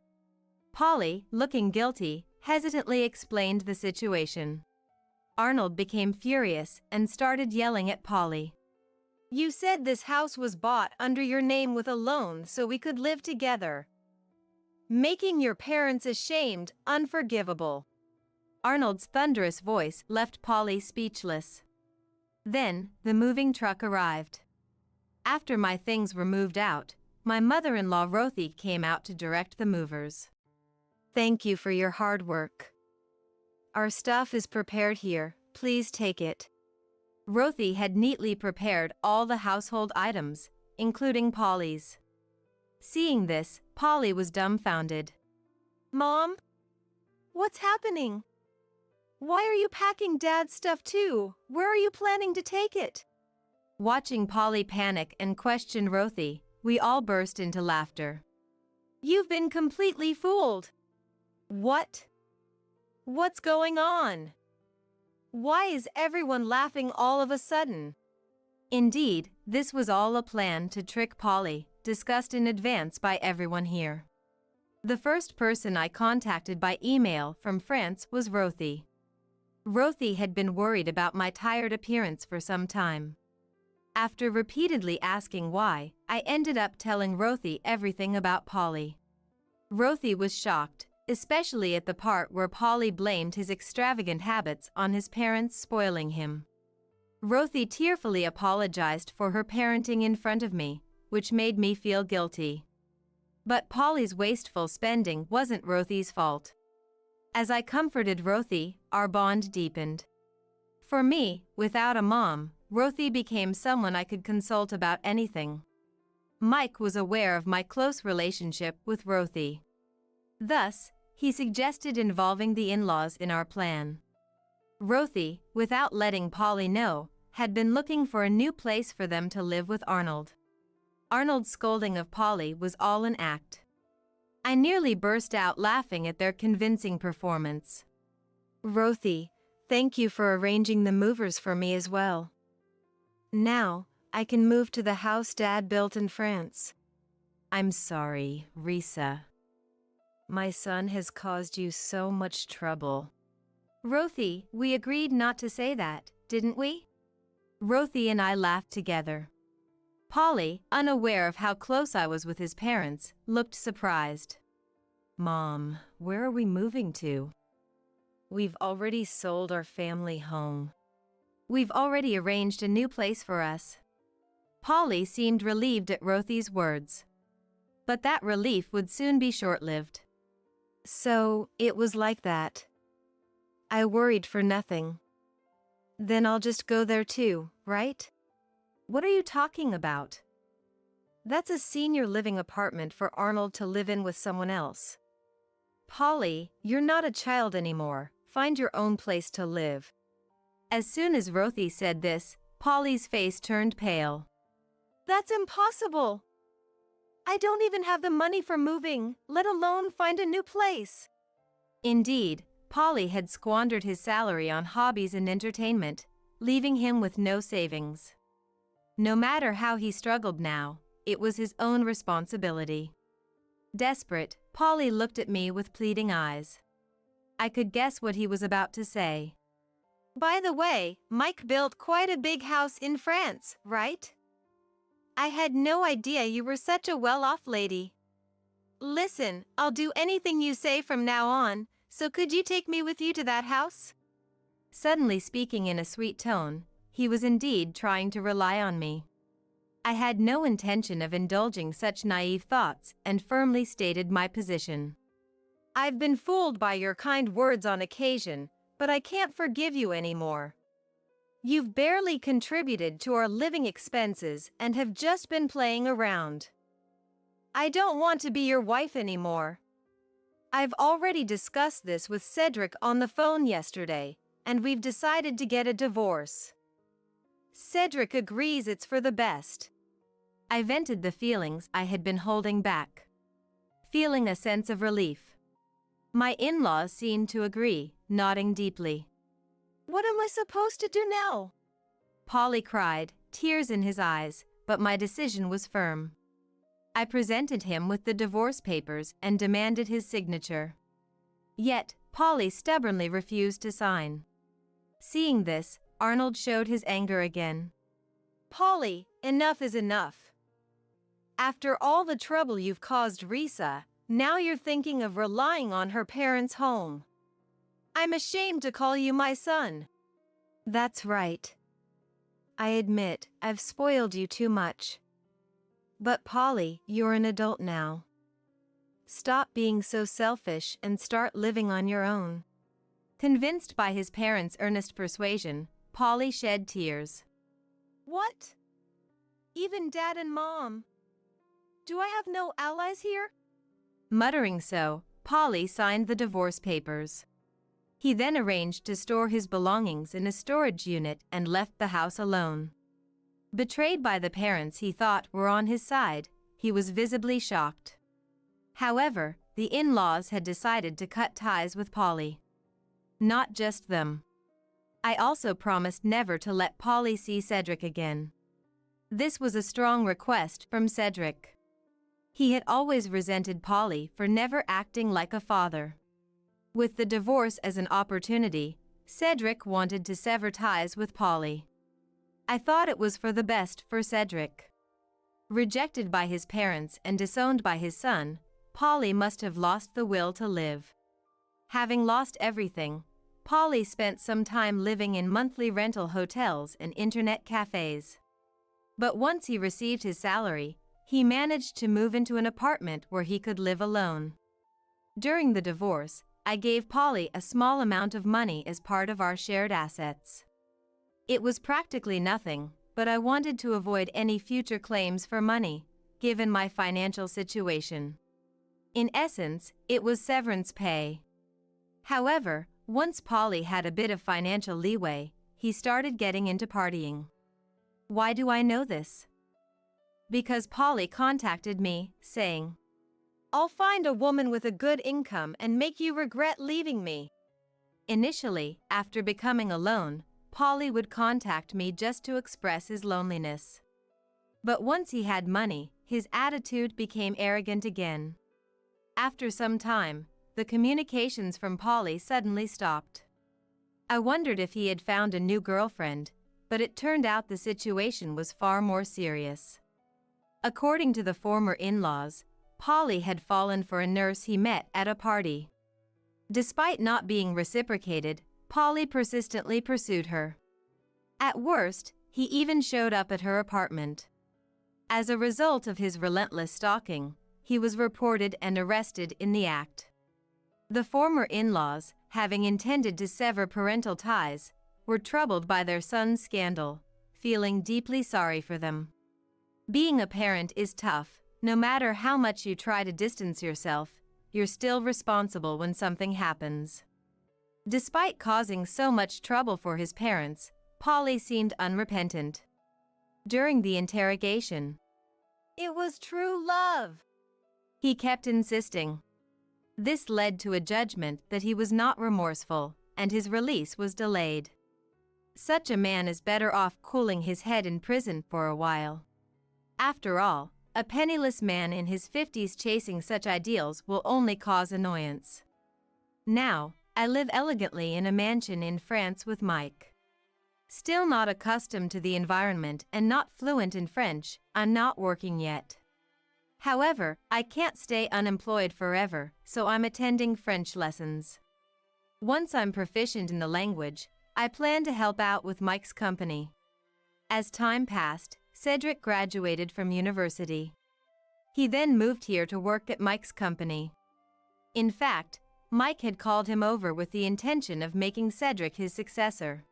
Polly, looking guilty, hesitantly explained the situation. Arnold became furious and started yelling at Polly. You said this house was bought under your name with a loan so we could live together. Making your parents ashamed, unforgivable. Arnold's thunderous voice left Polly speechless. Then, the moving truck arrived. After my things were moved out, my mother-in-law Rothy came out to direct the movers. Thank you for your hard work. Our stuff is prepared here, please take it. Rothy had neatly prepared all the household items, including Polly's. Seeing this, Polly was dumbfounded. Mom? What's happening? Why are you packing Dad's stuff too? Where are you planning to take it? Watching Polly panic and question Rothy, we all burst into laughter. You've been completely fooled. What? What's going on? Why is everyone laughing all of a sudden? Indeed, this was all a plan to trick Polly, discussed in advance by everyone here. The first person I contacted by email from France was Rothy. Rothy had been worried about my tired appearance for some time. After repeatedly asking why, I ended up telling Rothy everything about Polly. Rothy was shocked, especially at the part where Polly blamed his extravagant habits on his parents spoiling him. Rothy tearfully apologized for her parenting in front of me, which made me feel guilty. But Polly's wasteful spending wasn't Rothy's fault. As I comforted Rothy, our bond deepened. For me, without a mom, Rothy became someone I could consult about anything. Mike was aware of my close relationship with Rothy. Thus, he suggested involving the in-laws in our plan. Rothy, without letting Polly know, had been looking for a new place for them to live with Arnold. Arnold's scolding of Polly was all an act. I nearly burst out laughing at their convincing performance. Rothy, thank you for arranging the movers for me as well. Now, I can move to the house Dad built in France. I'm sorry, Risa. My son has caused you so much trouble. Rothy, we agreed not to say that, didn't we? Rothy and I laughed together. Polly, unaware of how close I was with his parents, looked surprised. Mom, where are we moving to? We've already sold our family home. We've already arranged a new place for us. Polly seemed relieved at Rothy's words. But that relief would soon be short-lived. So, it was like that. I worried for nothing. Then I'll just go there too, right? What are you talking about? That's a senior living apartment for Arnold to live in with someone else. Polly, you're not a child anymore. Find your own place to live. As soon as Rothy said this, Polly's face turned pale. That's impossible. I don't even have the money for moving, let alone find a new place. Indeed, Polly had squandered his salary on hobbies and entertainment, leaving him with no savings. No matter how he struggled now, it was his own responsibility. Desperate, Polly looked at me with pleading eyes. I could guess what he was about to say. By the way, Mike built quite a big house in France, right? I had no idea you were such a well-off lady. Listen, I'll do anything you say from now on, so could you take me with you to that house? Suddenly speaking in a sweet tone, he was indeed trying to rely on me. I had no intention of indulging such naive thoughts and firmly stated my position. I've been fooled by your kind words on occasion, but I can't forgive you anymore. You've barely contributed to our living expenses and have just been playing around. I don't want to be your wife anymore. I've already discussed this with Cedric on the phone yesterday, and we've decided to get a divorce. Cedric agrees it's for the best. I vented the feelings I had been holding back, feeling a sense of relief. My in-laws seemed to agree, nodding deeply. What am I supposed to do now? Polly cried, tears in his eyes, but my decision was firm. I presented him with the divorce papers and demanded his signature. Yet, Polly stubbornly refused to sign. Seeing this, Arnold showed his anger again. Polly, enough is enough. After all the trouble you've caused Risa, now you're thinking of relying on her parents' home. I'm ashamed to call you my son. That's right. I admit, I've spoiled you too much. But Polly, you're an adult now. Stop being so selfish and start living on your own. Convinced by his parents' earnest persuasion, Polly shed tears. What? Even Dad and Mom? Do I have no allies here? Muttering so, Polly signed the divorce papers. He then arranged to store his belongings in a storage unit and left the house alone. Betrayed by the parents he thought were on his side, he was visibly shocked. However, the in-laws had decided to cut ties with Polly. Not just them. I also promised never to let Polly see Cedric again. This was a strong request from Cedric. He had always resented Polly for never acting like a father. With the divorce as an opportunity, Cedric wanted to sever ties with Polly. I thought it was for the best for Cedric. Rejected by his parents and disowned by his son, Polly must have lost the will to live. Having lost everything, Polly spent some time living in monthly rental hotels and internet cafes. But once he received his salary, he managed to move into an apartment where he could live alone. During the divorce, I gave Polly a small amount of money as part of our shared assets. It was practically nothing, but I wanted to avoid any future claims for money, given my financial situation. In essence, it was severance pay. However, once Polly had a bit of financial leeway, he started getting into partying. Why do I know this? Because Polly contacted me, saying, I'll find a woman with a good income and make you regret leaving me. Initially, after becoming alone, Polly would contact me just to express his loneliness. But once he had money, his attitude became arrogant again. After some time, the communications from Polly suddenly stopped. I wondered if he had found a new girlfriend, but it turned out the situation was far more serious. According to the former in-laws, Polly had fallen for a nurse he met at a party. Despite not being reciprocated, Polly persistently pursued her. At worst, he even showed up at her apartment. As a result of his relentless stalking, he was reported and arrested in the act. The former in-laws, having intended to sever parental ties, were troubled by their son's scandal, feeling deeply sorry for them. Being a parent is tough. No matter how much you try to distance yourself, you're still responsible when something happens. Despite causing so much trouble for his parents, Polly seemed unrepentant. During the interrogation, It was true love, he kept insisting. This led to a judgment that he was not remorseful, and his release was delayed. Such a man is better off cooling his head in prison for a while. After all, a penniless man in his 50s chasing such ideals will only cause annoyance. Now, I live elegantly in a mansion in France with Mike. Still not accustomed to the environment and not fluent in French, I'm not working yet. However, I can't stay unemployed forever, so I'm attending French lessons. Once I'm proficient in the language, I plan to help out with Mike's company. As time passed, Cedric graduated from university. He then moved here to work at Mike's company. In fact, Mike had called him over with the intention of making Cedric his successor.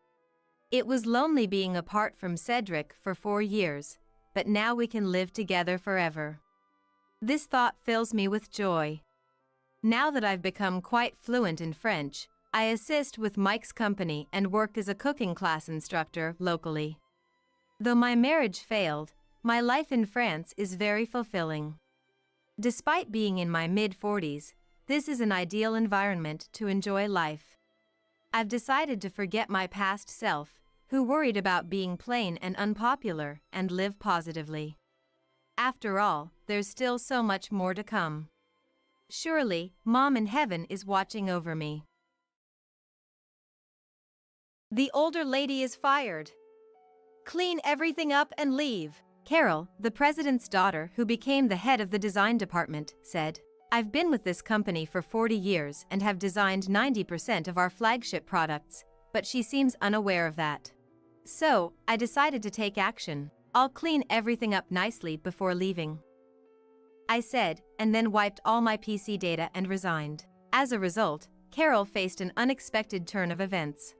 It was lonely being apart from Cedric for 4 years, but now we can live together forever. This thought fills me with joy. Now that I've become quite fluent in French, I assist with Mike's company and work as a cooking class instructor locally. Though my marriage failed, my life in France is very fulfilling. Despite being in my mid-40s, this is an ideal environment to enjoy life. I've decided to forget my past self, who worried about being plain and unpopular, and live positively. After all, there's still so much more to come. Surely, Mom in heaven is watching over me. The older lady is fired. Clean everything up and leave. Carol, the president's daughter who became the head of the design department, said, "I've been with this company for 40 years and have designed 90% of our flagship products, but she seems unaware of that. So, I decided to take action. I'll clean everything up nicely before leaving," I said, and then wiped all my PC data and resigned. As a result, Carol faced an unexpected turn of events.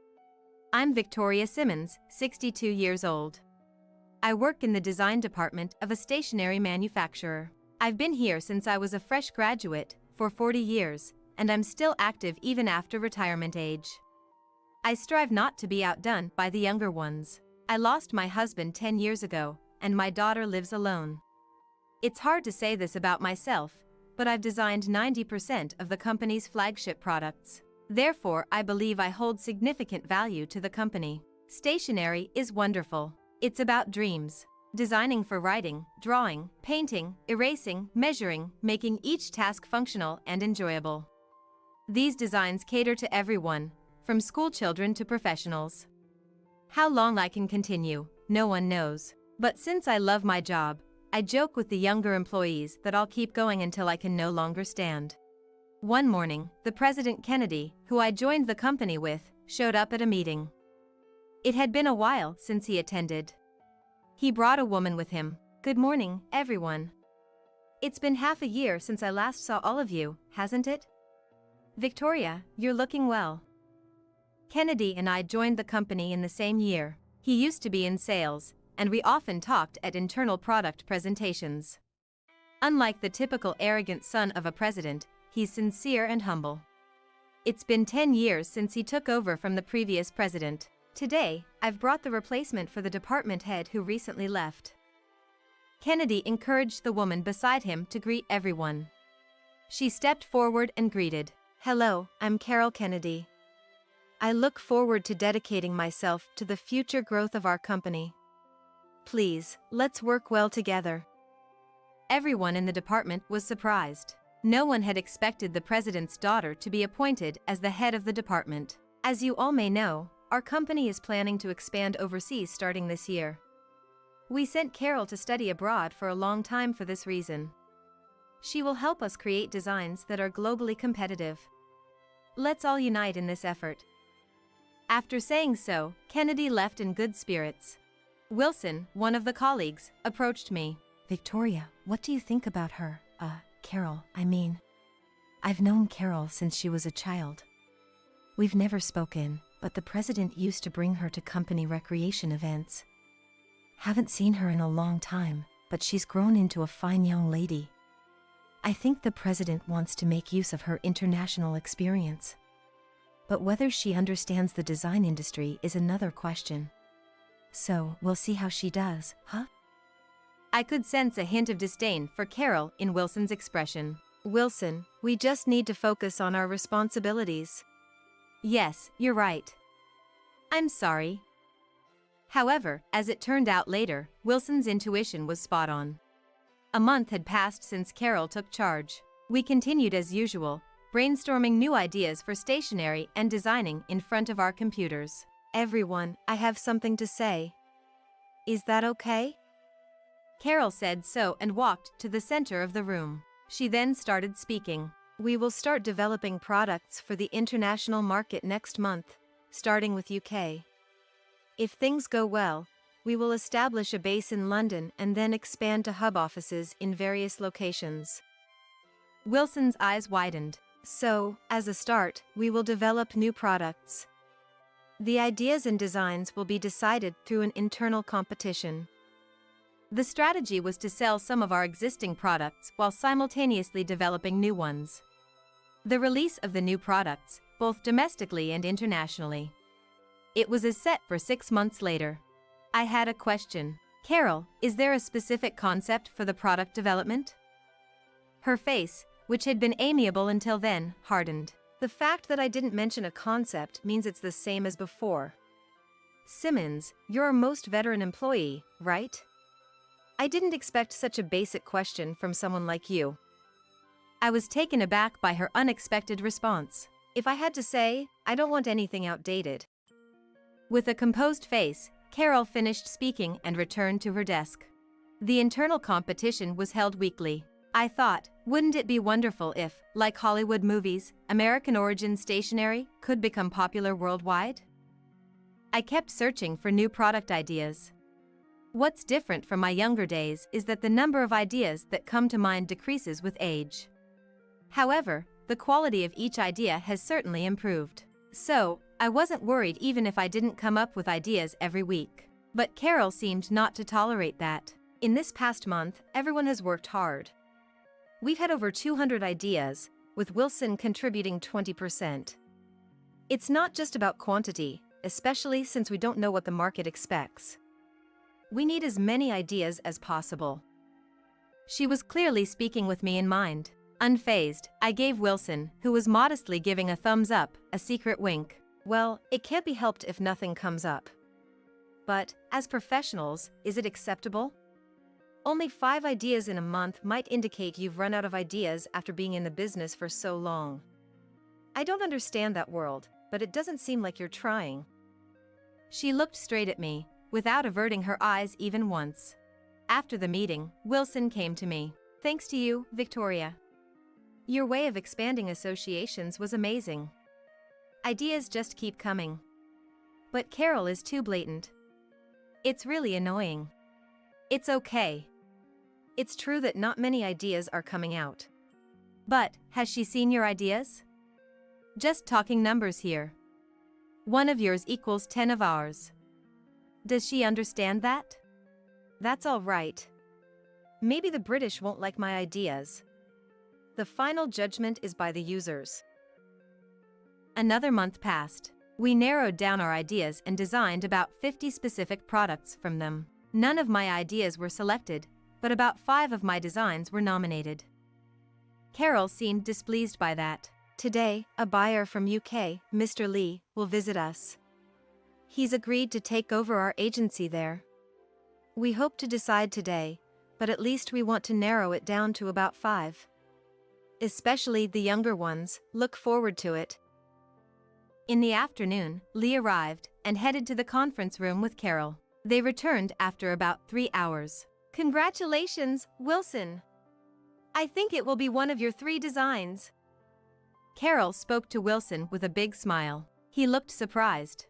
I'm Victoria Simmons, 62 years old. I work in the design department of a stationery manufacturer. I've been here since I was a fresh graduate, for 40 years, and I'm still active even after retirement age. I strive not to be outdone by the younger ones. I lost my husband 10 years ago, and my daughter lives alone. It's hard to say this about myself, but I've designed 90% of the company's flagship products. Therefore, I believe I hold significant value to the company. Stationery is wonderful. It's about dreams. Designing for writing, drawing, painting, erasing, measuring, making each task functional and enjoyable. These designs cater to everyone, from schoolchildren to professionals. How long I can continue, no one knows. But since I love my job, I joke with the younger employees that I'll keep going until I can no longer stand. One morning, the President Kennedy, who I joined the company with, showed up at a meeting. It had been a while since he attended. He brought a woman with him. "Good morning, everyone. It's been half a year since I last saw all of you, hasn't it? Victoria, you're looking well." Kennedy and I joined the company in the same year. He used to be in sales, and we often talked at internal product presentations. Unlike the typical arrogant son of a president, he's sincere and humble. It's been 10 years since he took over from the previous president. Today, I've brought the replacement for the department head who recently left. Kennedy encouraged the woman beside him to greet everyone. She stepped forward and greeted. "Hello, I'm Carol Kennedy. I look forward to dedicating myself to the future growth of our company. Please, let's work well together." Everyone in the department was surprised. No one had expected the president's daughter to be appointed as the head of the department. As you all may know, our company is planning to expand overseas starting this year. We sent Carol to study abroad for a long time for this reason. She will help us create designs that are globally competitive. Let's all unite in this effort. After saying so, Kennedy left in good spirits. Wilson, one of the colleagues, approached me. "Victoria, what do you think about her? Carol, I mean. I've known Carol since she was a child. We've never spoken, but the president used to bring her to company recreation events. Haven't seen her in a long time, but she's grown into a fine young lady. I think the president wants to make use of her international experience. But whether she understands the design industry is another question. So, we'll see how she does, huh?" I could sense a hint of disdain for Carol in Wilson's expression. Wilson, we just need to focus on our responsibilities. Yes, you're right. I'm sorry. However, as it turned out later, Wilson's intuition was spot on. A month had passed since Carol took charge. We continued as usual, brainstorming new ideas for stationery and designing in front of our computers. Everyone, I have something to say. Is that okay? Carol said so and walked to the center of the room. She then started speaking. We will start developing products for the international market next month, starting with UK. If things go well, we will establish a base in London and then expand to hub offices in various locations. Wilson's eyes widened. So, as a start, we will develop new products. The ideas and designs will be decided through an internal competition. The strategy was to sell some of our existing products while simultaneously developing new ones. The release of the new products, both domestically and internationally. It was set for 6 months later. I had a question. Carol, is there a specific concept for the product development? Her face, which had been amiable until then, hardened. The fact that I didn't mention a concept means it's the same as before. Simmons, you're our most veteran employee, right? I didn't expect such a basic question from someone like you. I was taken aback by her unexpected response. If I had to say, I don't want anything outdated. With a composed face, Carol finished speaking and returned to her desk. The internal competition was held weekly. I thought, wouldn't it be wonderful if, like Hollywood movies, American origin stationery could become popular worldwide? I kept searching for new product ideas. What's different from my younger days is that the number of ideas that come to mind decreases with age. However, the quality of each idea has certainly improved. So, I wasn't worried even if I didn't come up with ideas every week. But Carol seemed not to tolerate that. In this past month, everyone has worked hard. We've had over 200 ideas, with Wilson contributing 20%. It's not just about quantity, especially since we don't know what the market expects. We need as many ideas as possible. She was clearly speaking with me in mind. Unfazed, I gave Wilson, who was modestly giving a thumbs up, a secret wink. Well, it can't be helped if nothing comes up. But, as professionals, is it acceptable? Only 5 ideas in a month might indicate you've run out of ideas after being in the business for so long. I don't understand that world, but it doesn't seem like you're trying. She looked straight at me, without averting her eyes even once. After the meeting, Wilson came to me. Thanks to you, Victoria. Your way of expanding associations was amazing. Ideas just keep coming. But Carol is too blatant. It's really annoying. It's okay. It's true that not many ideas are coming out. But, has she seen your ideas? Just talking numbers here. 1 of yours equals 10 of ours. Does she understand that? That's all right. Maybe the British won't like my ideas. The final judgment is by the users. Another month passed. We narrowed down our ideas and designed about 50 specific products from them. None of my ideas were selected, but about 5 of my designs were nominated. Carol seemed displeased by that. Today, a buyer from UK, Mr. Lee, will visit us. He's agreed to take over our agency there. We hope to decide today, but at least we want to narrow it down to about 5. Especially the younger ones, look forward to it. In the afternoon, Lee arrived and headed to the conference room with Carol. They returned after about 3 hours. Congratulations, Wilson. I think it will be one of your 3 designs. Carol spoke to Wilson with a big smile. He looked surprised.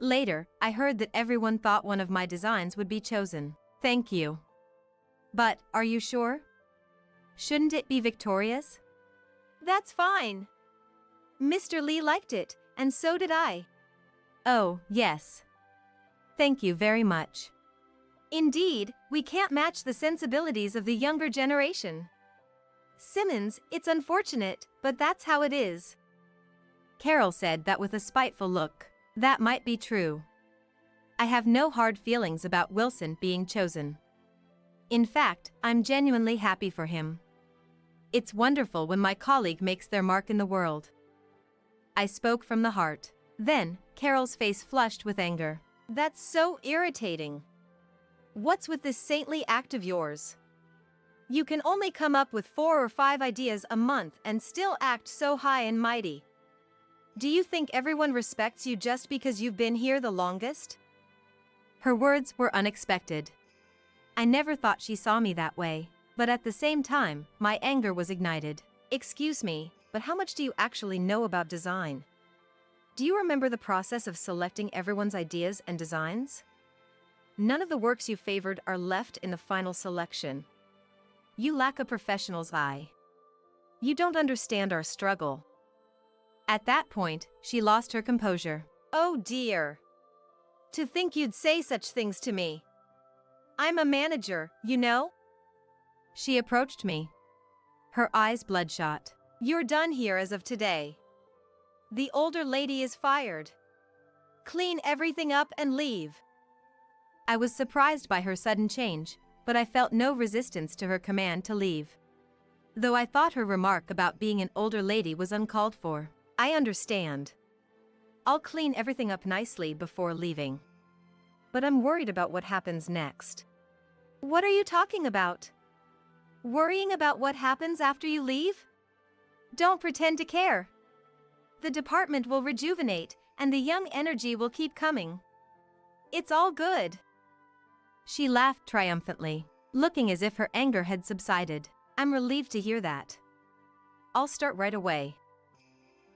Later, I heard that everyone thought one of my designs would be chosen. Thank you. But, are you sure? Shouldn't it be Victoria's? That's fine. Mr. Lee liked it, and so did I. Oh, yes. Thank you very much. Indeed, we can't match the sensibilities of the younger generation. Simmons, it's unfortunate, but that's how it is. Carol said that with a spiteful look. That might be true. I have no hard feelings about Wilson being chosen. In fact, I'm genuinely happy for him. It's wonderful when my colleague makes their mark in the world. I spoke from the heart. Then, Carol's face flushed with anger. That's so irritating. What's with this saintly act of yours? You can only come up with 4 or 5 ideas a month and still act so high and mighty. Do you think everyone respects you just because you've been here the longest? Her words were unexpected. I never thought she saw me that way, but at the same time, my anger was ignited. Excuse me, but how much do you actually know about design? Do you remember the process of selecting everyone's ideas and designs? None of the works you favored are left in the final selection. You lack a professional's eye. You don't understand our struggle. At that point, she lost her composure. Oh dear. To think you'd say such things to me. I'm a manager, you know? She approached me. Her eyes bloodshot. You're done here as of today. The older lady is fired. Clean everything up and leave. I was surprised by her sudden change, but I felt no resistance to her command to leave. Though I thought her remark about being an older lady was uncalled for. I understand. I'll clean everything up nicely before leaving. But I'm worried about what happens next. What are you talking about? Worrying about what happens after you leave? Don't pretend to care. The department will rejuvenate, and the young energy will keep coming. It's all good. She laughed triumphantly, looking as if her anger had subsided. I'm relieved to hear that. I'll start right away.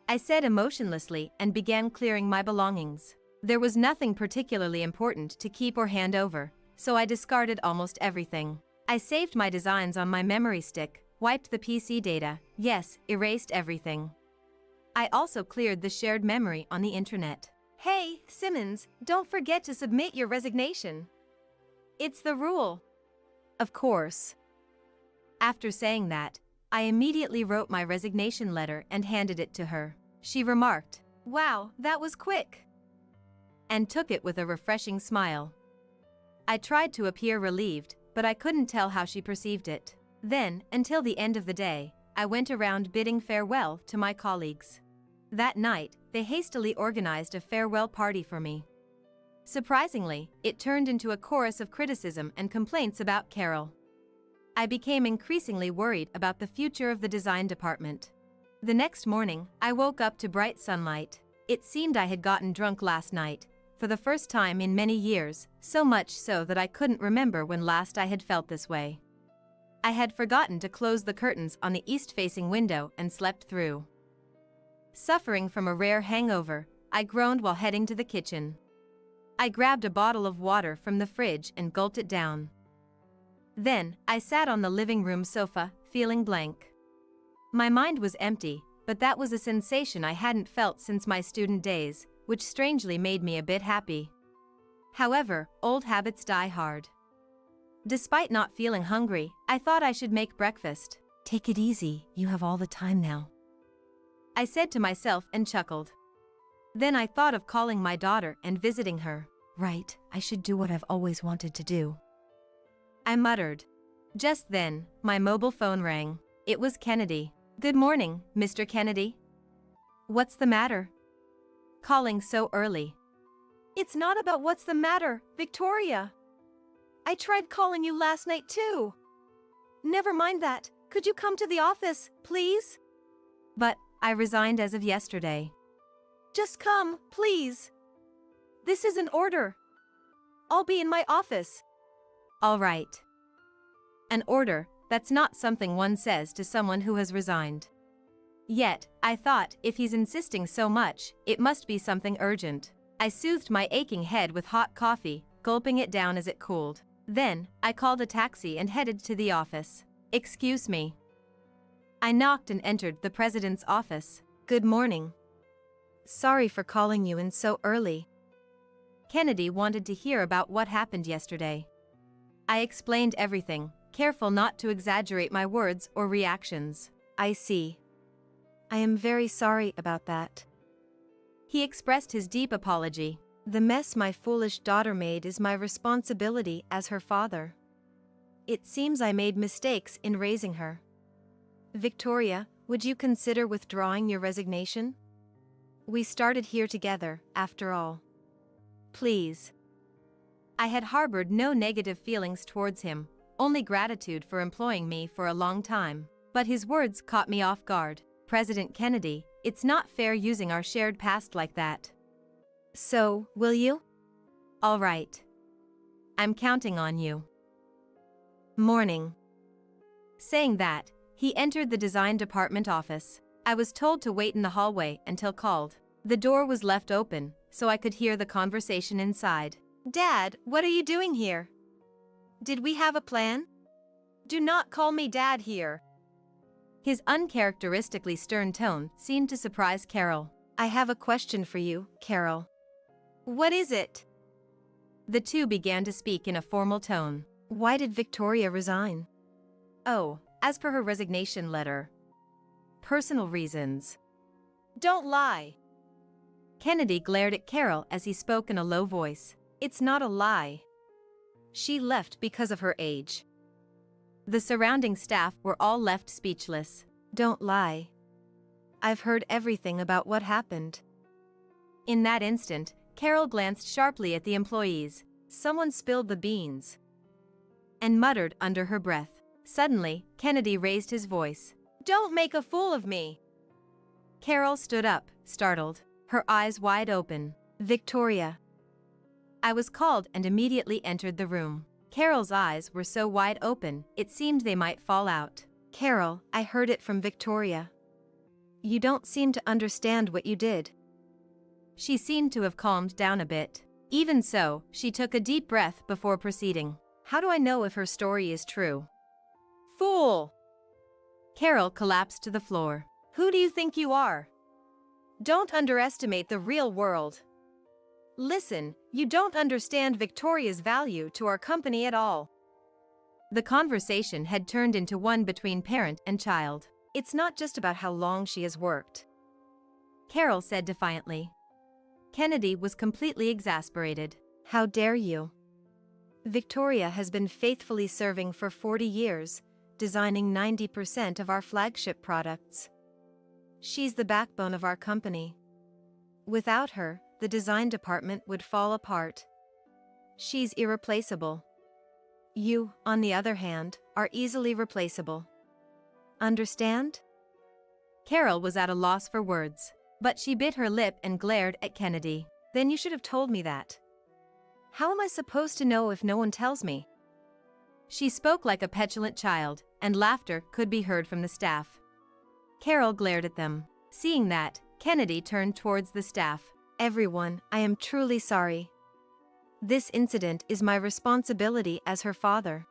I said emotionlessly and began clearing my belongings. There was nothing particularly important to keep or hand over, so I discarded almost everything. I saved my designs on my memory stick, wiped the PC data, yes, erased everything. I also cleared the shared memory on the internet. Hey, Simmons, don't forget to submit your resignation. It's the rule. Of course. After saying that, I immediately wrote my resignation letter and handed it to her. She remarked, "Wow, that was quick," and took it with a refreshing smile. I tried to appear relieved, but I couldn't tell how she perceived it. Then, until the end of the day, I went around bidding farewell to my colleagues. That night, they hastily organized a farewell party for me. Surprisingly, it turned into a chorus of criticism and complaints about Carol. I became increasingly worried about the future of the design department. The next morning, I woke up to bright sunlight. It seemed I had gotten drunk last night, for the first time in many years, so much so that I couldn't remember when last I had felt this way. I had forgotten to close the curtains on the east-facing window and slept through. Suffering from a rare hangover, I groaned while heading to the kitchen. I grabbed a bottle of water from the fridge and gulped it down. Then, I sat on the living room sofa, feeling blank. My mind was empty, but that was a sensation I hadn't felt since my student days, which strangely made me a bit happy. However, old habits die hard. Despite not feeling hungry, I thought I should make breakfast. Take it easy, you have all the time now. I said to myself and chuckled. Then I thought of calling my daughter and visiting her. Right, I should do what I've always wanted to do. I muttered. Just then, my mobile phone rang. It was Kennedy. Good morning, Mr. Kennedy. What's the matter? Calling so early. It's not about what's the matter, Victoria. I tried calling you last night too. Never mind that. Could you come to the office, please? But I resigned as of yesterday. Just come, please. This is an order. I'll be in my office. All right. An order, that's not something one says to someone who has resigned. Yet, I thought, if he's insisting so much, it must be something urgent. I soothed my aching head with hot coffee, gulping it down as it cooled. Then, I called a taxi and headed to the office. Excuse me. I knocked and entered the president's office. Good morning. Sorry for calling you in so early. Kennedy wanted to hear about what happened yesterday. I explained everything, careful not to exaggerate my words or reactions. I see. I am very sorry about that. He expressed his deep apology. The mess my foolish daughter made is my responsibility as her father. It seems I made mistakes in raising her. Victoria, would you consider withdrawing your resignation? We started here together, after all. Please. I had harbored no negative feelings towards him, only gratitude for employing me for a long time. But his words caught me off guard. President Kennedy, it's not fair using our shared past like that. So, will you? All right. I'm counting on you. Morning. Saying that, he entered the design department office. I was told to wait in the hallway until called. The door was left open, so I could hear the conversation inside. Dad, what are you doing here? Did we have a plan? Do not call me Dad here. His uncharacteristically stern tone seemed to surprise Carol. I have a question for you, Carol. What is it? The two began to speak in a formal tone. Why did Victoria resign? Oh, as per her resignation letter. Personal reasons. Don't lie. Kennedy glared at Carol as he spoke in a low voice. It's not a lie. She left because of her age. The surrounding staff were all left speechless. Don't lie. I've heard everything about what happened. In that instant, Carol glanced sharply at the employees. Someone spilled the beans. And muttered under her breath. Suddenly, Kennedy raised his voice. Don't make a fool of me. Carol stood up, startled, her eyes wide open. Victoria. I was called and immediately entered the room. Carol's eyes were so wide open, it seemed they might fall out. Carol, I heard it from Victoria. You don't seem to understand what you did. She seemed to have calmed down a bit. Even so, she took a deep breath before proceeding. How do I know if her story is true? Fool! Carol collapsed to the floor. Who do you think you are? Don't underestimate the real world. Listen, you don't understand Victoria's value to our company at all. The conversation had turned into one between parent and child. It's not just about how long she has worked, Carol said defiantly. Kennedy was completely exasperated. How dare you? Victoria has been faithfully serving for 40 years, designing 90% of our flagship products. She's the backbone of our company. Without her, the design department would fall apart. She's irreplaceable. You, on the other hand, are easily replaceable. Understand? Carol was at a loss for words, but she bit her lip and glared at Kennedy. Then you should have told me that. How am I supposed to know if no one tells me? She spoke like a petulant child, and laughter could be heard from the staff. Carol glared at them. Seeing that, Kennedy turned towards the staff. Everyone, I am truly sorry. This incident is my responsibility as her father.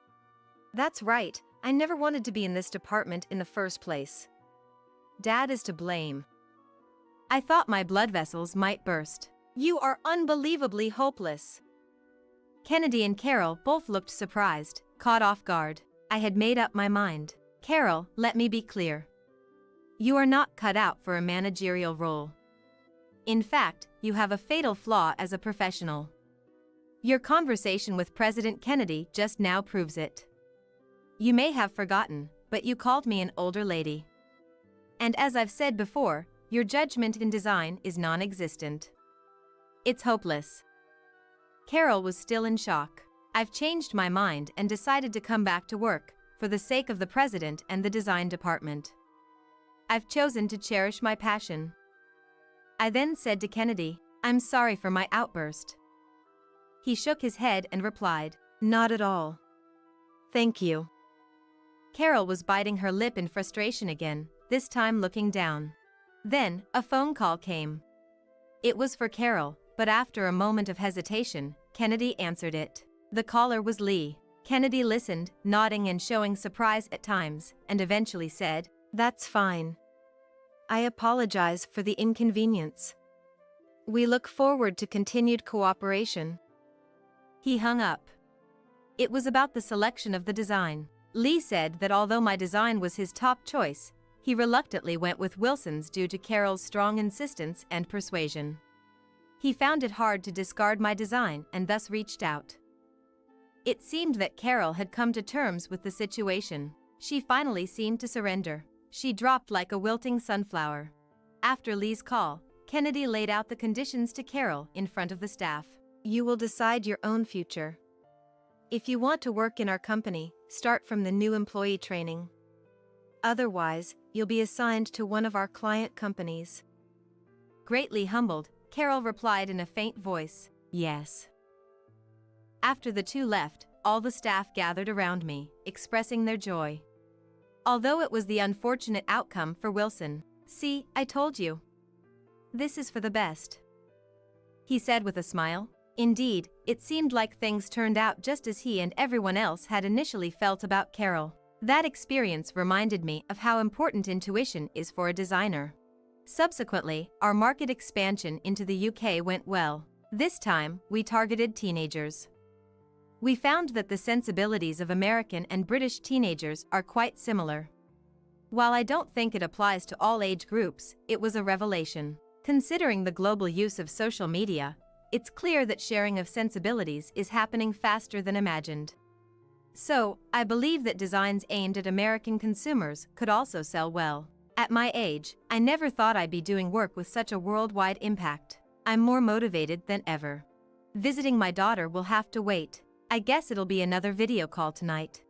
That's right, I never wanted to be in this department in the first place. Dad is to blame. I thought my blood vessels might burst. You are unbelievably hopeless. Kennedy and Carol both looked surprised, caught off guard. I had made up my mind. Carol, let me be clear. You are not cut out for a managerial role. In fact, you have a fatal flaw as a professional. Your conversation with President Kennedy just now proves it. You may have forgotten, but you called me an older lady. And as I've said before, your judgment in design is non-existent. It's hopeless. Carol was still in shock. I've changed my mind and decided to come back to work, for the sake of the president and the design department. I've chosen to cherish my passion. I then said to Kennedy, I'm sorry for my outburst. He shook his head and replied, Not at all. Thank you. Carol was biting her lip in frustration again, this time looking down. Then, a phone call came. It was for Carol, but after a moment of hesitation, Kennedy answered it. The caller was Lee. Kennedy listened, nodding and showing surprise at times, and eventually said, That's fine. I apologize for the inconvenience. We look forward to continued cooperation. He hung up. It was about the selection of the design. Lee said that although my design was his top choice, he reluctantly went with Wilson's due to Carol's strong insistence and persuasion. He found it hard to discard my design and thus reached out. It seemed that Carol had come to terms with the situation. She finally seemed to surrender. she dropped like a wilting sunflower. After Lee's call, Kennedy laid out the conditions to Carol in front of the staff. You will decide your own future. If you want to work in our company, start from the new employee training. Otherwise, you'll be assigned to one of our client companies. Greatly humbled, Carol replied in a faint voice, "Yes." After the two left, all the staff gathered around me, expressing their joy. Although it was the unfortunate outcome for Wilson, "See, I told you. This is for the best," he said with a smile. Indeed, it seemed like things turned out just as he and everyone else had initially felt about Carol. That experience reminded me of how important intuition is for a designer. Subsequently, our market expansion into the UK went well. This time, we targeted teenagers. We found that the sensibilities of American and British teenagers are quite similar. While I don't think it applies to all age groups, it was a revelation. Considering the global use of social media, it's clear that sharing of sensibilities is happening faster than imagined. So, I believe that designs aimed at American consumers could also sell well. At my age, I never thought I'd be doing work with such a worldwide impact. I'm more motivated than ever. Visiting my daughter will have to wait. I guess it'll be another video call tonight.